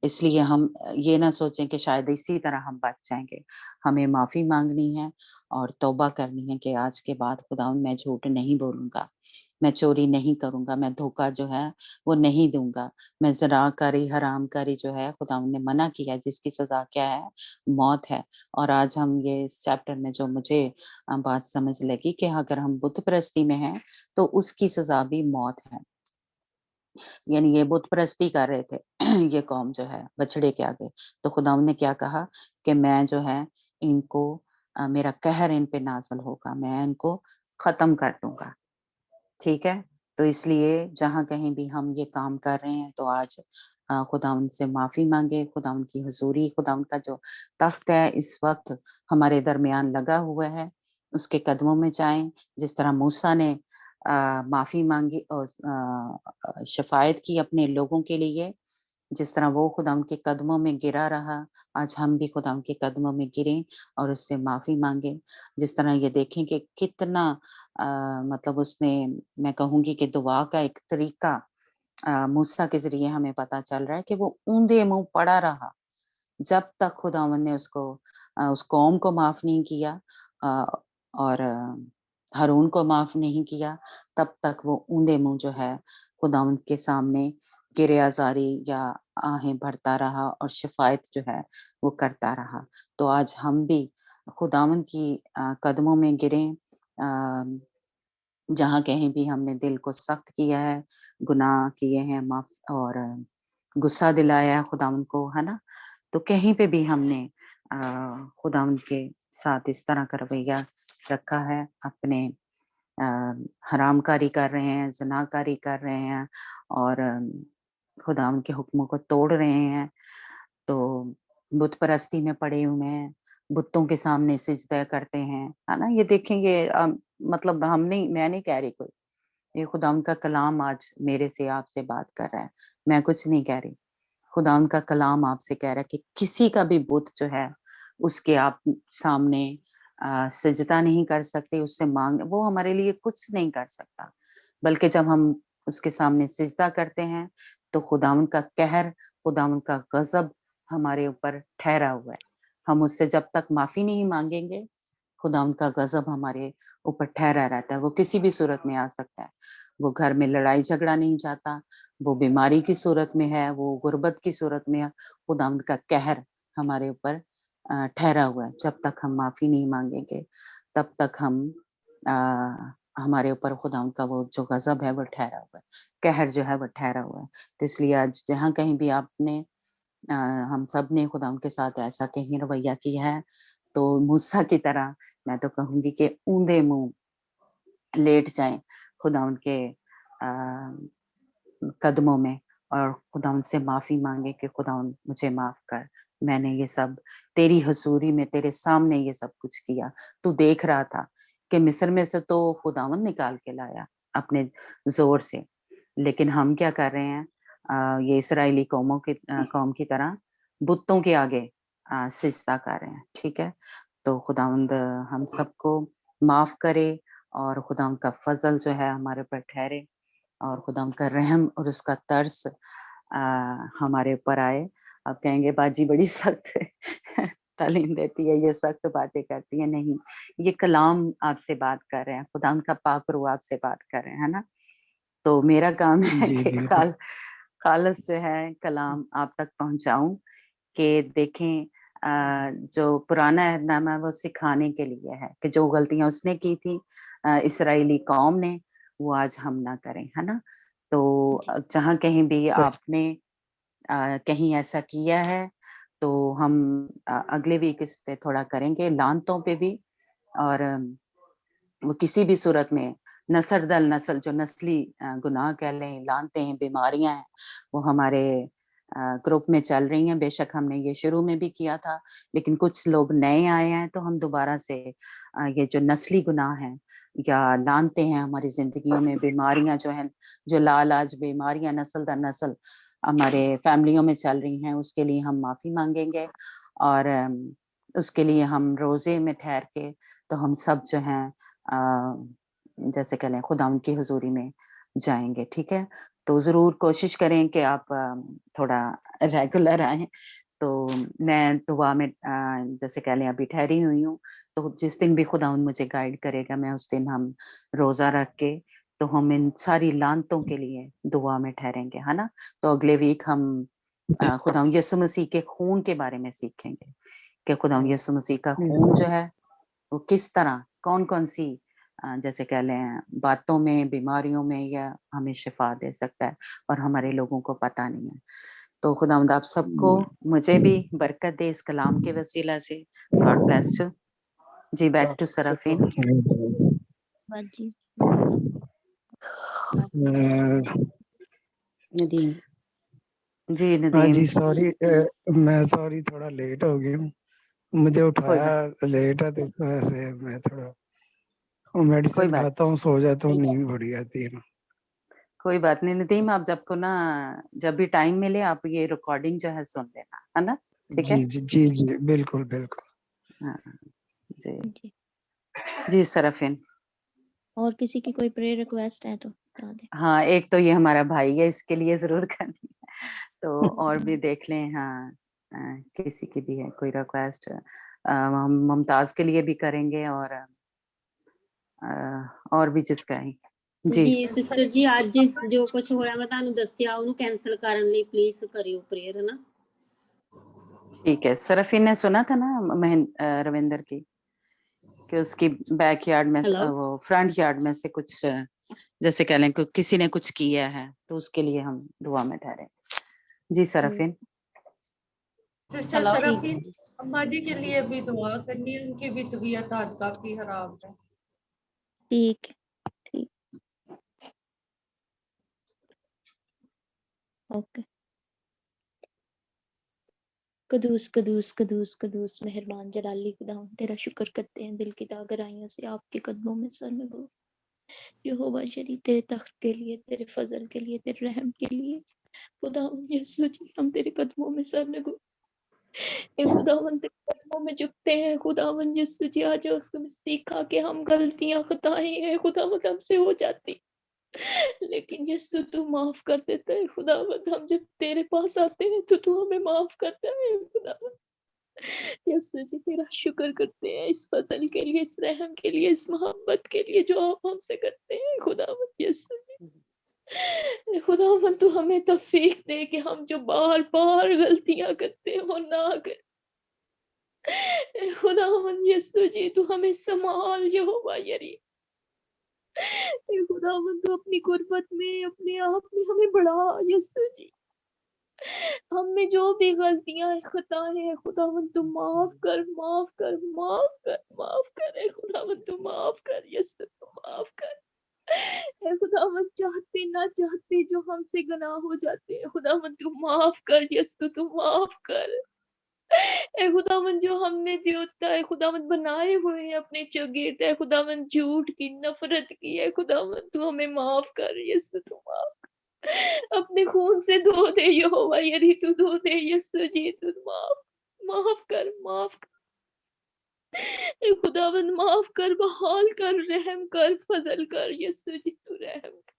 इसलिए हम ये ना सोचें कि शायद इसी तरह हम बच जाएँगे। हमें माफ़ी माँगनी है और तौबा करनी है कि आज के बाद खुदावंद मैं झूठ नहीं बोलूँगा, मैं चोरी नहीं करूँगा, मैं धोखा जो है वो नहीं दूँगा। मैं ज़िनाकारी, हरामकारी जो है खुदावंद ने मना किया है जिसकी सज़ा क्या है? मौत है। और आज हम ये इस चैप्टर में जो मुझे बात समझ लगी कि अगर हम बुत परस्ती में हैं, तो उसकी सज़ा भी मौत है। यानी ये बुत परस्ती कर रहे थे ये कौम जो है बछड़े के आगे। तो खुदावंद ने क्या कहा कि मैं जो है इनको मेरा कहर इन पे नाज़िल होगा, मैं इनको ख़त्म कर दूँगा, ठीक है? तो इसलिए जहाँ कहीं भी हम ये काम कर रहे हैं तो आज खुदावंद से माफ़ी माँगे, खुदावंद की हुज़ूरी, खुदावंद का जो तख्त है इस वक़्त हमारे दरमियान लगा हुआ है, उसके कदमों में जाएँ। जिस तरह मूसा ने माफ़ी माँगी और शफ़ायत की अपने लोगों के लिए, जिस तरह वो खुदावंद के कदमों में गिरा रहा, आज हम भी खुदावंद के कदमों में गिरें और उससे माफ़ी माँगे। जिस तरह ये देखें कि कितना मतलब उसने, मैं कहूँगी कि दुआ का एक तरीका मूसा के ज़रिए हमें पता चल रहा है कि वो औंधे मुँह पड़ा रहा, जब तक खुदावंद ने उसको उस कौम को माफ़ नहीं किया अ, और हारून को माफ़ नहीं किया, तब तक वो औंधे मुँह जो है खुदावंद के सामने गिरियाज़ारी या आहें भरता रहा और शिफ़ायत जो है वो करता रहा। तो आज हम भी खुदावंद की कदमों में गिरें, जहाँ कहीं भी हमने दिल को सख्त किया है, गुनाह किए हैं माफ़ और गुस्सा दिलाया है खुदावंद को, है ना? तो कहीं पे भी हमने खुदावंद के साथ इस तरह का रवैया रखा है, अपने अ, हरामकारी कर रहे हैं, ज़िनाकारी कर रहे हैं और खुदावंद के हुक्मों को तोड़ रहे हैं, तो बुत परस्ती में पड़े हुए हैं, बुतों के सामने सिजदा करते हैं, है ना? ये देखेंगे मतलब हम नहीं, मैं नहीं कह रही कोई, ये खुदावंद का कलाम आज मेरे से आपसे बात कर रहा है, मैं कुछ नहीं कह रही। खुदावंद का कलाम आपसे कह रहा है कि किसी का भी बुत जो है, उसके आप सामने सिजदा नहीं कर सकते, उससे माँग वो हमारे लिए कुछ नहीं कर सकता। बल्कि जब हम उसके सामने सिजदा करते हैं, तो खुदावंद का कहर, खुदावंद का गज़ब हमारे ऊपर ठहरा हुआ है। हम उससे जब तक माफ़ी नहीं माँगेंगे, खुदावंद का गज़ब हमारे ऊपर ठहरा रहता है, वो किसी भी सूरत में आ सकता है। वो घर में लड़ाई-झगड़ा नहीं चाहता, वो बीमारी की सूरत में है, वो गुर्बत की सूरत में है, खुदावंद का कहर हमारे ऊपर ठहरा हुआ है। जब तक हम माफ़ी नहीं माँगेंगे, तब तक हम हमारे ऊपर खुदावंद का वो जो गज़ब है वो ठहरा हुआ है, कहर जो है वो ठहरा हुआ है। तो इसलिए आज जहाँ कहीं भी आपने हम सब ने खुदावंद के साथ ऐसा कहीं रवैया किया है, तो मूसा की तरह मैं तो कहूँगी कि औंधे मुँह लेट जाएँ खुदावंद के कदमों में और खुदावंद से माफ़ी माँगे कि खुदावंद मुझे माफ़ कर। मैंने ये सब तेरी हुज़ूरी में तेरे सामने ये सब कुछ किया। तू देख रहा था कि मिस्र में से तो खुदावंद निकाल के लाया अपने ज़ोर से। लेकिन हम क्या कर रहे हैं, ये इस्राएली कौम की तरह बुतों के आगे सिजदा कर रहे हैं, ठीक है? तो खुदावंद हम सबको माफ़ करे और खुदावंद का फ़ज़ल जो है हमारे ऊपर ठहरे और खुदावंद का रहम और उसका तरस हमारे ऊपर आए। आप कहेंगे बाजी बड़ी सख्त तालीम देती है, ये सख्त बातें करती है। नहीं, ये कलाम आपसे बात कर रहे हैं, खुदा का पाक रूह आपसे बात कर रहे हैं, है ना। तो मेरा काम है जी कि बिल्कुल। खालस जो है कलाम आप तक पहुंचाऊं कि देखें जो पुराना अहदनामा है वो सिखाने के लिए है कि जो गलतियां उसने की थी इसराइली कौम ने, वो आज हम ना करें, है ना। तो जहाँ कहीं भी सही। आपने कहीं ऐसा किया है तो हम अगले वीक इस पे थोड़ा करेंगे, लानतों पे भी। और वो किसी भी सूरत में नस्ल दर नस्ल जो नस्ली गुनाह कह लें, लानते हैं, बीमारियां हैं, वो हमारे ग्रुप में चल रही हैं। बेशक हमने ये शुरू में भी किया था, लेकिन कुछ लोग नए आए हैं, तो हम दोबारा से ये जो नस्ली गुनाह हैं या लानते हैं हमारी जिंदगियों में, बीमारियां जो हैं, जो लालाज बीमारियां नस्ल दर नस्ल हमारे फैमिलियों में चल रही हैं, उसके लिए हम माफी मांगेंगे। और उसके लिए हम रोजे में ठहर के, तो हम सब जो हैं जैसे कह लें खुदा उनकी हुजूरी में जाएंगे, ठीक है। तो जरूर कोशिश करें कि आप थोड़ा रेगुलर आएं। तो मैं दुआ में जैसे कह लें अभी ठहरी हुई हूँ, तो जिस दिन भी खुदा मुझे गाइड करेगा, मैं उस दिन हम रोजा रख के तो हम इन सारी लानतों के लिए दुआ में ठहरेंगे, है ना। तो अगले वीक हम खुदा यीशु मसीह के खून के बारे में सीखेंगे कि खुदा यीशु मसीह का खून जो है वो किस तरह कौन कौन सी जैसे कह लें बातों में, बीमारियों में या हमें शिफा दे सकता है, और हमारे लोगों को पता नहीं है। तो खुदावंद आप सबको, मुझे भी बरकत दे इस कलाम के वसीला से। गॉड ब्लेस यू जी। बैक टू सराफीन बाजी नदीम। जी। हाँ नदीम जी सॉरी, मैं सॉरी थोड़ा लेट हो गया हूँ, मुझे कोई बात, उठाया लेट है, तो इस वजह से मैं थोड़ा कोई मेडिसिन बात, खाता हूँ, सो जाता हूँ, नींद बढ़ी आती है ना। कोई बात नहीं नदीम। आप जब को ना जब भी टाइम मिले आप ये रिकॉर्डिंग जो है सुन लेना, है ना, ठीक है। जी जी जी जी बिल्कुल बिल्कुल। हाँ जी जी। जी सराफीन। और किसी की कोई प्रेयर रिक्वेस्ट है तो बता दें। हाँ, एक तो ये हमारा भाई है, इसके लिए जरूर करनी है। तो और भी देख लें, हाँ किसी की भी है कोई रिक्वेस्ट, हम मुमताज के लिए भी करेंगे, और भी जिसका है जी। ਜੀ ਸਿਸਟਰ ਜੀ ਅੱਜ ਜੋ ਕੁਝ ਹੋਇਆ ਮੈਂ ਤੁਹਾਨੂੰ ਦੱਸਿਆ ਉਹਨੂੰ ਕੈਨਸਲ ਕਰਨ ਲਈ ਪਲੀਜ਼ ਕਰਿਓ ਪ੍ਰੇਅਰ ਨਾ। ठीक है। सरफीन ने सुना था ना रविंदर की कि उसकी बैकयार्ड में हेलो वो फ्रंट यार्ड में से कुछ जैसे कह लें कि किसी ने कुछ किया है, तो उसके लिए हम दुआ में ठहरे। जी सरफीन। सिस्टर हेलो सराफीन, अम्मा जी के लिए भी दुआ करनी है, उनकी भी तबीयत आज काफी खराब है। ठीक है, ठीक, ओके। कदूस कदूस कदूस कदूस मेहरबान जलाली खुदा, तेरा शुक्र करते हैं दिल की गहराइयों से आपके कदमों में सर नगो। यहोवा शरी तेरे तख्त के लिए, तेरे फजल के लिए, तेरे रहम के लिए खुदा यीशु जी हम तेरे कदमों में सर नगो। खुदावन तेरे कदमों में झुकते हैं खुदावन यीशु जी। आज उसने सीखा कि हम गलतियां खताएं हैं खुदावन हमसे हो जाती, लेकिन यीशु तू माफ कर देता है खुदावन। हम जब तेरे पास आते हैं तो तू हमें माफ करता है खुदावन। यीशु जी तेरा शुक्र करते हैं इस फजल के लिए, इस रहम के लिए, इस मोहब्बत के लिए जो आप हमसे करते हैं खुदावन। यीशु जी खुदावन तू हमें तौफीक दे कि हम जो बार बार गलतियां करते हैं वो ना कर। खुदावन यीशु जी तू हमें संभाल यहोवा यरी। खुदावन तू अपनी गुर्बत में अपने आप में हमें बढ़ा यीशु जी। हम में जो भी गलतियां खताएं हैं खुदावन तू माफ कर, माफ कर, माफ कर, माफ कर खुदावन तू माफ कर यीशु तू माफ कर। खुदावन चाहते ना चाहते जो हमसे गुनाह हो जाते हैं खुदावन तू माफ कर यीशु तू माफ कर। खुदावन जो हमने देवता है खुदावन बनाए हुए हैं अपने चगेट है खुदावन, झूठ की, नफरत की है खुदावन, तू हमें माफ कर यीशु तू माफ अपने खून से धो दे यहोवा यरी तू धो दे यीशु जी तू माफ माफ कर, माफ कर खुदावन, माफ कर, बहाल कर, रहम कर, फजल कर यीशु जी तू रहम कर।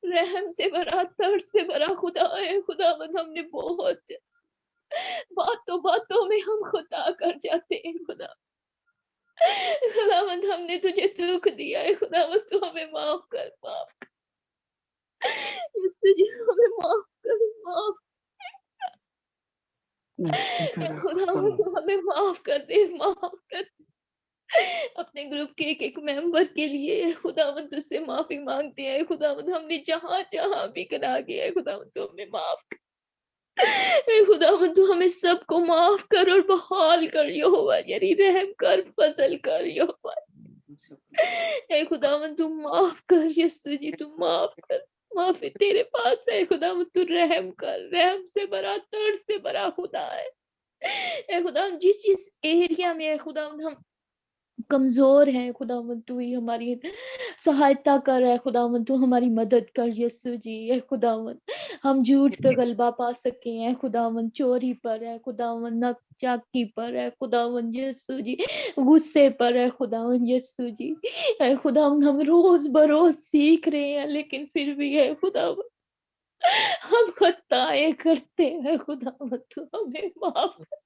रहम से भरा, दर्द से भरा खुदा है खुदावंद। हमने बहुत बातों बातों में हम खता कर जाते हैं खुदा। खुदावंद हमने तुझे दुख दिया है खुदावंद, तू हमें माफ कर, माफ कर। यीशु जी हमें माफ कर, माफ खुदावंद तू हमें माफ कर दे, माफ कर। अपने ग्रुप के एक एक मेंबर के लिए खुदावंद तुझसे माफी मांगते हैं खुदावंद। हमने जहाँ जहाँ भी गुनाह किया है खुदावंद तू हमें माफ कर। खुदावंद तू हमें सबको माफ कर और बहाल कर यहोवा, यानी रहम कर, फजल कर यहोवा। खुदावंद तू माफ कर, यीशु जी तू माफ कर। माफी तेरे पास है खुदावंद, तू रहम कर। रहम से भरा, दर्द से भरा खुदा है खुदावंद। जिस एरिया में खुदावंद हम कमजोर है खुदावंद, तू ही हमारी सहायता कर है खुदावंद, तू हमारी मदद कर यीशु जी। है खुदावंद हम झूठ पे गलबा पा सके हैं खुदावंद, चोरी पर है खुदावंद, नकचाकी पर है खुदावंद यीशु जी, गुस्से पर है खुदावंद यीशु जी। है खुदावंद हम रोज बरोज सीख रहे हैं लेकिन फिर भी है खुदावंद हम खताएं करते हैं खुदावंद, तू हमें माफ कर,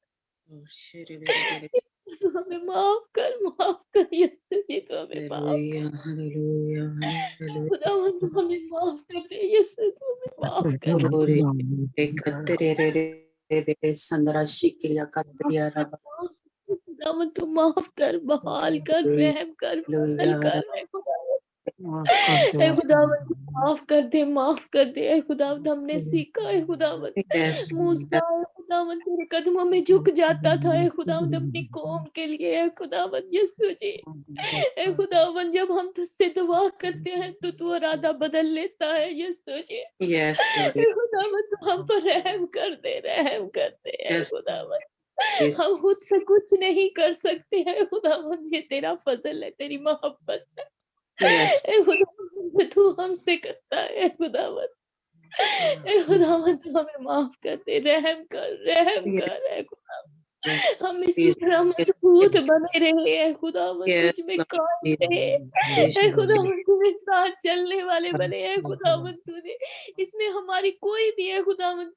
तू हमें माफ कर यीशु जी, तू हमें माफ कर। खुदावंद तू हमें माफ कर दे यीशु, तू हमें माफ कर। खुदावंद तू माफ कर, बहाल कर, रहम कर, फजल कर। खुदावंद माफ कर दे, माफ कर दे। खुदावंद हमने सीखा है खुदावंद, मूसा खुदावंद तेरे कदमों में झुक जाता था खुदावंद अपनी कौम के लिए खुदावंद यीशु जी। खुदावंद जब हम तुझसे दुआ करते हैं तो तू इरादा बदल लेता है यीशु जी। खुदावंद तू हम पर रहम कर दे, रहम कर दे खुदावंद। हम खुद से कुछ नहीं कर सकते हैं खुदावंद, ये तेरा फजल है, तेरी मोहब्बत है खुदावंद, तू हमसे करता है खुदावंद। खुदावंद तू हमें माफ कर दे, रहम कर, रहम कर खुदावंद। हम इसी तरह मजबूत बने रहे हैं खुदावंद, तुझ में कायम रहे खुदावंद, तुम्हें साथ चलने वाले बने हैं खुदावंद। तूने इसमें हमारी कोई भी है खुदावंद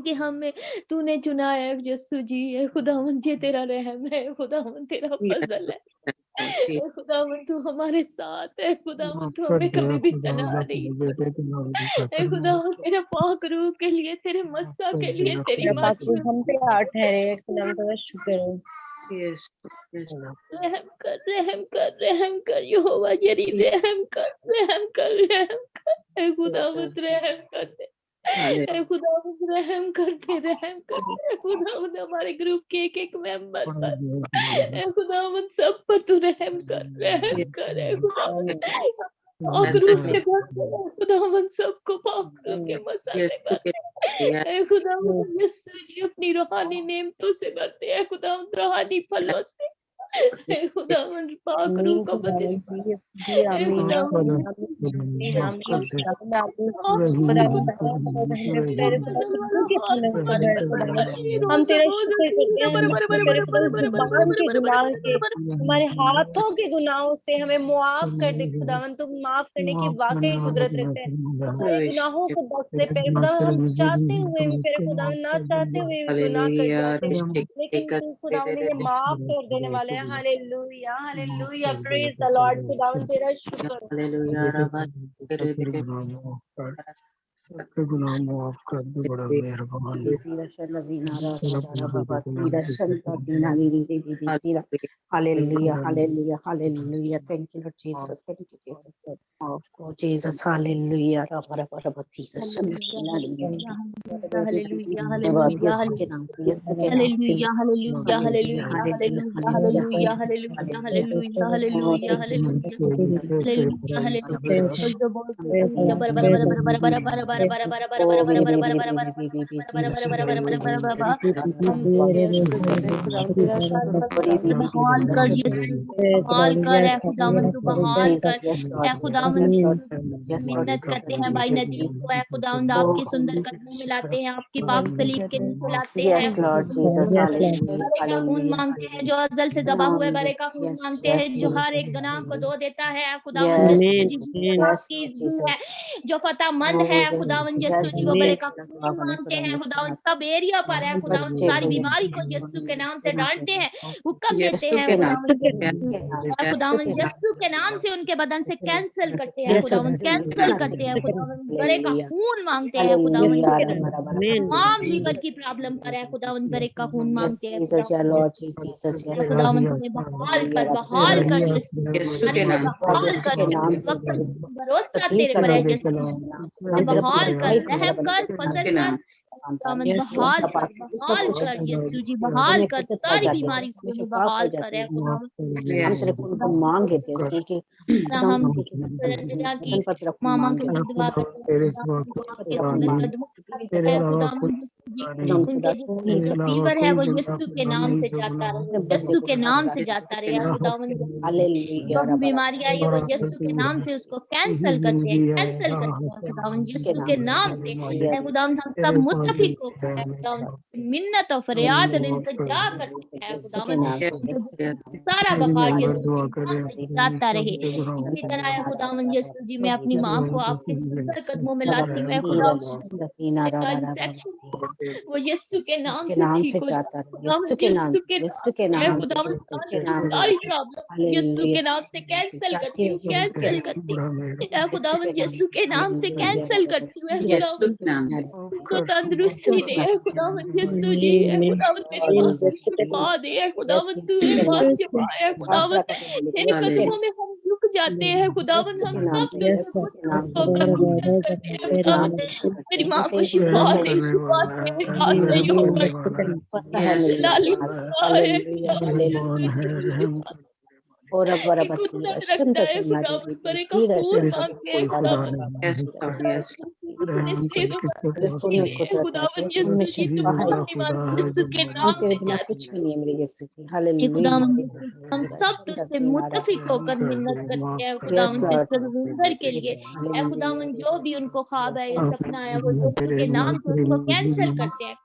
कि हमें तूने चुना है यीशु जी। है खुदावंद ये तेरा रहम है खुदावंद, तेरा फजल है खुदावंद, तू हमारे साथ है खुदावंद, तू हमें कभी भी तनहा नहीं है खुदावंद। तेरे पाक रूह के लिए, तेरे मस्सा के लिए, तेरी माची हम पे आ ठहरे खुदावंद तेरा शुक्र हो। रहम कर, रहम कर, रहम कर यहोवा, यरी रहम कर, रहम कर, रहम कर खुदावंद, रहम कर दे खुदावंद, रहम कर दे, रहम कर दे खुदावंद। हमारे ग्रुप के एक एक मेंबर पर खुदावंद सब पर तू रहम कर, रहम कर खुदावंद। पाक रूह से भर दे खुदावंद, सबको पाक रूह के मसाले भर खुदावंद यीशु जी। अपनी रूहानी नेमतों से भरते हैं खुदावंद, रूहानी फलों से खुदावंद, पाक रूह का बपतिस्मा हम तेरा शुक्र करते हैं हमारे हाथों के गुनाहों से हमें मुआफ कर दे खुदावंद। तुम माफ करने की वाकई कुदरत रखते हैं, हमारे गुनाहों को बख्श दे प्यारे खुदावंद। हम चाहते हुए भी प्यारे खुदावंद, ना चाहते हुए भी गुनाह कर जाते हैं, लेकिन तू खुदावंद इन्हें माफ कर देने वाले हैं। Hallelujah, hallelujah, praise the Lord. खुदावंद तेरा शुक्र। सबके गुनाह माफ कर दे, बड़ा मेहरबान Hallelujah, hallelujah, hallelujah. Thank you, Lord Jesus. Thank you, Jesus. Oh, Jesus, hallelujah. Hallelujah, hallelujah, hallelujah, hallelujah, hallelujah, hallelujah, hallelujah, hallelujah, hallelujah, hallelujah, hallelujah, hallelujah, बहाल कर यीशु, बहाल कर ए खुदावन तू बहाल कर ए खुदावन मिन्नत करते हैं भाई नदीम को ए खुदावंद आपके सुंदर कदमों में लाते हैं, आपकी पाक सलीब के नीचे लाते हैं, बरे का खून मांगते हैं जो अज़ल से ज़बा हुए बरे का खून मांगते हैं जो हर एक गुनाह को धो देता है खुदावन यीशु जी की है जो फतहमंद है खुदावन यीशु जी वो बरे का खून मांगते हैं खुदावन सब एरिया पर है खुदावन सारी बीमारी को यीशु के नाम से डांटते हैं, हुक्म देते हैं खुदावन यीशु के नाम से उनके बदन से कैंसिल करते हैं खुदावन, कैंसिल करते हैं खुदावन, बरे का खून मांगते हैं खुदावन, तमाम लीवर की प्रॉब्लम पर है खुदावन बरे का खून मांगते हैं खुदावन तुम्हें बहाल कर यीशु के नाम बहाल कर इस वक्त भरोसा तेरे पर है यीशु बहाल कर रहम कर फजल कर बहाल कर यीशु जी बहाल कर सारी बीमारी को बहाल कर है मांगे थे हम मामा को दुआ करते उनके जो फीवर है वो यीशु के नाम से जाता रहे, यीशु के नाम से जाता रहे खुदावन, जो बीमारी आई है वो यीशु के नाम से उसको कैंसिल करते हैं खुदावन यीशु के नाम से खुदावन हम सब मुत्तफिक हो खुदावन मिन्नत और फरियाद और इल्तिजा करते हैं खुदावन सारा बहार यीशु जाता रहे। इसी तरह है खुदावन यीशु जी मैं अपनी माँ को आपके सुंदर कदमों में लाती हूँ खुदावन वो यीशु के नाम से ठीक हो जाता है, यीशु के नाम खुदावन सारी प्रॉब्लम यीशु के नाम से कैंसिल करती हूँ खुदावन यीशु के नाम से कैंसिल करती हूँ को तंदुरुस्ती दे खुदावन यीशु जी खुदावन मेरी शिफा दे खुदावन तू पास शिफा है खुदावन तेरे कदमों में हम झुक जाते हैं खुदावन हम सब मेरी माँ को शिफा दे और अब बड़ा हम सब तुझसे मुत्तफिक होकर मिन्नत करते हैं खुदावन के लिए खुदावन जो भी उनको ख्वाब है या सपना है वो के नाम से उनको कैंसिल करते हैं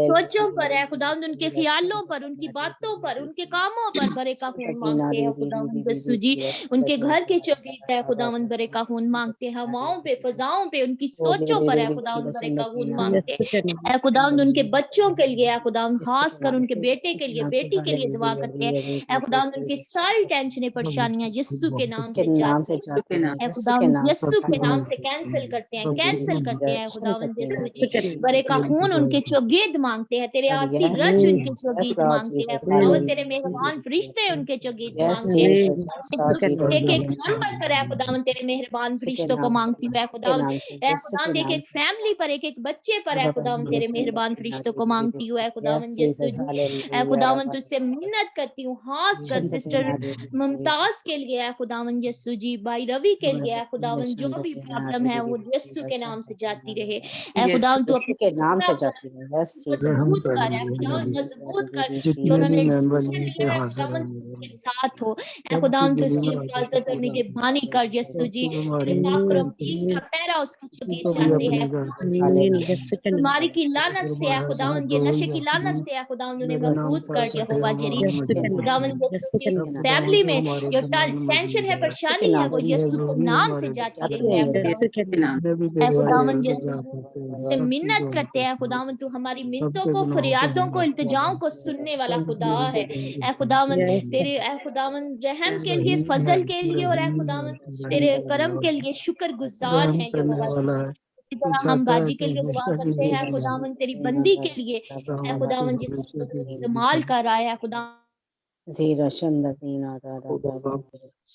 सोचों पर है खुदावन उनके ख्यालों पर उनकी बातों पर उनके कामों पर बरे का खून मांगते हैं खुदावन यीशु जी, उनके घर के चौकीदार है खुदावन बरे का खून मांगते हैं, हवाओं पे फजाओं पे उनकी सोचों पर है खुदावन बरे का खून मांगते हैं खुदावन उनके बच्चों के लिए है खुदावन खास कर उनके बेटे के लिए बेटी के लिए दुआ करते हैं खुदावन उनकी सारी टेंशनें परेशानियां यीशु के नाम से जाती हैं खुदावन यीशु के नाम से कैंसिल करते हैं खुदावन यीशु जी बरे का खून उनके चौगीद मांगते हैं, तेरे आती रज उनके चौगीद मांगते हैं खुदावन तेरे मेहरबान फरिश्ते उनके चौगीद मांगते हैं, एक नंबर पर है खुदावन तेरे मेहरबान फरिश्तों को मांगती है खुदावन एक फैमिली पर एक बच्चे पर है खुदावन तेरे मेहरबान फरिश्तों को मांगती हूँ खुदावन यीशु जी खुदावन तुझसे मिन्नत करती हूँ खास कर सिस्टर मुमताज के लिए है खुदावन यीशु जी भाई रवि के लिए है खुदावन जो भी प्रॉब्लम है वो यीशु के नाम से जाती रहे खुदावन तू अपने नाम से जाती रहे मजबूत कर जो उन्होंने साथ हो खुदावन तू उसकी हिफाजत और निगहबानी कर यीशु जी का पैरा उसके चुके जाते हैं बीमारी की लानत से है खुदावन ये नशे की लानत से है खुदावन उन्हें महफूज कर यहोवा जरी खुदावन फैमिली में जो टेंशन है परेशानी है वो यीशु के नाम से जाती है खुदावन यीशु से मिन्नत करते हैं खुदावन तू हमारी मिन्नतों को फरियादों को इल्तिजाओं को सुनने वाला खुदा है खुदावन तेरे खुदावन रहम के लिए फजल के लिए और खुदावन तेरे करम के लिए शुक्र गुजार हैं हम बाजी के लिए दुआ करते हैं खुदावन तेरी बंदी के लिए खुदावन जिसको इस्तेमाल कर रहा है खुदा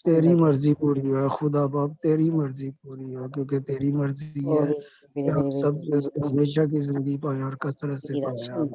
तेरी मर्जी पूरी हो खुदा बाप तेरी मर्जी पूरी हो क्योंकि तेरी मर्जी है कि हम सब हमेशा की जिंदगी पाए और कसरत से पाए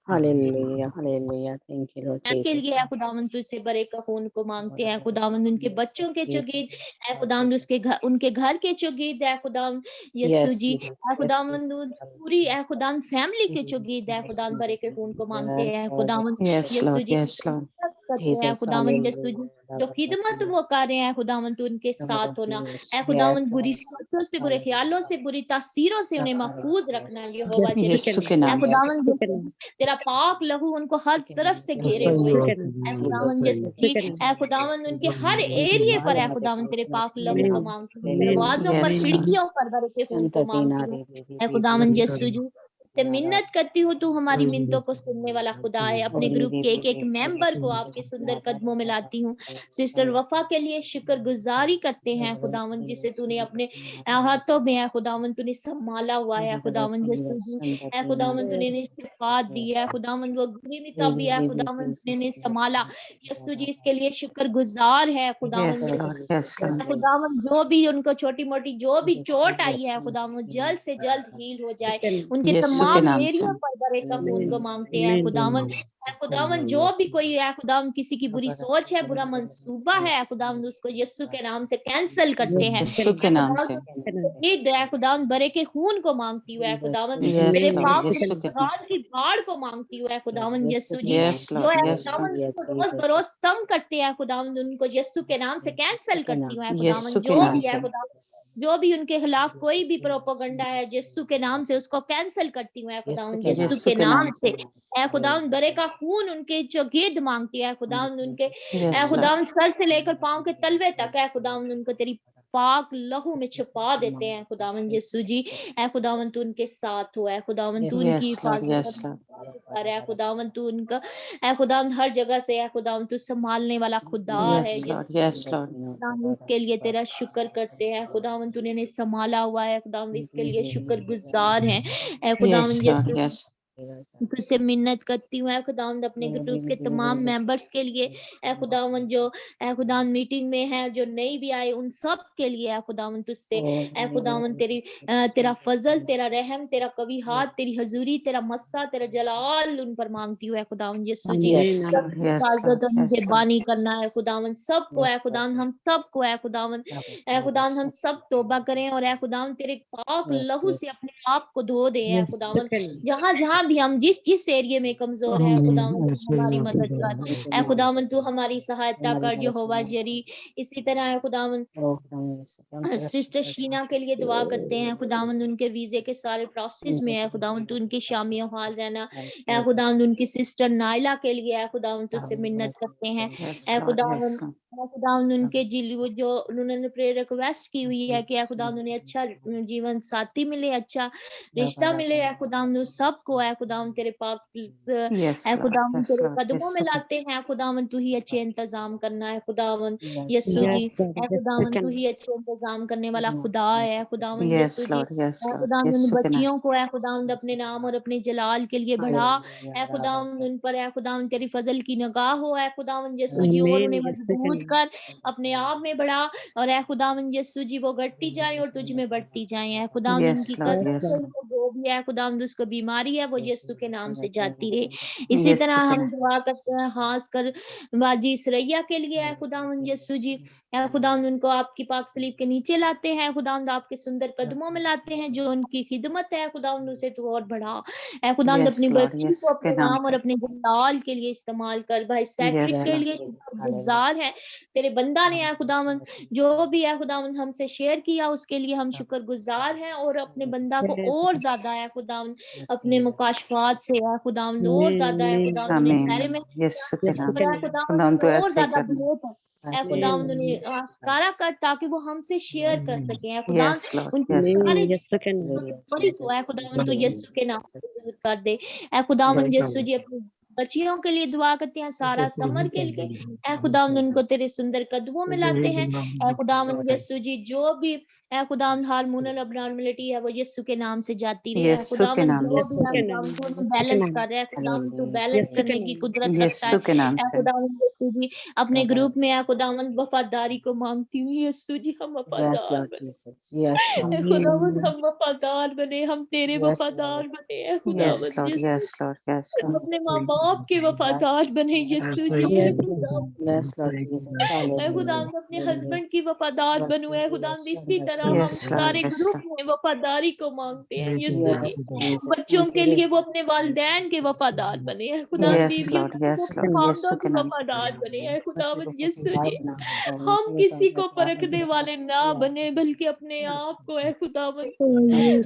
Hallelujah, hallelujah. Thank you, Lord के Jesus. लिए ऐ खुदावन तुझसे बड़े का खून को मांगते हैं खुदावन उनके बच्चों के चुगीद ऐ खुदावन उसके घर उनके घर के चुगीद ऐ खुदावन यीशु Yes, जी Jesus. ऐ Yes, खुदावन Jesus. पूरी ऐ खुदावन फैमिली के चुगीद ऐ खुदावन बड़े के खून को मांगते Yes, हैं Lord. खुदावन Yes, यीशु Lord. जी Yes, Lord. करते हैं Jesus, खुदावन यीशु जी hallelujah. जो खिदमत वो कर रहे हैं खुदावन तू उनके साथ होना ऐ Yes, खुदावन बुरी Lord. सोचों से बुरे ख्यालों से बुरी तासीरों से उन्हें महफूज रखना यहोवा Yes, यीशु यीशु के ऐ नाम से खुदावन यीशु तेरा पाक लहू उनको हर तरफ से घेरे सही हुए बात है है ऐ जी, खुदावन सही यीशु जी ऐ खुदावन उनके हर एरिया पर ऐ खुदावन तेरे पाक लहू को मांगती हूँ दरवाजों पर Yes, Lord. खिड़कियों पर बरके खून को मांगती हूँ ऐ खुदावन यीशु जी से मिन्नत करती हूँ तू हमारी मिन्नतों को सुनने वाला खुदा है अपने ग्रुप के एक मेंबर को आपके सुंदर कदमों में लाती हूँ सिस्टर वफा के लिए शुक्रगुजारी करते हैं खुदावन जिसे तूने अपने हाथों में है खुदावन तूने संभाला हुआ है खुदावन यीशु जी है खुदावन तूने इन्हें शिफा दी है खुदावन वो गरीबी भी है खुदावन तूने इन्हें संभाला यीशु जी इसके लिए शुक्रगुजार है खुदावन Yes, यीशु Lord. Yes, Lord. खुदावन जो भी उनको छोटी मोटी जो भी चोट आई है खुदावन जल्द से जल्द हील हो जाए उनके यीशु के तमाम नाम से एरिया पर बड़े का खून को मांगते हैं खुदावन ऐ खुदावन जो भी कोई है खुदावन किसी की बुरी सोच है बुरा मंसूबा है खुदावन उसको यीशु के नाम से कैंसिल करते हैं यीशु के ऐ नाम खुदावन से ईद है खुदावन बरे के खून को मांगती हूँ ऐ खुदावन Yes, तेरे Lord. पाक यीशु के नाम गाल की बाढ़ को मांगती हूँ ऐ खुदावन यीशु जी Yes, जो Lord. है Yes, Lord. खुदावन उनको रोज बरोज तंग करते हैं खुदावन उनको यीशु के नाम से कैंसिल करती हूँ ऐ खुदावन यीशु के जो नाम भी है से खुदावन जो भी उनके खिलाफ कोई भी प्रोपोगंडा है यीशु के नाम से उसको कैंसिल करती हूँ ऐ खुदावन यीशु यीशु के के नाम नाम से से ऐ खुदावन बरे का खून उनके चौकीद मांगती है खुदावन उनके ऐ Yes, Lord. खुदावन सर से लेकर पांव के तलवे तक है खुदावन उनको तेरी पाक लहू में छुपा देते हैं खुदावन यीशु जी ऐ खुदावन तू उनके साथ हो ऐ खुदावन तू उनकी Yes, Lord. हिफाजत Yes, Lord. कर ऐ खुदावन तू उनका ऐ खुदावन हर जगह से ऐ खुदावन तू संभालने वाला खुदा है Yes, Lord. Yes, Lord. खुदावन इसके लिए तेरा शुक्र करते हैं खुदावन तूने इन्हें संभाला हुआ है खुदावन इसके लिए शुक्रगुजार हैं ऐ खुदावन Yes, Lord. यीशु Yes. तुझसे मिन्नत करती हूँ ऐ खुदावंद अपने ग्रुप के तमाम मेंबर्स के लिए ऐ खुदावंद जो ऐ खुदावंद मीटिंग में है जो नई भी आए उन सब के लिए ऐ खुदावंद तुझसे ऐ खुदावंद तेरा फजल तेरा रहम तेरा कवी हाथ तेरी हजूरी तेरा मस्सा तेरा जलाल उन पर मांगती हूँ ऐ खुदावंद यीशु जी Yes, Lord. Yes, Lord. Yes, Lord. मेहरबानी करना है खुदावंद सबको ऐ खुदावंद हम सबको ऐ खुदावंद ऐ खुदावंद हम सब तौबा करें और ऐ खुदावंद तेरे पाक लहू से अपने आप को धो दें ऐ खुदावंद जहाँ जहाँ भी हम जिस एरिया में कमजोर है खुदावंद तू हमारी मदद कर ऐ खुदावंद तू हमारी सहायता कर यहोवा जरी इसी तरह है खुदावंद सिस्टर शीना के लिए दुआ करते हैं खुदावंद उनके वीजे के सारे प्रोसेस में है खुदावंद तू उनकी शामियों हाल रहना ऐ खुदावंद उनकी सिस्टर नाइला के लिए है खुदावंद तुझसे मिन्नत करते हैं Yes, ऐ Lord. Yes, खुदावंद Lord. ऐ खुदावंद उनके वो जो उन्होंने प्रेयर रिक्वेस्ट की हुई है कि ऐ खुदावंद उन्हें अच्छा जीवन साथी मिले अच्छा रिश्ता मिले ऐ खुदावंद उस सबको ऐ खुदावंद तेरे पाक Yes, ऐ Lord. खुदावंद Yes, तेरे Lord. कदमों में यीशु के लाते हैं खुदावंद तू ही अच्छे इंतजाम करना है खुदावंद यीशु जी ऐ खुदावंद तू ही अच्छे इंतजाम करने वाला खुदा है खुदावंद Yes, यीशु जी Lord. Yes, ऐ Lord. खुदावंद उन यीशु के नाम बच्चियों को ऐ खुदावंद अपने नाम और अपने जलाल के लिए बढ़ा ऐ खुदावंद उन पर ऐ खुदावंद तेरी फजल की निगाह हो ऐ खुदावंद यीशु जी और उन्हें मजबूत कर अपने आप में बढ़ा और ऐ खुदावंद यीशु जी वो घटती जाए और तुझ में बढ़ती जाए ऐ खुदावंद Yes, उनकी Lord. कसरत Yes, से Lord. उनको जो भी है खुदावंद उसको बीमारी है वो यीशु के नाम से जाती रहे इसी तरह यीशु के हम नाम दुआ करते हैं खास कर बाजी सरैया के लिए है खुदावंद यीशु जी ऐ खुदावंद उनको आपकी पाक सलीब के नीचे लाते हैं खुदावंद आपके सुंदर कदमों में लाते हैं जो उनकी खिदमत है खुदावंद उसे तू और बढ़ा ऐ खुदावंद Yes, अपनी Lord. बच्ची यीशु को के अपने नाम नाम और से अपने जलाल के लिए इस्तेमाल कर भाई सैट्रिक Yes, के Lord. लिए शुक्रगुजार है तेरे बंदा ने है खुदावंद जो भी है खुदावंद हमसे शेयर किया उसके लिए हम शुक्रगुजार हैं और अपने बंदा को और ज्यादा है खुदावंद अपने मुकाशफात से है खुदावंद और ज्यादा है खुदावंद उन्हें आमीन पहले में यीशु के नाम पर है से खुदावंद खुदावंद तो और ऐसे ही ज्यादा करना ग्रोथ है खुदावंद उन्हें आश्कारा कर ताकि वो हमसे शेयर कर सके है खुदावंद Yes, Lord. उनकी Yes, Lord. सारी बड़ी को है खुदावंद तो यीशु के नाम से दूर कर दे है खुदावंद यीशु जी अपनी बच्चियों के लिए दुआ करते हैं, सारा समर के लिए। ऐ खुदावंद उनको तेरे सुंदर कदमों में लाते हैं। ऐ खुदावंद यीशु जी, जो भी ऐ खुदावंद हार्मोनल अबनॉर्मलिटी है वो यीशु के नाम से जाती रहे। ऐ यीशु के खुदावंद नाम जो से भी है खुदावंद तू उन्हें बैलेंस कर रहा है, खुदावंद तू बैलेंस करने की कुदरत रखता यीशु है। के नाम ऐ से खुदावंद यीशु जी, अपने ग्रुप में ऐ खुदावंद वफादारी को मांगती हूँ यीशु जी, हम Yes, वफादार Lord बने। Jesus. Yes, ऐ Lord. खुदावंद हम वफादार बने, हम तेरे Yes, वफादार Lord. बने। ऐ यस खुदावंद लॉर्ड यीशु, यस लॉर्ड यस हम लॉर्ड अपने माँ बाप के वफादार बने यीशु जी। ऐ Yes, Lord. खुदावंद Yes, Lord Jesus. ऐ Hallelujah. खुदावंद अपने Hallelujah. हस्बैंड की वफादार बनूं। ऐ खुदावंद इसी तरह हम यस लॉर्ड सारे यस ग्रुप लॉर्ड में वफादारी को मांगते हैं यीशु जी। Yes, Jesus. बच्चों के लिए वो अपने वालिदैन के वफादार बने। ऐ खुदावंद यस बीवियों लॉर्ड के लिए वो यस अपने लॉर्ड खामदों यीशु के के नाम वफादार बने। ऐ खुदावंद यीशु जी, हम किसी को परखने वाले ना बने, बल्कि अपने आप को ऐ खुदावंद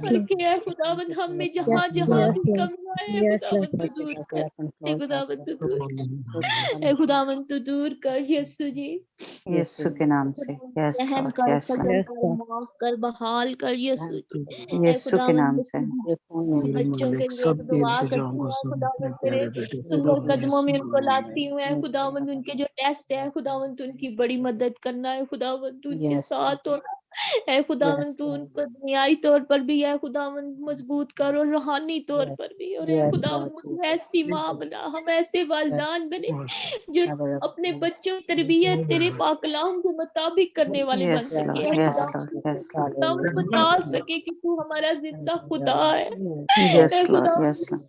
परखे। ऐ खुदावंद हम में जहाँ जहाँ भी कमियां है ऐ खुदावंद तू दूर कर। ऐ खुदावंद तू दूर कर। ऐ खुदावंद तू दूर कर यीशु जी। यीशु के नाम से यस रहम लॉर्ड कर, यस फजल लॉर्ड कर, माफ कर, बहाल कर यीशु जी। ऐ यीशु के खुदावंद नाम से बच्चों के लिए सब के दुआ इंतजाम करती को हूँ सुन खुदावंद अपने तेरे प्यारे बेटे सुंदर खुदा कदमों में यीशु उनको लाती हूँ। ऐ खुदावंद उनके जो टेस्ट है खुदावंद उनकी बड़ी मदद करना है। खुदावंद उनके साथ और ऐ खुदावंद तू उनको दुनियाई तौर पर भी है खुदावंद मजबूत कर और रूहानी तौर पर भी। और ऐ खुदावंद मुझे ऐसी माँ बना, हम ऐसे वालिदान बने जो अपने बच्चों की तरबियत तेरे पाक कलाम के मुताबिक करने वाले बन यस सके। लॉर्ड ऐ यस खुदावंद लॉर्ड यस लॉर्ड खुदावंद बता सके कि तू हमारा जिंदा खुदा है। यस ऐ लॉर्ड खुदावंद यस लॉर्ड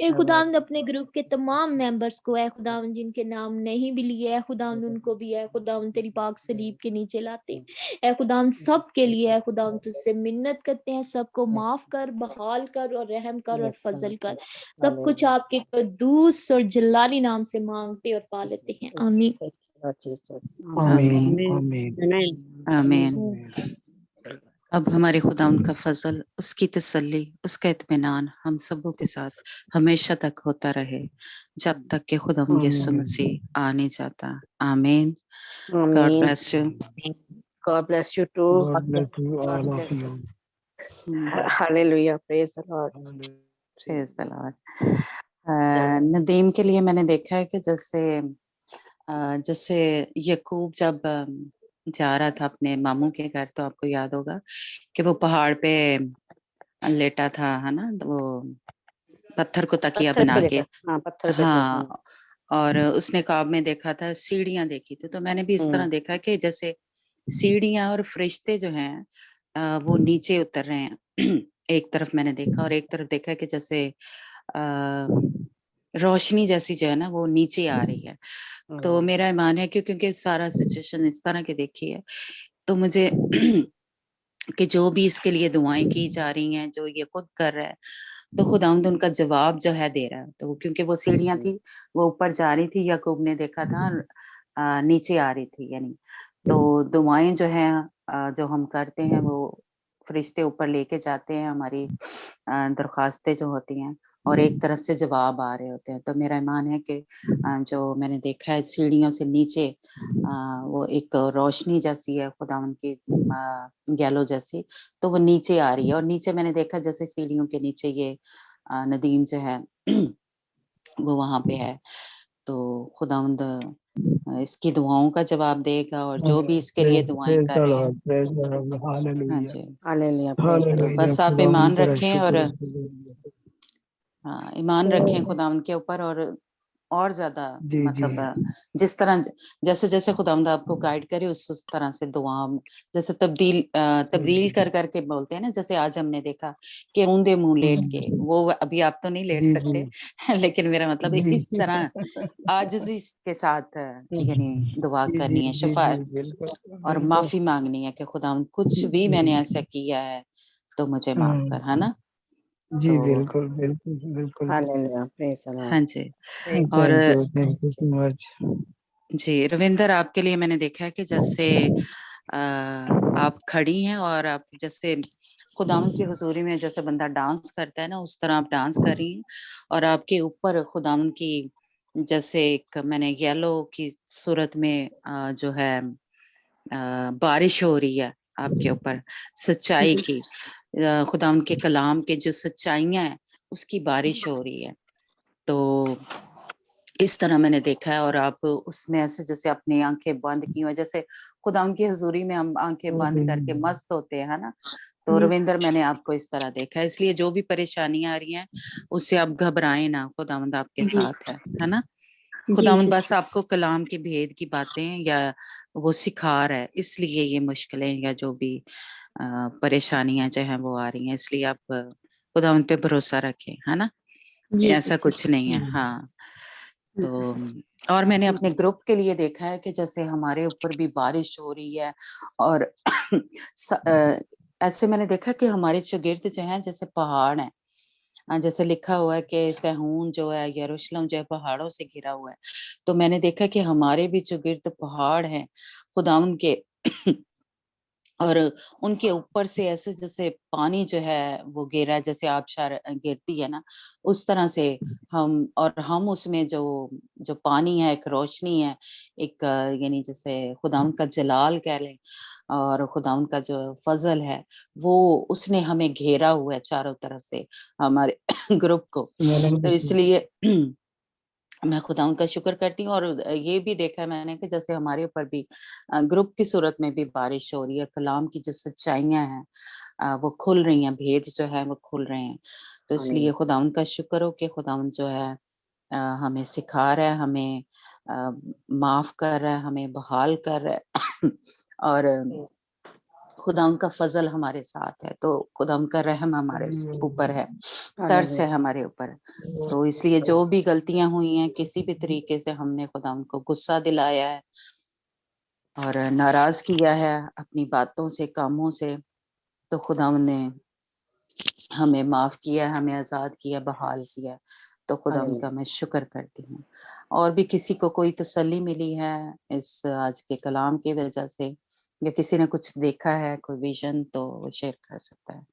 ए खुदावंद अपने ग्रुप के तमाम मेंबर्स को ऐ खुदावंद जिनके नाम नहीं भी लिए ऐ खुदावंद उनको भी ऐ खुदावंद तेरी पाक सलीब के नीचे लाते हैं। ऐ खुदावंद सब के लिए ऐ खुदावंद तुझसे मिन्नत करते हैं, सबको माफ कर, बहाल कर और रहम कर और फजल कर। सब कुछ आपके कद्दूस और जलाली नाम से मांगते और पा लेते हैं। आमीन। आमीन आमीन आमीन आमीन। अब हमारे खुदा उनका फजल, उसकी तसल्ली, उसका इत्मीनान हम सबों के साथ हमेशा तक होता रहे जब तक कि खुदा यीशु मसीह आ नहीं जाता। आमीन। God bless you. God bless you too. God bless you God all of bless you. you. Hallelujah. Praise the Lord. Praise the Lord। Nadeem के लिए मैंने देखा है कि जैसे यकूब जब जा रहा था अपने मामू के घर, तो आपको याद होगा कि वो पहाड़ पे लेटा था, है ना, वो पत्थर को तकिया पत्थर बना पे के। लेटा, हाँ पत्थर पे हाँ, और उसने ख्वाब में देखा था सीढ़ियां देखी थी। तो मैंने भी इस तरह देखा कि जैसे सीढ़ियां और फरिश्ते जो हैं वो नीचे उतर रहे हैं। एक तरफ मैंने देखा, और एक तरफ देखा कि जैसे रोशनी जैसी जो है ना वो नीचे आ रही है। तो मेरा ईमान है क्योंकि सारा सिचुएशन इस तरह की देखी है, तो मुझे कि जो भी इसके लिए दुआएं की जा रही हैं, जो ये खुद कर रहा है, तो खुदावंद उनका जवाब जो है दे रहा है। तो क्योंकि वो सीढ़ियां थी, वो ऊपर जा रही थी, याकूब ने देखा था नीचे आ रही थी, यानी तो दुआएं जो हैं जो हम करते हैं वो फरिश्ते ऊपर लेके जाते हैं हमारी दरख्वास्तें जो होती हैं, और एक तरफ से जवाब आ रहे होते हैं। तो मेरा ईमान है कि जो मैंने देखा है सीढ़ियों से नीचे वो एक रोशनी जैसी है खुदावंद की, येलो जैसी, तो वो नीचे आ रही है। और नीचे मैंने देखा जैसे सीढ़ियों के नीचे ये नदीम जो है वो वहां पे है। तो खुदावंद इसकी दुआओं का जवाब देगा, और जो भी इसके लिए दुआएं Praise कर the रहे हैं। Lord, praise the Lord, हाँ hallelujah, जी, Hallelujah. तो hallelujah, बस आप खुदावंद ईमान तेरा रखें, शुक्र और है। हाँ ईमान रखें खुदावंद के ऊपर, और ज्यादा जी जी मतलब जिस तरह जैसे जैसे खुदावंद आपको गाइड करे उस तरह से दुआ, जैसे तब्दील कर करके बोलते हैं ना, जैसे आज हमने देखा कि ऊंधे मुंह लेट के, वो अभी आप तो नहीं लेट जी सकते लेकिन मेरा मतलब है जी इस तरह आजिज़ी के साथ यानी दुआ जी जी करनी है, जी शफा जी बिल्कुल और बिल्कुल माफी मांगनी है कि खुदावंद कुछ भी मैंने ऐसा किया है तो मुझे माफ कर, है ना। जी तो बिल्कुल बिल्कुल बिल्कुल Hallelujah. Praise the Lord. हाँ जी, और थैंक यू सो मच। जी रविंदर, आपके लिए मैंने देखा है कि जैसे आप खड़ी हैं और आप जैसे खुदावंद की हुजूरी में जैसे बंदा डांस करता है ना, उस तरह आप डांस कर रही हैं, और आपके ऊपर खुदावंद की जैसे एक मैंने येलो की सूरत में जो है बारिश हो रही है आपके ऊपर सच्चाई की, खुदावंद के कलाम के जो सच्चाइयां हैं उसकी बारिश हो रही है। तो इस तरह मैंने देखा है। और आप उसमें ऐसे जैसे अपनी आंखें बंद की हुई, जैसे खुदा उनकी हजूरी में हम आंखें बंद करके मस्त होते हैं, है ना। तो रविंदर मैंने आपको इस तरह देखा है, इसलिए जो भी परेशानियां आ रही हैं उससे आप घबराएं ना, खुदावंद आपके साथ है ना। खुदावंद बस आपको कलाम के भेद की बातें या वो सिखा रहा है, इसलिए ये मुश्किलें या जो भी परेशानियां जो हैं वो आ रही हैं, इसलिए आप खुदावंद पे भरोसा रखें, है ना। ऐसा कुछ नहीं है। हाँ, तो और मैंने अपने ग्रुप के लिए देखा है कि जैसे हमारे ऊपर भी बारिश हो रही है, और ऐसे मैंने देखा कि हमारे शागिर्द जो हैं जैसे पहाड़ हैं, जैसे लिखा हुआ है कि सहून जो है, यरूशलेम जो है पहाड़ों से घिरा हुआ है। तो मैंने देखा कि हमारे भी शागिर्द पहाड़ हैं खुदावंद के और उनके ऊपर से ऐसे जैसे पानी जो है वो गिरा, जैसे आबशार गिरती है ना, उस तरह से हम उसमें जो जो पानी है, एक रोशनी है, एक यानी जैसे खुदावंद का जलाल कह लें, और खुदावंद का जो फजल है वो उसने हमें घेरा हुआ है चारों तरफ से, हमारे ग्रुप को। तो इसलिए मैं खुदावंद का शुक्र करती हूँ। और ये भी देखा है मैंने कि जैसे हमारे ऊपर भी ग्रुप की सूरत में भी बारिश हो रही है, कलाम की जो सच्चाइयां हैं वो खुल रही हैं, भेद जो है वो खुल रहे हैं। तो इसलिए खुदावंद का शुक्र हो कि खुदावंद जो है हमें सिखा रहा है, हमें माफ कर रहा है, हमें बहाल कर रहा है और खुदा उनका फजल हमारे साथ है, तो खुदा उनका रहम हमारे ऊपर है, तरस है हमारे ऊपर। तो इसलिए जो भी गलतियां हुई हैं, किसी भी तरीके से हमने खुदा उनको गुस्सा दिलाया है और नाराज किया है अपनी बातों से, कामों से, तो खुदा ने हमें माफ किया, हमें आजाद किया, बहाल किया। तो खुदा उनका मैं शुक्र करती हूँ। और भी किसी को कोई तसल्ली मिली है इस आज के कलाम की वजह से, या किसी ने कुछ देखा है, कोई विजन, तो वो शेयर कर सकता है।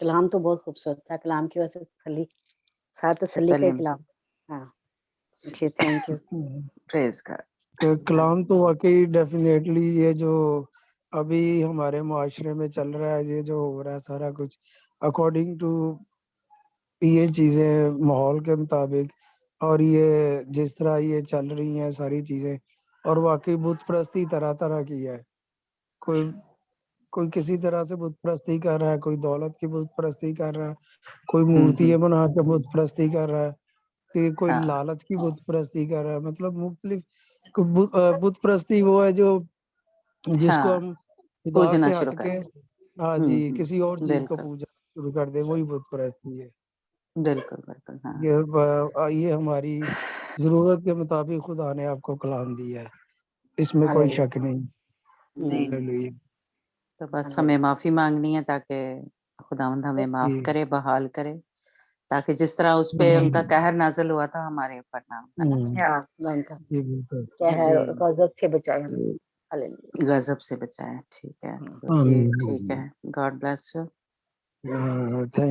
कलाम तो बहुत खूबसूरत था, कलाम की वजह से तसल्ली का कलाम। हाँ, थैंक यू, प्रेज गॉड। कलाम तो वाकई डेफिनेटली ये जो अभी हमारे मुआशरे में चल रहा है, ये जो हो रहा है सारा कुछ अकॉर्डिंग टू ये चीजें माहौल के मुताबिक, और ये जिस तरह ये चल रही हैं सारी चीजें, और वाकई बुत परस्ती तरह तरह की है। कोई किसी तरह से बुत परस्ती कर रहा है, कोई दौलत की बुत परस्ती कर रहा है, कोई मूर्तियां बना के बुत परस्ती कर रहा है, कि कोई लालच की बुत परस्ती कर रहा है। मतलब मुख्तलिफ बुत परस्ती वो है जो जिसको हम खुदा से हट के हाँ जी किसी और चीज को पूजा शुरू कर दे, वही बुत परस्ती है। बिल्कुल बिल्कुल। हाँ। ये हमारी जरूरत के मुताबिक खुदा ने आपको कलाम दिया है, इसमें कोई शक नहीं। तो बस हमें माफी मांगनी है ताकि खुदावंद हमें माफ करे, बहाल करे, ताकि जिस तरह उस पे उनका कहर नाज़िल हुआ था हमारे ऊपर ना, है ना। गजब से बचाए हमें, गजब से बचाए। ठीक है जी, ठीक है। God bless you. थैंक